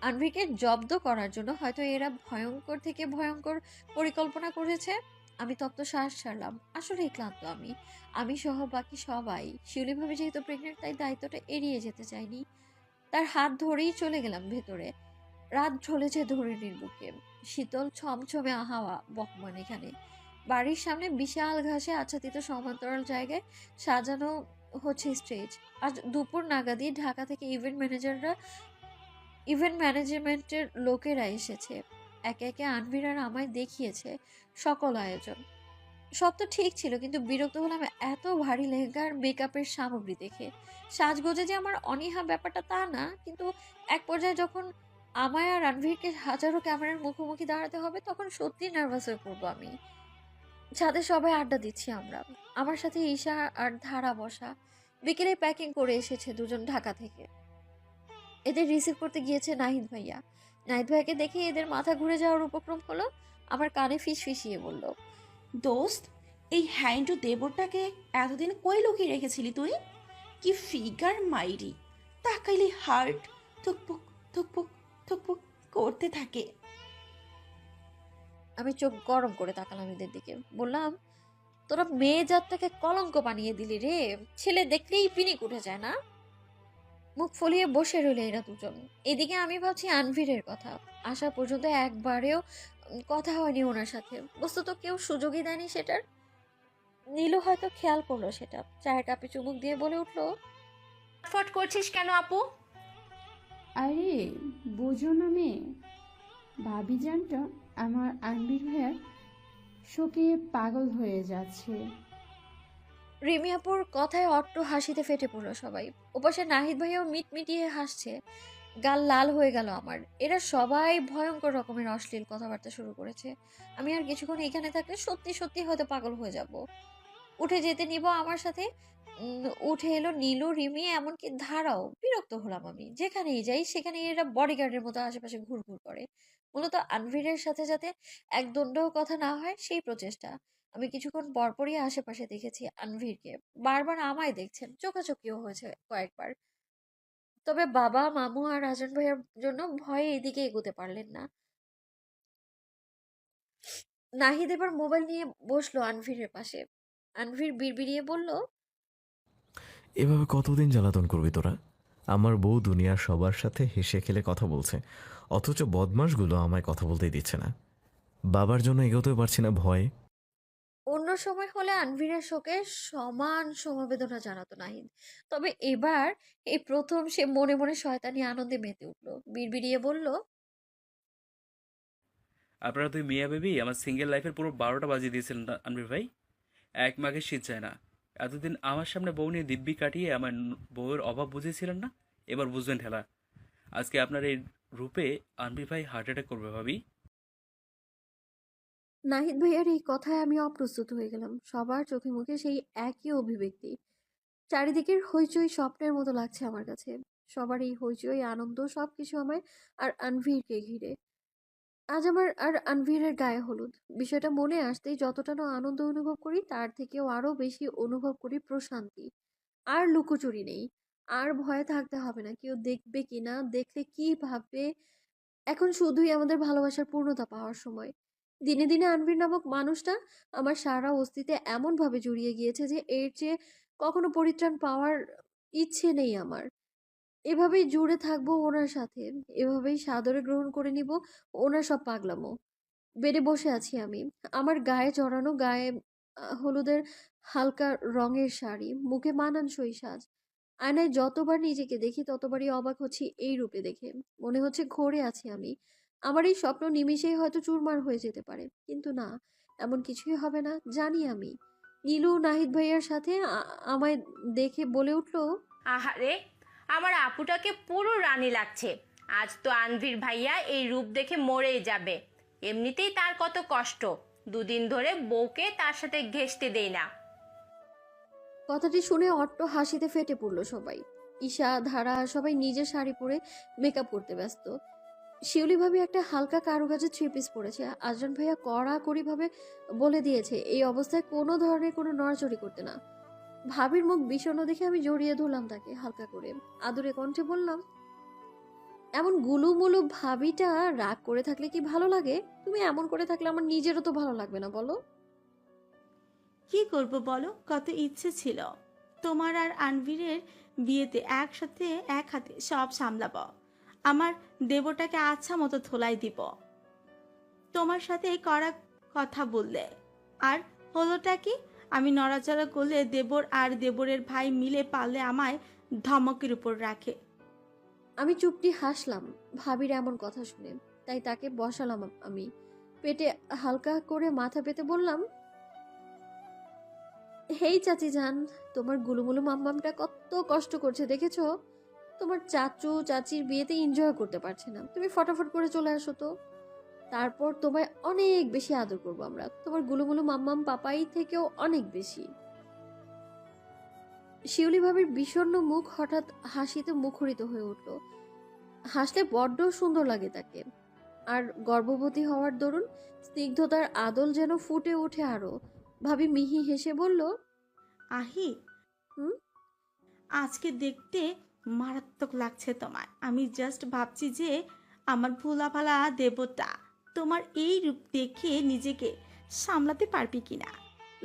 আনভিকে জব্দ করার জন্য হয়তো এরা ভয়ঙ্কর থেকে ভয়ঙ্কর পরিকল্পনা করেছে। আমি তপ্ত শ্বাস ছাড়লাম। আসলেই ক্লান্ত আমি সহ বাকি সবাই। শিউলি ভাবে যেহেতু প্রেগনেন্ট, তাই দায়িত্বটা এড়িয়ে যেতে চাইনি। তার হাত ধরেই চলে গেলাম ভেতরে। রাত ঢলেছে ধরণীর বুকে, শীতল ছমছমে হাওয়া বহমান এখানে। বাড়ির সামনে বিশাল ঘাসে আচ্ছাদিত সমান্তরাল জায়গায় সাজানো হচ্ছে স্টেজ। আজ দুপুর নাগাদই ঢাকা থেকে ইভেন্ট ম্যানেজমেন্টের লোকেরা এসেছে। একে একে আনভির আর আমায় দেখিয়েছে সকল আয়োজন। সব তো ঠিক ছিল, কিন্তু বিরক্ত হলাম এত ভারী লেহেঙ্গা আর মেকআপের সামগ্রী দেখে। সাজগোজে যে আমার অনীহা ব্যাপারটা তা না, কিন্তু এক পর্যায়ে যখন আমায় আর রণভীরকে হাজারো ক্যামেরার মুখোমুখি দাঁড়াতে হবে, তখন সত্যি নার্ভাস হয়ে পড়বো আমি। ছাদে সবাই আড্ডা দিচ্ছি আমরা, আমার সাথে ঈশা আর ধারা বসা। বিকেলে প্যাকিং করে এসেছে দুজন ঢাকা থেকে। এদের রিসিভ করতে গিয়েছে নাহিদ ভাইয়া। নাহিদ ভাইয়াকে দেখে এদের মাথা ঘুরে যাওয়ার উপক্রম হলো। আমার কানে ফিসফিসিয়ে বলল, দোস্ত, এই হ্যান্ডু দেবরটাকে এতদিন কই লুকিয়ে রেখেছিলি তুই? কি ফিগার মাইরি, তাকাইলে হার্ট থুকপুক থুকপুক থুকপুক করতে থাকে। আমি চোখ গরম করে তাকালাম এদের দিকে, বললাম, তোরা মেয়ে জাতটাকে কলঙ্ক বানিয়ে দিলি রে। ছেলে দেখলেই পিনিক উঠে যায় না? মুখ ফলিয়ে বসে রইল এরা দুজন। এদিকে আমি ভাবছি আনভিরের কথা। আসা পর্যন্ত একবারেও কথা হয়নি ওনার সাথে, বস্তুত কেউ সুযোগই দেয়নি সেটার। নীলু হয়তো খেয়াল করলো সেটা, চায়ের কাপে চুমুক দিয়ে বলে উঠলো, ফট করছিস কেন আপু? আরে বোঝো না মেয়ে, ভাবি জানটা আমার আনবির ভাইয়ার শোকে পাগল হয়ে যাচ্ছে। রিমি আপুর কথায় অট্ট হাসিতে ফেটে পড়লো সবাই। ওপাশে নাহিদ ভাইয়াও মিটমিটিয়ে হাসছে। গাল লাল হয়ে গেল আমার। এরা সবাই ভয়ঙ্কর রকমের অশ্লীল কথাবার্তা শুরু করেছে। আমি আর কিছুক্ষণ এখানে থাকলে সত্যি সত্যি হয়তো পাগল হয়ে যাব। উঠে যেতে নিব আমার সাথে। উঠে এলো নীলু, রিমি, এমনকি ধারাও। বিরক্ত হলাম আমি। যেখানেই যাই সেখানে এরা বডিগার্ডের মতো আশেপাশে ঘুরঘুর করে। মূলত আনভিরের সাথে যাতে এক দণ্ডও কথা না হয় সেই প্রচেষ্টা। আমি কিছুক্ষণ পরপরই আশেপাশে দেখেছি আনভিরকে। বারবার আমায় দেখছেন, চোখাচোখিও হয়েছে কয়েকবার। তবে বাবা, মামু আর রাজন ভাইয়ার জন্য ভয়ে এদিকে এগোতে পারলেন না। নাহিদ এবার মোবাইল নিয়ে বসলো আনভিরের পাশে। আনভির বিড়বিড়িয়ে বলল, এভাবে কতদিন জ্বালাতন করবি তোরা? আমার বউ দুনিয়ার সবার সাথে হেসে খেলে কথা বলছে, অথচ বদমাশগুলো আমায় কথা বলতেই দিচ্ছে না। বাবার জন্য এগোতেও পারছি না ভয়ে। অন্য সময় হলে আনভিরের শোকে সমান সমবেদনা জানাতো নাহিদ, তবে এবার এই প্রথম সে মনে মনে শয়তানি আনন্দে মেতে উঠলো। বিড়বিড়িয়ে বলল, আপনারা দুই মিয়া বেবি আমার সিঙ্গেল লাইফের পুরো 12টা বাজিয়ে দিয়েছিলেন আনবির ভাই। এক মাঘে শীত যায় না। এতদিন আমার সামনে বউ নিয়ে দিব্যি কাটিয়ে আমার বউয়ের অভাব বুঝিয়েছিলেন না, এবার বুঝবেন ঠেলা। আজকে আপনার এই রূপে আনবির ভাই হার্ট অ্যাটাক করবে ভাবি। নাহিদ ভাইয়ার এই কথায় আমি অপ্রস্তুত হয়ে গেলাম। সবার চোখে মুখে সেই একই অভিব্যক্তি। চারিদিকের হইচই স্বপ্নের মতো লাগছে আমার কাছে। সবার এই হইচই, আনন্দ সবকিছু আমায় আর আনভীরকে ঘিরে। আজ আমার আর আনভীরের গায়ে হলুদ। বিষয়টা মনে আসতেই যতটা না আনন্দ অনুভব করি, তার থেকেও আরো বেশি অনুভব করি প্রশান্তি। আর লুকোচুরি নেই, আর ভয়ে থাকতে হবে না কেউ দেখবে কিনা, দেখলে কি ভাববে। এখন শুধুই আমাদের ভালোবাসার পূর্ণতা পাওয়ার সময়। দিনে দিনে আনভীর নামক মানুষটা আমার সারা অস্তিত্বে এমনভাবে জড়িয়ে গিয়েছে যে এর চেয়ে কখনো পরিত্রাণ পাওয়ার ইচ্ছে নেই আমার। এভাবেই জুড়ে থাকবো ওনার সাথে, এভাবেই সাদরে গ্রহণ করে নিব ওনার সব পাগলামো। বেডে বসে আছি আমি, আমার গায়ে জড়ানো, গায়ে হলুদের হালকা রঙের শাড়ি, মুখে মানানসই সাজ। আয়নায় যতবার নিজেকে দেখি ততবারই অবাক হচ্ছি এই রূপে দেখে। মনে হচ্ছে ঘোরে আছি আমি। আমার এই স্বপ্ন নিমিষেই হয়তো চুরমার হয়ে যেতে পারে, কিন্তু না, এমন কিছুই হবে না জানি আমি। নীলু নাহিদ ভাইয়ার সাথে আমায় দেখে বলে উঠলো, আহারে, আমার আপুটাকে পুরো রানী লাগছে। আজ তো আনভির ভাইয়া এই রূপ দেখে মরেই যাবে। এমনিতেই তার কত কষ্ট, দুদিন ধরে বউকে তার সাথে ঘেঁষতে দেই না। কথাটি শুনে অট্ট হাসিতে ফেটে পড়লো সবাই। ঈশা, ধারা সবাই নিজের শাড়ি পরে মেকআপ করতে ব্যস্ত। শিউলি ভাবি একটা হালকা কারুকাজের থ্রি পিস পরেছে। আজরান ভাইয়া কড়াকড়ি ভাবে বলে দিয়েছে এই অবস্থায় কোনো ধরনের কোনো নড়াচড়ি করতে না। ভাবির মুখ বিষণ্ণ দেখে আমি জড়িয়ে ধরলাম তাকে হালকা করে। আদুরে কণ্ঠে বললাম, এমন গুলুমুলু ভাবিটা রাগ করে থাকলে কি ভালো লাগে? তুমি এমন করে থাকলে আমার নিজেরও তো ভালো লাগবে না, বলো? কি করব বলো, কত ইচ্ছে ছিল তোমার আর আনভীরের বিয়েতে একসাথে এক হাতে সব সামলাবো। আমার দেবটাকে আচ্ছা মতো ধোলাই দিব তোমার সাথে কড়া কথা বললে। আর হলোটা কি, আমি নড়াচড়া করলে দেবর আর দেবরের ভাই মিলে পারলে আমায় ধমকের উপর রাখে। আমি চুপটি হাসলাম ভাবির এমন কথা শুনে, তাই তাকে বসালাম। আমি পেটে হালকা করে মাথা পেতে বললাম, হেই চাচি যান, তোমার গুলুমুলু মাম্মামটা কত কষ্ট করছে দেখেছো? তোমার চাচু চাচির বিয়েতে এনজয় করতে পারছে না, তুমি ফটাফট করে চলে আসো তো। তারপর তোমায় অনেক বেশি আদর করবো আমরা, তোমার গুলুমুলু মাম্মাম পাপাই থেকেও অনেক বেশি। শিউলি ভাবির বিষণ্ণ মুখ হঠাৎ হাসিতে মুখরিত হয়ে উঠল। হাসলে বড্ড সুন্দর লাগে তাকে, আর গর্ভবতী হওয়ার দরুন স্নিগ্ধতার আদল যেন ফুটে ওঠে আরো। ভাবি মিহি হেসে বলল, আহি, আজকে দেখতে মারাত্মক লাগছে তোমায়। আমি জাস্ট ভাবছি যে আমার ভোলাভালা দেবতা তোমার এই রূপ দেখে নিজেকে সামলাতে পারবি কিনা।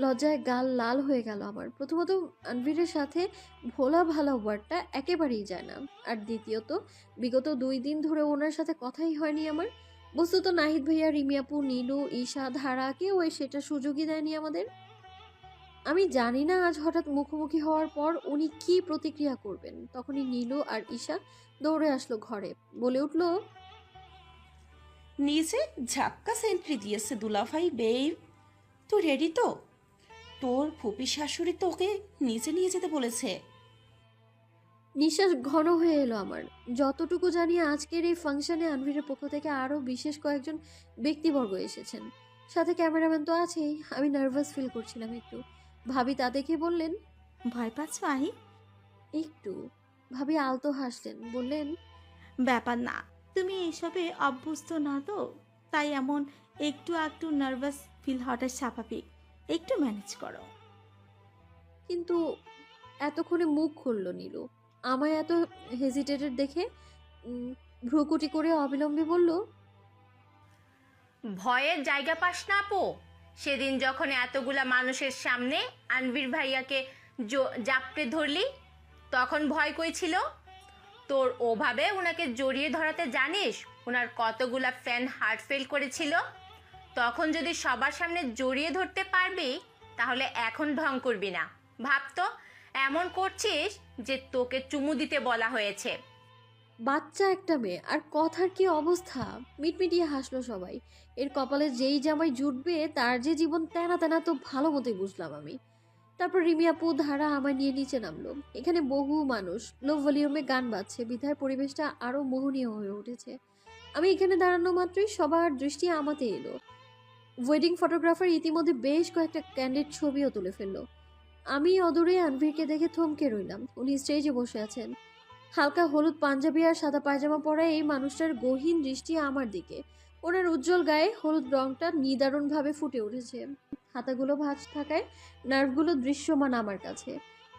লজ্জায় গাল লাল হয়ে গেল আমার। প্রথমত আনভীরের সাথে ভোলা ভালা ওয়ার্ডটা একেবারেই যায় না, আর দ্বিতীয়ত বিগত 2 দিন ধরে ওনার সাথে কথাই হয়নি আমার। বস্তুত নাহিদ ভাইয়া, রিমিয়াপু, নীলু, ঈশা, ধারা কেউ সেটা সুযোগই দেয়নি আমাদের। আমি জানি না আজ হঠাৎ মুখোমুখি হওয়ার পর উনি কি প্রতিক্রিয়া করবেন। তখনই নীলু আর ঈশা দৌড়ে আসলো ঘরে, বলে উঠলো, নিচে ঝাক্কা সেন্ট্রি দিয়েছে দুলাভাই বেব, তুই রেডি তো? তোর ফুপি শাশুড়ি তোকে নিচে নিয়ে যেতে বলেছে। নিঃশ্বাস ঘন হয়ে এলো আমার। যতটুকু জানি আজকের এই ফাংশনে আনভীরের পক্ষ থেকে আরো বিশেষ কয়েকজন ব্যক্তিবর্গ এসেছেন, সাথে ক্যামেরাম্যান তো আছেই। আমি নার্ভাস ফিল করছিলাম একটু। ভাবি তা দেখে বললেন, ভয় পাচ্ছ আহি? একটু। ভাবি আলতো হাসলেন, বললেন, ব্যাপার না, তুমি এসবে অভ্যস্ত না তো, তাই এমন একটু একটু নার্ভাস ফিল হওয়াটা স্বাভাবিক, একটু ম্যানেজ করো। কিন্তু এতক্ষণে মুখ খুলল নীলু। আমায় এত হেজিটেটেড দেখে ভ্রুকুটি করে অবিলম্বে বলল, ভয়ের জায়গা পাস না আপু? সেদিন যখন এতগুলা মানুষের সামনে আনভির ভাইয়াকে জাপটে ধরলি, তখন ভয় কই ছিল তোর? ওভাবে ওনাকে জড়িয়ে ধরাতে জানিস ওনার কতগুলা ফ্যান হার্ট ফেল করেছিল? তখন যদি সবার সামনে জড়িয়ে ধরতে পারবি তাহলে এখন ঢং করবি না। ভাবতো এমন করছিস যে তোকে চুমু দিতে বলা হয়েছে। বাচ্চা একটা মেয়ে আর কথার কি অবস্থা! মিটমিটিয়ে হাসলো সবাই। এর কপালে যেই জামাই জুটবে তার যে জীবন তেনা তেনা তো ভালো মতোই বুঝলাম আমি। তারপর রিমি আপু ধারা আমায় নিয়ে নিচে নামলো। এখানে বহু মানুষ, লো ভলিউমে গান বাজছে, বিধায় পরিবেশটা আরো মোহনীয় হয়ে উঠেছে। আমি এখানে দাঁড়ানো মাত্রই সবার দৃষ্টি আমাতে এলো। ওয়েডিং ফটোগ্রাফার ইতিমধ্যে বেশ কয়েকটা ক্যান্ডিড ছবিও তুলে ফেললো। আমি অদূরে আনভিরকে দেখে থমকে রইলাম। উনি স্টেজে বসে আছেন। হালকা হলুদ পাঞ্জাবি আর সাদা পায়জামা পরা এই মানুষটার গহীন দৃষ্টি আমার দিকে। ওনার উজ্জ্বল গায়ে হলুদ রংটা নিদারুণভাবে ফুটে উঠেছে। হাতাগুলো ভাঁজ থাকায় নার্ভগুলো দৃশ্যমান আমার কাছে।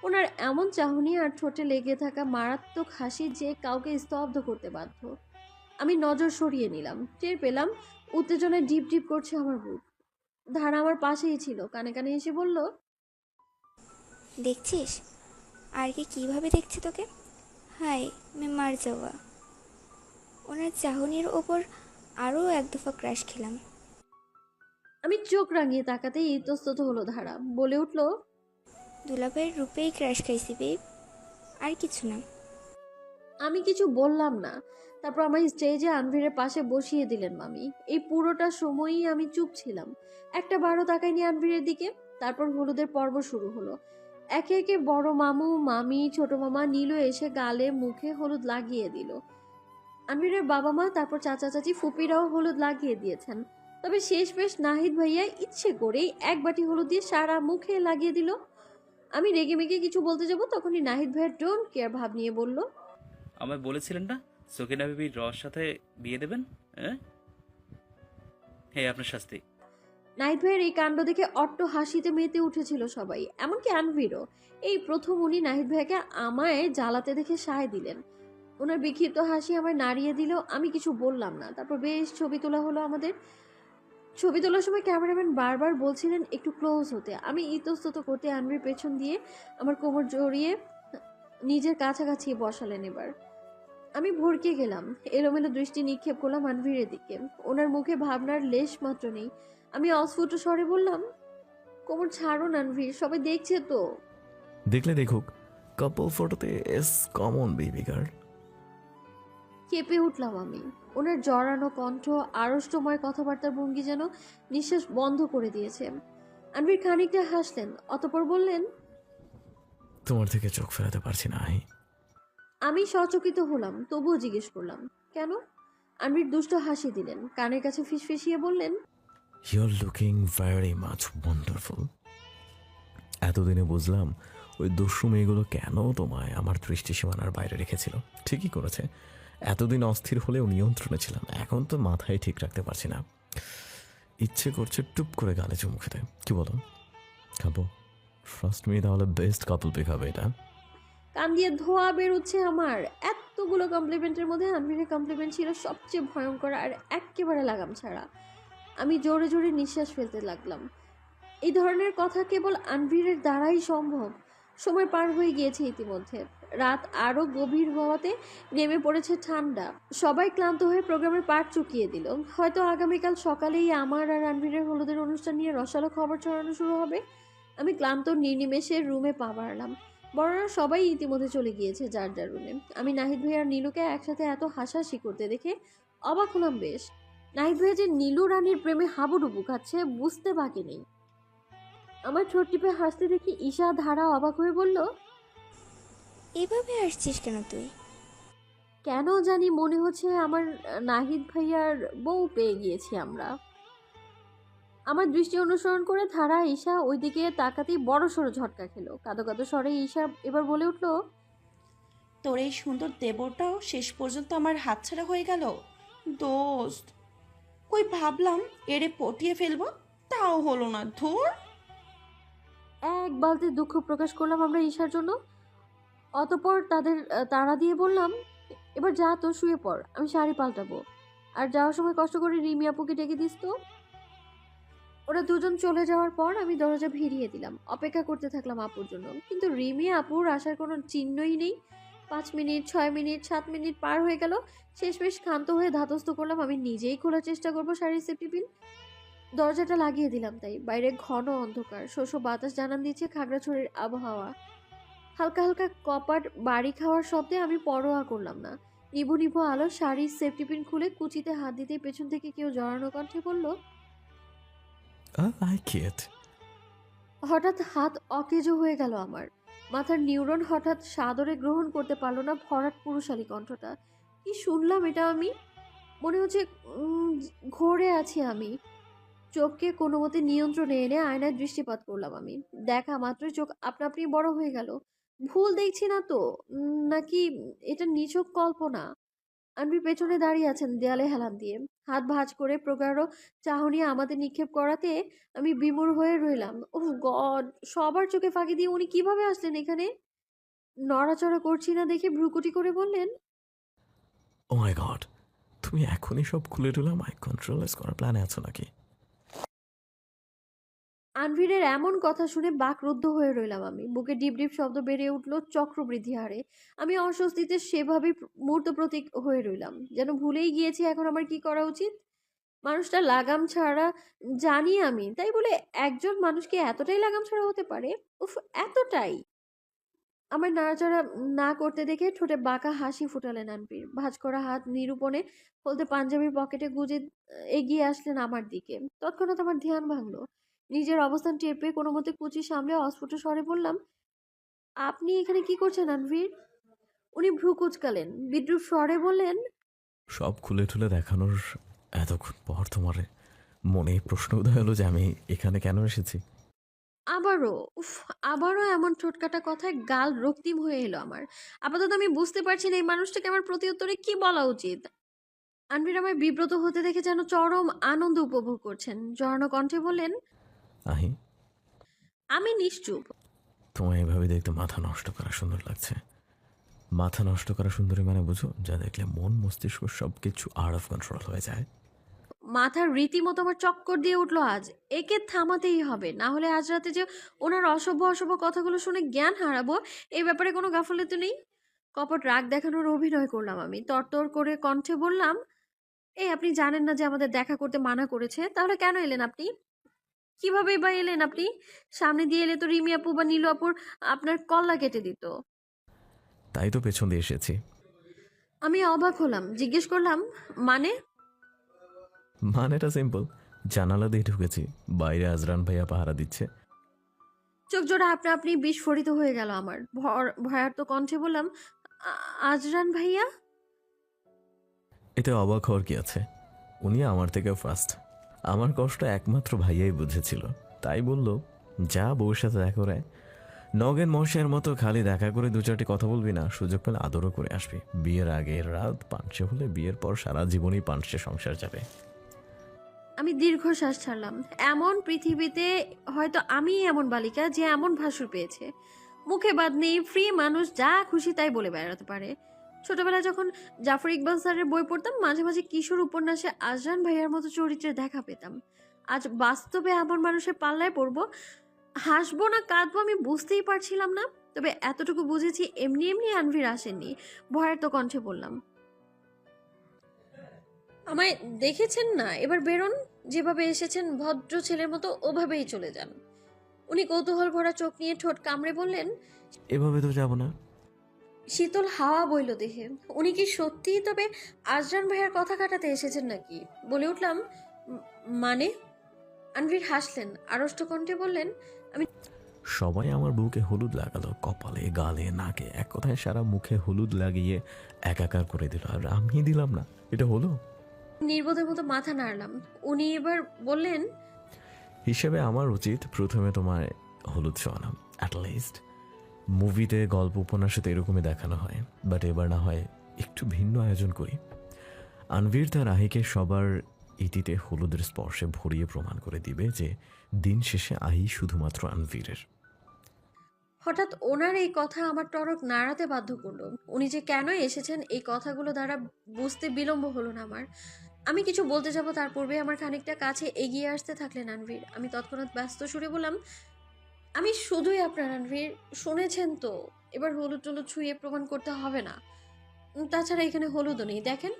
ওনার এমন চাহনি আর ঠোঁটে লেগে থাকা মারাত্মক হাসি যে কাউকে স্তব্ধ করতে বাধ্য। আমি নজর সরিয়ে নিলাম। টের পেলাম উত্তেজনায় ডিপ ডিপ করছে আমার বুক। ধারা আমার পাশেই ছিল, কানে কানে এসে বলল, দেখছিস আর কি কিভাবে দেখছে তোকে? হাই মে মার যাওয়া। ওনার চাহনির ওপর আরও এক দফা ক্র্যাশ খেলাম। আমি চোখ রাঙিয়ে তাকাতেই ইতস্তত হলো ধারা। বলে উঠল, দুলাভাইয়ের রূপেই ক্র্যাশ খাইছি বেব, আর কিছু না। আমি কিছু বললাম না। তারপর আমার স্টেজে আনভিরের পাশে বসিয়ে দিলেন মামি। এই পুরোটা সময়ই আমি চুপ ছিলাম, একটা বারও তাকাইনি আনভিরের দিকে। তারপর হলুদের পর্ব শুরু হলো। একে একে বড় মামু, মামি, ছোট মামা, নীলু এসে গালে মুখে হলুদ লাগিয়ে দিল। আনভিরের বাবা মা, তারপর চাচা চাচি, ফুপিরাও হলুদ লাগিয়ে দিয়েছেন। তবে শেষমেশ নাহিদ ভাইয়া ইচ্ছে করেই এক বাটি হলুদ দিয়ে সারা মুখে লাগিয়ে দিল। আমি রেগে মেগে কিছু বলতে যাব, তখনই নাহিদ ভাইয়া ডোন্ট কেয়ার ভাব নিয়ে বলল, আমায় বলেছিলেন না সকিনা বিবির রস সাথে বিয়ে দেবেন? হ্যাঁ, আপনার শাস্তি। নাহিদ ভাইয়ের এই কাণ্ড দেখে অট্ট হাসিতে মেতে উঠেছিল সবাই, এমনকি আনভিরও। এই প্রথম উনি নাহিদ ভাইয়াকে আমায় জ্বালাতে দেখে সায় দিলেন। ওনার বিক্ষিপ্ত হাসি আমায় নাড়িয়ে দিল। আমি কিছু বললাম না। তারপর বেশ ছবি তোলা হলো আমাদের। ছবি তোলার সময় ক্যামেরাম্যান বারবার বলছিলেন একটু ক্লোজ হতে। আমি ইতস্তত করতে আনভির পেছন দিয়ে আমার কোমর জড়িয়ে নিজের কাছাকাছি বসালেন। এবার আমি ভরকে গেলাম। এলোমেলো দৃষ্টি নিক্ষেপ করলাম আনভিরের দিকে। ওনার মুখে ভাবনার লেশ মাত্র নেই। আমি অস্ফুট স্বরে বললাম, কোমর ছাড়ুন আনভির, সবাই দেখছে তো। দেখলে দেখুক, কাপল ফটোতে এস কমন বেবি গার্ল। কেঁপে উঠলাম আমি। ওনার জড়ানো কণ্ঠ, আড়ষ্টময় কথাবার্তার ভঙ্গি যেন নিঃশ্বাস বন্ধ করে দিয়েছে। আনভির খানিকটা হাসলেন, অতঃপর বললেন, তোমার থেকে চোখ ফেরাতে পারছি না। আমি সচকিত হলাম, তবুও জিজ্ঞেস করলাম, কেন? আনভির দুষ্ট হাসি দিলেন, কানের কাছে ফিসফিসিয়ে বললেন, your looking very much wonderful. এতদিনে বুঝলাম ওই দস্যু মেয়েগুলো কেন তোমায় আমার দৃষ্টি সীমানার বাইরে রেখেছিল। ঠিকই করেছে, এতদিন অস্থির হলেও নিয়ন্ত্রণে ছিলাম, এখন তো মাথায় ঠিক রাখতে পারছি না। ইচ্ছে করছে টুপ করে গালে চুমু খেতে। কি বলো, খাবো? ফার্স্ট মি, তাহলে বেস্ট কাপল পিক হবে এটা। কান দিয়ে ধোয়া বেরোচ্ছে আমার। এতগুলো কমপ্লিমেন্টের মধ্যে আনভিরের কমপ্লিমেন্ট ছিল সবচেয়ে ভয়ঙ্কর আর একেবারে লাগাম ছাড়া। আমি জোরে জোরে নিঃশ্বাস ফেলতে লাগলাম। এই ধরনের কথা কেবল আনভিরের দ্বারাই সম্ভব। সময় পার হয়ে গিয়েছে ইতিমধ্যে। রাত আরও গভীর হওয়াতে নেমে পড়েছে ঠান্ডা। সবাই ক্লান্ত হয়ে প্রোগ্রামের পাট চুকিয়ে দিল। হয়তো আগামীকাল সকালেই আমার আর আনভিরের হলুদের অনুষ্ঠান নিয়ে রসালো খবর ছড়ানো শুরু হবে। আমি ক্লান্ত নির্নিমেষে রুমে পা বাড়ালাম। বড়রা সবাই ইতিমধ্যে চলে গিয়েছে যার যার রুমে। আমি নাহিদ ভাই আর নীলুকে একসাথে এত হাসাহাসি করতে দেখে অবাক হলাম বেশ। নাহিদ ভাই যে নীলু রানীর প্রেমে হাবুডুবু খাচ্ছে বুঝতে বাকি নেই। আমার ঠোঁট টিপে হাসতে দেখি ঈশা ধারা অবাক হয়ে বলল, এভাবে আসছিস কেন তুই? কেন জানি মনে হচ্ছে আমার নাহিদ ভাইয়ার বউ পেয়ে গিয়েছি আমরা। আমার দৃষ্টি অনুসরণ করে ধারা ঈশা ওইদিকে তাকাতেই বড় সড়ো ঝটকা খেলো। কাঁদো কাঁদো স্বরে ঈশা এবার বলে উঠল, তোর এই সুন্দর দেবরটাও শেষ পর্যন্ত আমার হাতছাড়া হয়ে গেল দোস্ত। কই ভাবলাম এরে পটিয়ে ফেলবো, তাও হলো না। ধুর। এক বালতি দুঃখ প্রকাশ করলাম আমরা ঈশার জন্য। অতঃপর তাদের তাড়া দিয়ে বললাম, এবার যা তো শুয়ে পড়, আমি শাড়ি পাল্টাবো। আর যাওয়ার সময় কষ্ট করে রিমি আপুকে ডেকে দিস তো। ওরা দুজন চলে যাওয়ার পর আমি দরজা ভিড়িয়ে দিলাম। অপেক্ষা করতে থাকলাম আপুর জন্য, কিন্তু রিমি আপুর আসার কোনো চিহ্নই নেই। 5 মিনিট, 6 মিনিট, 7 মিনিট পার হয়ে গেল। শেষমেশ ক্ষান্ত হয়ে ধাতস্থ করলাম আমি নিজেই খোলার চেষ্টা করবো শাড়ির সেফটি পিন। দরজাটা লাগিয়ে দিলাম, তাই বাইরে ঘন অন্ধকার, শোষো বাতাস জানান দিচ্ছে খাগড়াছড়ির আবহাওয়া। হালকা হালকা কপাট বাড়ি খাওয়ার শব্দে আমি পরোয়া করলাম না। নিভু নিভু আলো শাড়ির সেফটি পিন খুলে কুচিতে হাত দিতে পেছন থেকে কেউ জড়ানো কণ্ঠে বলল, I like it. হঠাৎ হাত অকেজো হয়ে গেল আমার। মাথার নিউরন হঠাৎ সাদরে গ্রহণ করতে পারলো না ভরাট পুরুষালী কণ্ঠটা। কি শুনলাম এটা আমি? মনে হচ্ছে ঘোরে আছি আমি। চোখকে কোনো মতে নিয়ন্ত্রণে এনে আয়নায় দৃষ্টিপাত করলাম আমি। দেখা মাত্রই চোখ আপনা আপনি বড় হয়ে গেল। ভুল দেখছি না তো? নাকি এটা নিছক কল্পনা? আনবির পেছনে দাঁড়িয়ে আছেন দেয়ালে হেলান দিয়ে, হাত ভাঁজ করে প্রগাঢ় চাহনি আমাদের নিক্ষেপ করাতে আমি বিমূঢ় হয়ে রইলাম। ওহ গড, সবার চোখে ফাঁকি দিয়ে উনি কিভাবে আসলেন এখানে? নড়াচড়া করছি না দেখে ভ্রুকুটি করে বললেন, ও মাই গড, তুমি এখনই সব খুলে টুলে মাইক কন্ট্রোলাইজ করার প্ল্যানে আছো নাকি? আনভিরের এমন কথা শুনে বাকরুদ্ধ হয়ে রইলাম আমি। বুকে ডিপ ডিপ শব্দ বেড়ে উঠল চক্রবৃদ্ধি হারে। আমি অস্বস্তিতে সেভাবেই মুহূর্ত প্রতীক হয়ে রইলাম, যেন ভুলেই গিয়েছি এখন আমার কি করা উচিত। মানুষটা লাগাম ছাড়া জানি আমি, তাই বলে একজন মানুষকে এতটাই লাগাম ছাড়া হতে পারে? উফ, এতটাই! আমার নাড়াচাড়া না করতে দেখে ঠোঁটে বাঁকা হাসি ফুটালেন আনপির। ভাঁজ করা হাত নিরুপণে হলতে পাঞ্জাবির পকেটে গুজে এগিয়ে আসলেন আমার দিকে। তৎক্ষণাৎ আমার ধ্যান ভাঙলো। নিজের অবস্থান টের পেয়ে কোনো মতে কুচি সামলে অস্ফুট স্বরে বললাম, আপনি এখানে কি করছেন আনভির? উনি ভ্রু কুচকালেন, বিদ্রুপ স্বরে বললেন, সব খুলে টুলে দেখানোর এতক্ষণ পর তোমার মনে প্রশ্ন উদয় হলো যে আমি এখানে কেন এসেছি? আবারও এমন ঠোটকাটা কথায় গাল রক্তিম হয়ে এলো আমার। আপাতত আমি বুঝতে পারছি না এই মানুষটাকে আমার প্রতি উত্তরে কি বলা উচিত। আনভির আমায় বিব্রত হতে দেখে যেন চরম আনন্দ উপভোগ করছেন। জড়ানো কণ্ঠে বললেন, আহি, আমি নিশ্চুপ। তোমায় এভাবে দেখতে মাথা নষ্ট করা সুন্দর লাগছে। মাথা নষ্ট করা সুন্দরী মানে বুঝো, যা দেখলে মন মস্তিষ্ক সব কিছু আউট অফ কন্ট্রোল হয়ে যায়। মাথার রীতিমতো আমার চক্কর দিয়ে উঠলো আজ। একে থামাতেই হবে, না হলে আজ রাতে যে ওনার অসভ্য অসভ্য কথাগুলো শুনে জ্ঞান হারাবো, এই ব্যাপারে কোনো গাফলতি নেই। কপট রাগ দেখানোর অভিনয় করলাম আমি। তরতর করে কণ্ঠে বললাম, এই আপনি জানেন না যে আমাদের দেখা করতে মানা করেছে? তাহলে কেন এলেন আপনি? কিভাবে বা এলেন আপনি? সামনে দিয়ে এলে তো রিমি আপু বা নীলু আপুর আপনার কল্লা কেটে দিত। তাই তো পেছন দিয়ে এসেছি। আমি অবাক হলাম, জিজ্ঞেস করলাম, মানে? মানেটা সিম্পল, জানালা দিয়ে ঢুকেছি, বাইরে আজরান ভাইয়া পাহারা দিচ্ছে। চোখ জোড়া আপনা আপনি বিস্ফোরিত হয়ে গেল আমার। ভয়ার্ত কণ্ঠে বললাম, আজরান ভাইয়া? এতে অবাক হওয়ার কি আছে? উনি আমার থেকে ফার্স্ট। আমার কষ্ট একমাত্র ভাইয়াই বুঝেছিল, তাই বলল, যা বউর সাথে দেখা করে নগেন মশাইয়ের মতো খালি দেখা করে দু চারটি কথা বলবি না, সুযোগ পেলে আদরও করে আসবি। বিয়ের আগের রাত পানসে হলে বিয়ের পর সারা জীবনই পানসে সংসার যাবে। আমি দীর্ঘশ্বাস ছাড়লাম। এমন পৃথিবীতে হয়তো আমি এমন বালিকা যে এমন ভাসুর পেয়েছে। মুখে বাদ নেই, ফ্রি মানুষ, যা খুশি তাই বলে বেড়াতে পারে। ছোটবেলায় যখন জাফর ইকবাল স্যারের বই পড়তাম, মাঝে মাঝে কিশোর উপন্যাসে আজরান ভাইয়ার মতো চরিত্রের দেখা পেতাম। আজ বাস্তবে এমন মানুষের পাল্লায় পড়বো, হাসবো না কাঁদবো আমি বুঝতেই পারছিলাম না। তবে এতটুকু বুঝেছি, এমনি এমনি আনভির আসেননি। ভয়ের তো কণ্ঠে বললাম, আমায় দেখেছেন না, এবার বেরোন। যেভাবে এসেছেন ভদ্র ছেলের মতো ওভাবেই চলে যান। উনি কৌতূহল ভরা চোখ নিয়ে ঠোঁট কামড়ে বললেন, এভাবে তো যাব না। শীতল হাওয়া বইল দেহে। উনি কি সত্যিই তবে আজরান ভাইয়ার কথা কাটাতে এসেছেন নাকি? বলে উঠলাম, মানে? আনভির হাসলেন, আড়ষ্ট কণ্ঠে বললেন, আমি সবাই আমার বুকে হলুদ লাগালো, কপালে গালে নাকে, এক কথায় সারা মুখে হলুদ লাগিয়ে একাকার করে দিল, আর আমি দিলাম না। এটা হলো? নির্বোধের মতো মাথা নাড়লাম। উনি এবার বললেন, হিসেবে আমার উচিত প্রথমে তোমায় হলুদ ছোঁয়ানো। অ্যাটলিস্ট মুভিতে গল্প উপন্যাসে তো এরকমই দেখানো হয়, বাট এবার না হয় একটু ভিন্ন আয়োজন করি। আনভির তার আহিকে সবার ইতিতে হলুদের স্পর্শে ভরিয়ে প্রমাণ করে দিবে যে দিন শেষে আহি শুধুমাত্র আনভিরের। হঠাৎ ওনার এই কথা আমার টনক নাড়াতে বাধ্য করলো। উনি যে কেন এসেছেন এই কথাগুলো দ্বারা বুঝতে বিলম্ব হলো না আমার। আমি কিছু বলতে যাব তার পূর্বে আমার খানিকটা কাছে এগিয়ে আসতে থাকলেন আনভীর। আমি তৎক্ষণাৎ ব্যস্ত সুরে বললাম, আমি শুধুই আপনার আনভীর, শুনেছেন তো, এবার হলুদ টলুদ ছুঁয়ে প্রমাণ করতে হবে না। তাছাড়া এখানে হলুদও নেই, দেখেন।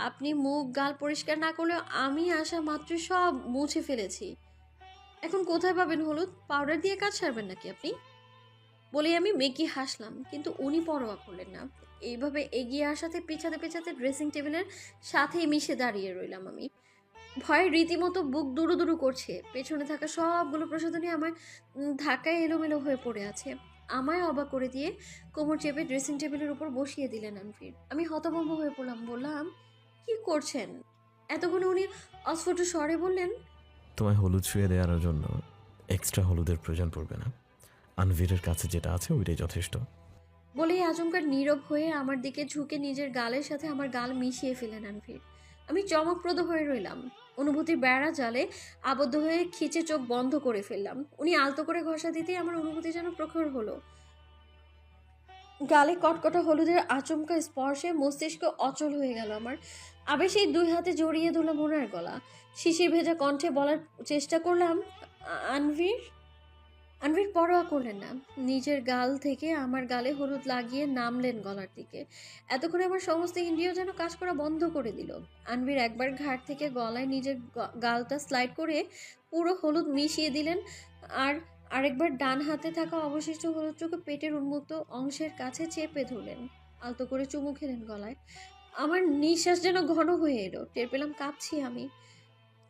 আপনি মুখ গাল পরিষ্কার না করলেও আমি আসা মাত্র সব মুছে ফেলেছি। এখন কোথায় পাবেন হলুদ? পাউডার দিয়ে কাজ সারবেন নাকি আপনি? বলে আমি মেকি হাসলাম, কিন্তু উনি পরোয়া করলেন না। এইভাবে এগিয়ে আসাতে পেছাতে পেছাতে ড্রেসিং টেবিলের সাথেই মিশে দাঁড়িয়ে রইলাম আমি। ভয়ে রীতিমতো বুক দুরু দুরু করছে। পেছনে থাকা সবগুলো প্রসাধনী আমার ধাক্কায় এলোমেলো হয়ে পড়ে আছে। আমায় অবাক করে দিয়ে কোমর চেপে ড্রেসিং টেবিলের উপর বসিয়ে দিলেন আনফির। আমি হতভম্ব হয়ে পড়লাম। বললাম, কি করছেন? এতক্ষণে উনি অস্ফুট স্বরে বললেন, তোমায় হলুদ ছুঁয়ে দেওয়ার জন্য এক্সট্রা হলুদের প্রয়োজন পড়বে না, আনভীরের কাছে যেটা আছে ওইটাই যথেষ্ট। বলেই আচমকা নীরব হয়ে আমার দিকে ঝুঁকে নিজের গালের সাথে আমার গাল মিশিয়ে ফেলেন আনফির। আমি চমকপ্রদ হয়ে রইলাম। অনুভূতির বেড়া জালে আবদ্ধ হয়ে খিচে চোখ বন্ধ করে ফেললাম। উনি আলতো করে ঘষা দিতেই আমার অনুভূতি যেন প্রখর হলো। গালে কটকটা হলুদের আচমকা স্পর্শে মস্তিষ্ক অচল হয়ে গেল আমার। আবেশেই দুই হাতে জড়িয়ে ধরলাম ওনার গলা। শিশির ভেজা কণ্ঠে বলার চেষ্টা করলাম, আনভীর। আনভীর পরোয়া করলেন না। নিজের গাল থেকে আমার গালে হলুদ লাগিয়ে নামলেন গলার দিকে। এতক্ষণে আমার সমস্ত ইন্দ্রিয় যেন কাজ করা বন্ধ করে দিল। আনভীর একবার ঘাট থেকে গলায় নিজের গালটা স্লাইড করে পুরো হলুদ মিশিয়ে দিলেন, আর আরেকবার ডান হাতে থাকা অবশিষ্ট হলুদটুকু পেটের উন্মুক্ত অংশের কাছে চেপে ধরলেন। আলতো করে চুমু খেলেন গলায়। আমার নিঃশ্বাস যেন ঘন হয়ে এলো। টের পেলাম কাঁপছি আমি।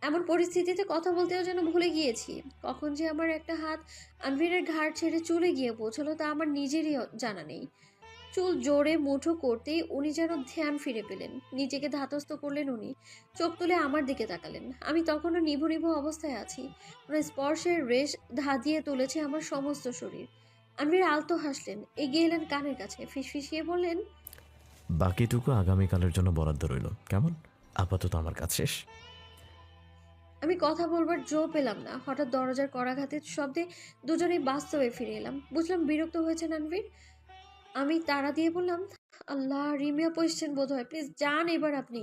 এমন পরিস্থিতিতে কথা বলতেও যেন ভুলে গিয়েছি। কখন যে আমার একটা হাত আনভীরের ঘাড় ছেড়ে চুলে গিয়ে পৌঁছলো তা আমার নিজেরই জানা নেই। চুল জোরে মুঠো করতেই উনি যেন ধ্যান ফিরে পেলেন। নিজেকে ধাতস্থ করলেন উনি। চোখ তুলে আমার দিকে তাকালেন। আমি তখনও নিভু নিভু অবস্থায় আছি। ওনার স্পর্শের রেশ ধাঁধিয়ে তুলেছে আমার সমস্ত শরীর। আনভীর আলতো হাসলেন, এগিয়ে এলেন কানের কাছে, ফিসফিসিয়ে বললেন, বাকিটুকু আগামীকালের জন্য বরাদ্দ রইল, কেমন? আপাতত আমার কাজ শেষ। আমি কথা বলবার জো পেলাম না। হঠাৎ দরজার কড়াঘাতের শব্দে দুজনেই বাস্তবে ফিরে এলাম। বুঝলাম বিরক্ত হয়েছেন আনভীর। আমি তাড়া দিয়ে বললাম, আল্লাহ, রিমিয়া পৌঁছছেন বোধ হয়, প্লিজ যান এবার আপনি।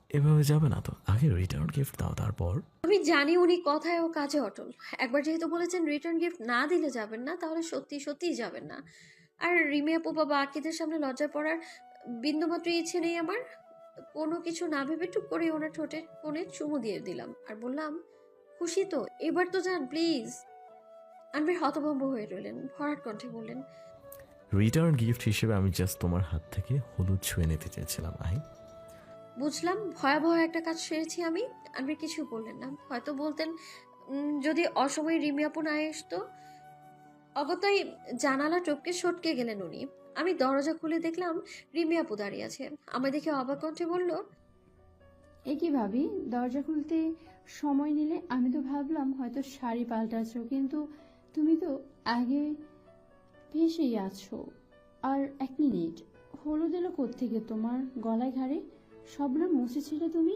এভাবে যাবে না তো, আগে রিটার্ন গিফট দাও তারপর। আমি জানি উনি কথায় ও কাজে অটল। একবার যেহেতু বলেছেন রিটার্ন গিফট না দিলে যাবেন না, তাহলে সত্যি সত্যিই যাবেন না। আর রিমিয়া পোপা বা আকিদের সামনে লজ্জায় পড়ার বিন্দুমাত্র ইচ্ছে নেই আমার। কোনো কিছু না ভেবে টুক করে ওনার ঠোঁটের কোণে চুমু দিয়ে দিলাম আর বললাম, খুশি তো? এবার তো যান প্লিজ। আনবীর হতভম্ব হয়ে রইলেন। ভরাট কণ্ঠে বললেন, রিটার্ন গিফট হিসেবে আমি জাস্ট তোমার হাত থেকে হলুদ ছুঁয়ে নিতে চেয়েছিলাম। বুঝলাম ভয়াবহ একটা কাজ সেরেছি আমি। আনবীর কিছু বললেন না। হয়তো বলতেন যদি অসময়ে রিমি আপু না আসতো। অগতাই জানালা টপকে সটকে গেলেন উনি। আমি দরজা খুলে দেখলাম রিমি আপু দাঁড়িয়ে আছে। আমায় দেখে অবাক কণ্ঠে বলল, এ কি ভাবি, দরজা খুলতে সময় নিলে? আমি তো ভাবলাম হয়তো শাড়ি পাল্টাচ্ছ, কিন্তু তুমি তো আগে ভেসেই আছো। আর 1 মিনিট, হলুদ এলো কোত্থেকে তোমার গলায় ঘাড়ে? সবটা মুছেছিলে তুমি?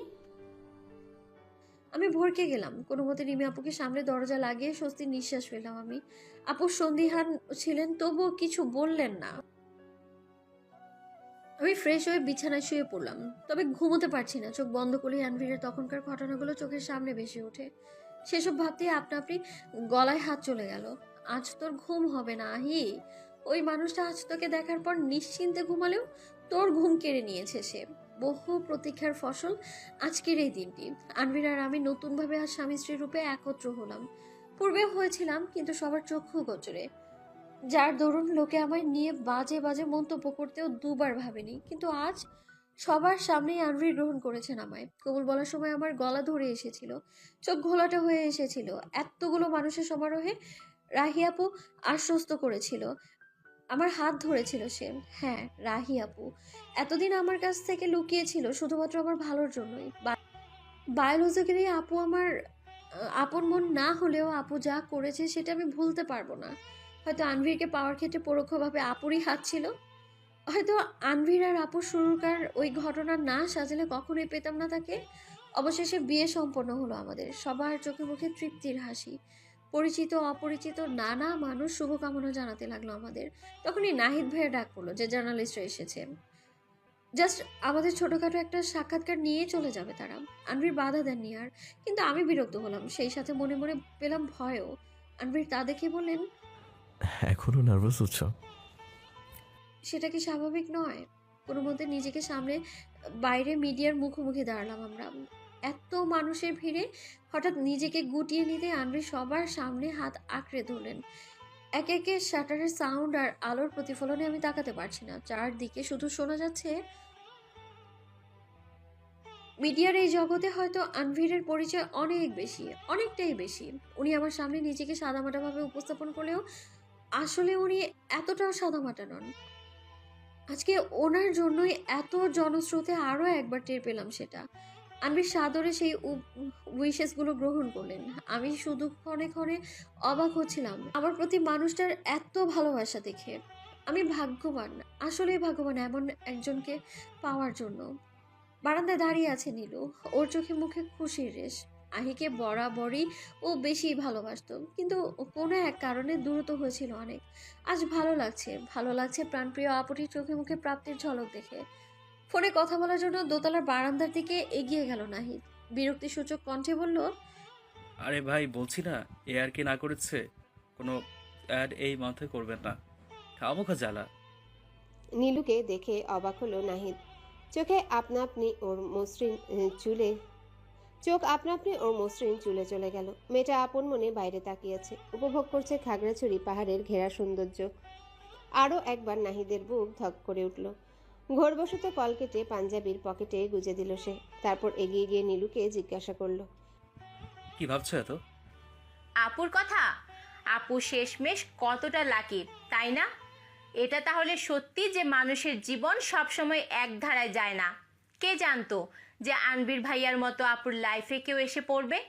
আমি ভরকে গেলাম। কোনো মতে রিমি আপুকে সামনে দরজা লাগিয়ে স্বস্তির নিঃশ্বাস ফেললাম আমি। আপু সন্দিহান ছিলেন, তবুও কিছু বললেন না। আমি ফ্রেশ হয়ে বিছানায় শুয়ে পড়লাম, তবে ঘুমোতে পারছি না। চোখ বন্ধ করলে আনভীরের তখনকার ঘটনাগুলো চোখের সামনে ভেসে ওঠে। সেসব ভাবতেই আপনা আপনি গলায় হাত চলে গেল। আজ তোর ঘুম হবে না আহি। ওই মানুষটা আজ তোকে দেখার পর নিশ্চিন্তে ঘুমালেও তোর ঘুম কেড়ে নিয়েছে সে। বহু প্রতীক্ষার ফসল আজকের এই দিনটি। আনভীর আর আমি নতুনভাবে আর স্বামী স্ত্রী রূপে একত্র হলাম। পূর্বে হয়েছিলাম, কিন্তু সবার চক্ষু গোচরে, যার দরুন লোকে আমায় নিয়ে বাজে বাজে মন্তব্য করতেও দুবার ভাবেনি। কিন্তু আজ সবার সামনেই আনভীর গ্রহণ করেছেন আমায়। কবুল বলার সময় আমার গলা ধরে এসেছিল, চোখ ঘোলাটে হয়ে এসেছিল। এতগুলো মানুষের সমারোহে রাহি আপু আশ্বস্ত করেছিল, আমার হাত ধরেছিল সে। হ্যাঁ, রাহি আপু এতদিন আমার কাছ থেকে লুকিয়েছিল শুধুমাত্র আমার ভালোর জন্যই। বায়োলজিক্যালি আপু আমার আপন মন না হলেও আপু যা করেছে সেটা আমি ভুলতে পারবো না। হয়তো আনভীরকে পাওয়ার ক্ষেত্রে পরোক্ষভাবে আপুরই হাত ছিল। হয়তো আনভীর আর আপুর শুরুকার ওই ঘটনা না সাজালে কখনোই পেতাম না তাকে। অবশেষে বিয়ে সম্পন্ন হলো আমাদের। সবার চোখে মুখে তৃপ্তির হাসি। পরিচিত অপরিচিত নানা মানুষ শুভকামনা জানাতে লাগলো আমাদের। তখনই নাহিদ ভাইয়ের ডাক পড়লো যে জার্নালিস্টরা এসেছে, জাস্ট আমাদের ছোটখাটো একটা সাক্ষাৎকার নিয়ে চলে যাবে তারা। আনভীর বাধা দেননি আর, কিন্তু আমি বিরক্ত হলাম, সেই সাথে মনে মনে পেলাম ভয়ও। আনভীর তা দেখে বললেন, এখনো নার্ভাস হচ্ছ? সেটা কি স্বাভাবিক নয়? কোনো মধ্যে নিজেকে সামনে বাইরে মিডিয়ার মুখোমুখি দাঁড়ালাম আমরা, এত মানুষের ভিড়ে। হঠাৎ নিজেকে গুটিয়ে নিতে আনভীর সবার সামনে হাত আঁকড়ে ধরলেন। একে একে শাটারের সাউন্ড আর আলোর প্রতিফলনে আমি তাকাতে পারছি না, চারদিকে শুধু শোনা যাচ্ছে। মিডিয়ার এই জগতে হয়তো আনভীরের পরিচয় অনেক বেশি, অনেকটাই বেশি। উনি আমার সামনে নিজেকে সাদামাটাভাবে উপস্থাপন করলেও আসলে উনি এতটাও সাদামাটা নন। আজকে ওনার জন্যই এত জনস্রোতে আরও একবার টের পেলাম সেটা। আনভীর সাদরে সেই উইশেসগুলো গ্রহণ করলেন। আমি শুধু ক্ষণে ক্ষণে অবাক হচ্ছিলাম আমার প্রতি মানুষটার এত ভালোবাসা দেখে। আমি ভাগ্যবান, আসলেই ভাগ্যবান এমন একজনকে পাওয়ার জন্য। বারান্দায় দাঁড়িয়ে আছে নীলু, ওর চোখে মুখে খুশির রেশ। আহিকে বরাবরই ও বেশি ভালোবাসতো, কিন্তু কোনো এক কারণে দূরত্ব হয়েছিল অনেক। আজ ভালো লাগছে, ভালো লাগছে প্রাণপ্রিয় আপুটির চোখে মুখে প্রাপ্তির ঝলক দেখে। ফোনে কথা বলার জন্য দোতলার বারান্দার দিকে এগিয়ে গেল নাহিদ, বিরক্তিসূচক কণ্ঠে বলল, আরে ভাই, বলছি না এআরকে না করেছে, কোনো অ্যাড এই মাথায় করবেন না, খামোখা জ্বালা। নীলুকে দেখে অবাক হলো নাহিদ। চোখে আপনা আপনি ওর মসৃণ চুলে চলে গেল। মেয়েটা আপন মনে বাইরে তাকিয়েছে, উপভোগ করছে খাগড়াছড়ি পাহাড়ের ঘেরা সৌন্দর্য। আরও একবার নাহিদের বুক ধক করে উঠল। ঘোরবশত কল কেটে পাঞ্জাবির পকেটে গুজে দিল সে। তারপর এগিয়ে গিয়ে নীলুকে জিজ্ঞাসা করলো, কি ভাবছো এত? আপুর কথা? আপু শেষমেশ কতটা লাকি, তাই না? এটা তাহলে সত্যি যে মানুষের জীবন সবসময় এক ধারায় যায় না। কে জানতো যে আনবীর ভাইয়ার মতো আপুর লাইফে কেউ এসে পড়বে?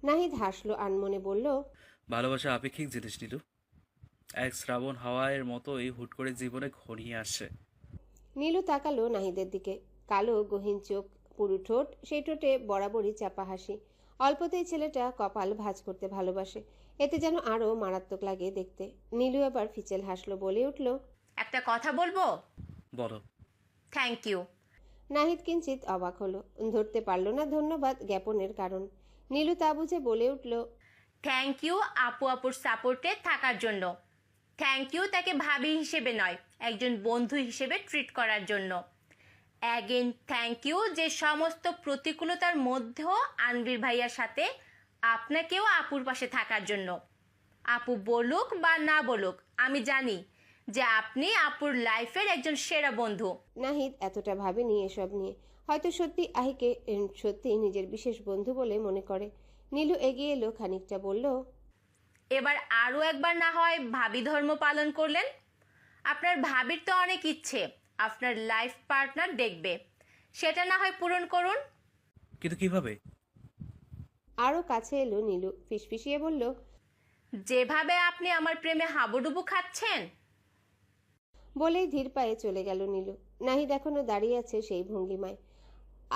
নাহিদ হাসলো আনমনে বলল, ভালোবাসা আপেক্ষিক জিনিস নীলু, এক শ্রাবণ হাওয়ার মতোই হুট করে জীবনে ঘনিয়ে আসে। নীলু তাকালো নাহিদের দিকে। কালো গহীন চোখ, পুরু ঠোঁট, সেই ঠোঁটে বরাবরই চাপা হাসি। অল্পতেই ছেলেটা কপাল ভাঁজ করতে ভালোবাসে, এতে যেন আরও মারাত্মক লাগে দেখতে। নীলু আবার ফিচেল হাসলো, বলে উঠল, একটা কথা বলবো? বলো। Thank you. নাহিদ কিঞ্চিত অবাক হলো, ধরতে পারল না ধন্যবাদ জ্ঞাপনের কারণ। নীলু তা বুঝে বলে উঠল, থ্যাংক ইউ আপুর সাপোর্টে থাকার জন্য। থ্যাংক ইউ তাকে ভাবি হিসেবে নয়, একজন বন্ধু হিসেবে ট্রিট করার জন্য। অ্যাগেন থ্যাংক ইউ যে সমস্ত প্রতিকূলতার মধ্যেও আনবীর ভাইয়ার সাথে আপনাকেও আপুর পাশে থাকার জন্য। আপু বলুক বা না বলুক, আমি জানি যে আপনি আপুর লাইফের একজন সেরা বন্ধু। নাহিদ এতটা ভাবেনি এসব নিয়ে, হয়তো সত্যি আহিকে সত্যি নিজের বিশেষ বন্ধু বলে মনে করে। নীলু এগিয়ে এলো খানিকটা, বলল, এবার আরও একবার না হয় ভাবি ধর্ম পালন করলেন। আপনার ভাবির তো অনেক ইচ্ছে আপনার লাইফ পার্টনার দেখবে, সেটা না হয় পূরণ করুন। কিন্তু কিভাবে? আরও কাছে এলো নীলু, ফিসফিসিয়ে বলল, যেভাবে আপনি আমার প্রেমে হাবুডুবু খাচ্ছেন। বলেই ধীর পায়ে চলে গেল নীলু। নাহিদ এখনো দাঁড়িয়ে আছে সেই ভঙ্গিমায়।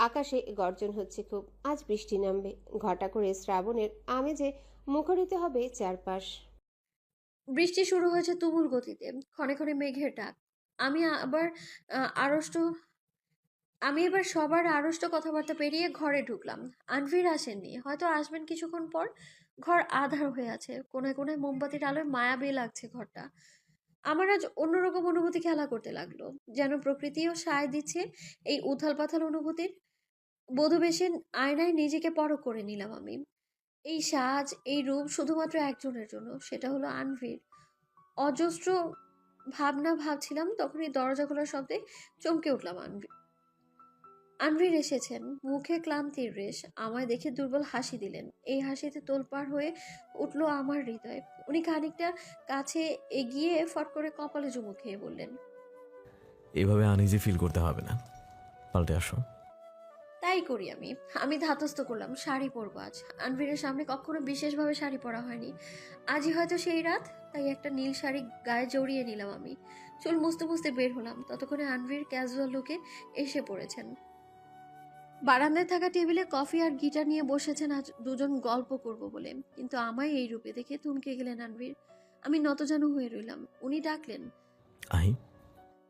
আকাশে গর্জন হচ্ছে খুব, আজ বৃষ্টি নামবে। ঘটা করে শ্রাবণের আমেজে মুখরিত হবে চারপাশ। বৃষ্টি শুরু হয়েছে তুমুল গতিতে, ক্ষণে ক্ষণে মেঘের ডাক। আমি আবার আড়ষ্ট আমি এবার সবার আড়ষ্ট কথাবার্তা পেরিয়ে ঘরে ঢুকলাম। আনভীর আসেননি, হয়তো আসবেন কিছুক্ষণ পর। ঘর আধার হয়ে আছে, কোনায় কোনায় মোমবাতির আলোয় মায়াবী লাগছে ঘরটা। আমার আজ অন্যরকম অনুভূতি খেলা করতে লাগলো, যেন প্রকৃতিও সায় দিচ্ছে এই উথাল পাথাল অনুভূতির। বধূবেশে আয়নায় নিজেকে পরখ করে নিলাম আমি। এই সাজ, এই রূপ শুধুমাত্র একজনের জন্য, সেটা হলো আনভীর। অজস্র ভাবনা ভাবছিলাম, তখনই দরজা খোলার শব্দে চমকে উঠলাম। আনভীর এসেছেন, মুখে ক্লান্তির রেশ। আমায় দেখে দুর্বল হাসি দিলেন, এই হাসিতে তোলপাড় হয়ে উঠলো আমার হৃদয়। উনি খানিকটা কাছে এগিয়ে ফট করে কপালে চুমু খেয়ে বললেন, এভাবে আনইজি ফিল করতে হবে না, পাল্টে আসো। তাই করি আমি। আমি ধাতস্থ করলাম, শাড়ি পরবো আজ। আনভীরের সামনে কখনো বিশেষভাবে শাড়ি পরা হয়নি, আজই হয়তো সেই রাত। তাই একটা নীল শাড়ি গায়ে জড়িয়ে নিলাম আমি। চুল মুছতে মুছতে বের হলাম, ততক্ষণে আনভীর ক্যাজুয়াল লুকে এসে পড়েছেন। বারান্দায় থাকা টেবিলে কফি আর গিটার নিয়ে বসেছেন আজ দুজন গল্প করব বলে, কিন্তু আমায় এই রূপে দেখে থমকে গেলেন আনভীর। আমি নতজানু হয়ে রইলাম। উনি ডাকলেন, আহি।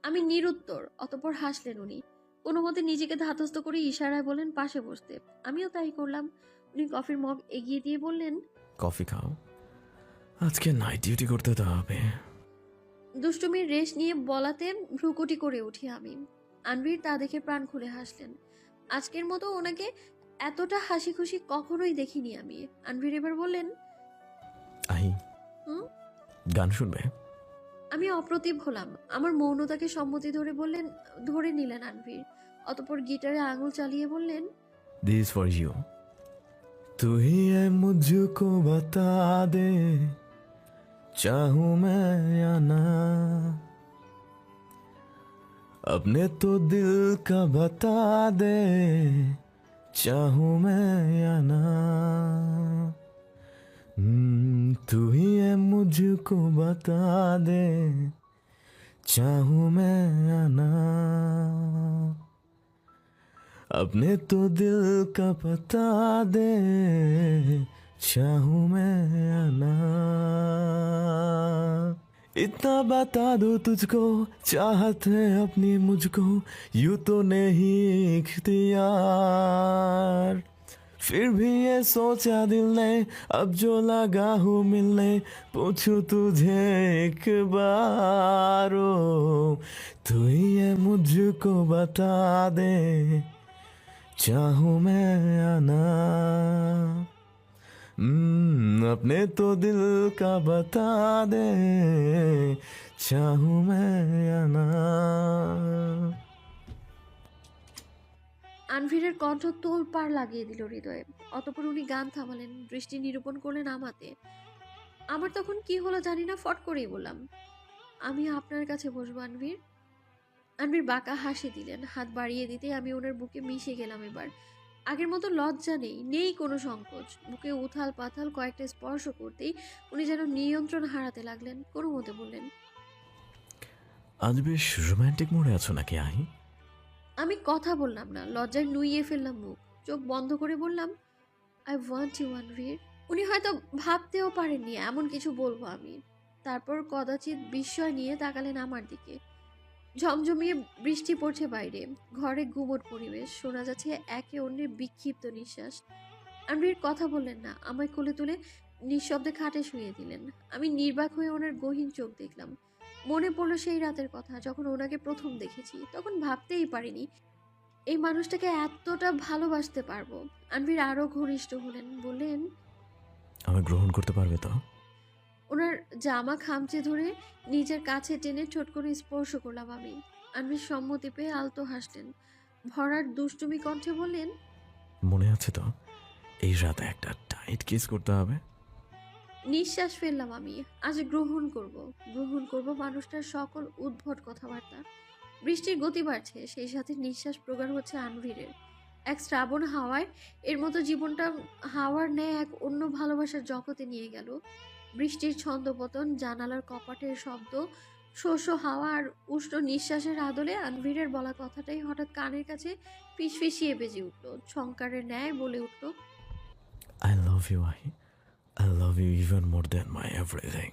আমি নিরুত্তর। অতঃপর হাসলেন উনি। কোনো মতে নিজেকে ধাতস্থ করে ইশারায় বলেন পাশে বসতে। আমিও তাই করলাম। উনি কফির মগ এগিয়ে দিয়ে বললেন, কফি খাও, আজকে নাইট ডিউটি করতে তো হবে। দুষ্টুমির রেশ নিয়ে বলাতে ভ্রুকুটি করে উঠি আমি। আনভীর তা দেখে প্রাণ খুলে হাসলেন। আজকের মতো ওনাকে এতটা হাসি খুশি কখনোই দেখিনি আমি। আনভীর এবার বললেন, আহি, হুম? গান শুনবে? আমি অপ্রতিভ হলাম। আমার মৌনতাকে সম্মতি ধরে নিলেন আনভীর। অতঃপর গিটারে আঙুল চালিয়ে বললেন, दिस फॉर यू। तू ही है मुझको बता दे, चाहूं मैं या ना, अपने तो दिल का बता दे, चाहूं मैं या ना। तू ही है मुझको बता दे, चाहूं मैं या ना, अपने तो दिल का पता दे, चाहूं मैं या ना। इतना बता दो तुझको, चाहत है अपनी मुझको, यूं तो नहीं इख्तियार, फिर भी ये सोचा दिल ने, अब जो लगा हूँ मिलने, पूछूं तुझे एक बार, ओ तू ही है मुझको बता दे, चाहूं मैं या ना। अपने तो दिल का बता दे, चाहूं मैं या ना। আনভীরের কণ্ঠ তোলপাড় লাগিয়ে দিল হৃদয়ে। অতঃপর উনি গান থামালেন, দৃষ্টি নিরূপণ করলেন আমাতে। আমার তখন কি হলো জানি না, ফট করেই বললাম, আমি আপনার কাছে বসবো আনভীর। আনভীর বাঁকা হাসি দিলেন। হাত বাড়িয়ে দিতে আমি ওনার বুকে মিশে গেলাম। এবার আগের মতো লজ্জা নেই কোনো সংকোচ। বুকে উথাল পাথাল কয়েকটা স্পর্শ করতেই উনি যেন নিয়ন্ত্রণ হারাতে লাগলেন। কোনো মতে বললেন, আজ বেশ রোমান্টিক মোড়ে আছো নাকি আহি? আমি কথা বললাম না, লজ্জায় নুইয়ে ফেললাম মুখ। চোখ বন্ধ করে বললাম, আই ওয়ান্ট ইউ আনভীর। উনি হয়তো ভাবতেও পারেননি এমন কিছু বলবো আমি। তারপর কদাচিৎ বিস্ময় নিয়ে তাকালেন আমার দিকে। ঝমঝমিয়ে বৃষ্টি পড়ছে বাইরে। ঘরে গুমট পরিবেশ। শোনা যাচ্ছে একে অন্যের বিক্ষিপ্ত নিঃশ্বাস। আনভীর কথা বললেন না, আমায় কোলে তুলে নিঃশব্দে খাটে শুয়ে দিলেন। আমি নির্বাক হয়ে ওনার গহীন চোখ দেখলাম। মনে পড়লো সেই রাতের কথা, যখন ওনাকে প্রথম দেখেছি। তখন ভাবতেই পারিনি এই মানুষটাকে এতটা ভালোবাসতে পারবো। আনভীর আরো ঘনিষ্ঠ হলেন, বললেন, আমায় গ্রহণ করতে পারবে তো? ওনার জামা খামচে ধরে নিজের কাছে টেনে ঠোঁট করে স্পর্শ করলাম আমি। আনভীর সম্মতি পেয়ে আলতো হাসলেন। ভরার দুষ্টুমি কণ্ঠে বললেন, মনে আছে তো, এই রাতে একটা টাইট কিস করতে হবে। নিঃশ্বাস ফেললাম আমি। আজ গ্রহণ করব মানুষটার সকল উদ্ভট কথাবার্তা। বৃষ্টির গতি বাড়ছে, সেই সাথে নিঃশ্বাস প্রগাঢ় হচ্ছে আনভীরের। এক শ্রাবণ হাওয়ায় এর মতো জীবনটা হাওয়ার ন্যায় এক অন্য ভালোবাসার জগতে নিয়ে গেল। বৃষ্টির ছন্দপতন, জানালার কপাটের শব্দ, শস্য হাওয়া আর উষ্ণ নিঃশ্বাসের আদলে আনভীরের বলা কথাটাই হঠাৎ কানের কাছে ফিসফিসিয়ে বেজে উঠল। ঝংকারের ন্যায় বলে উঠল, I love you, Ahi. I love you even more than my everything.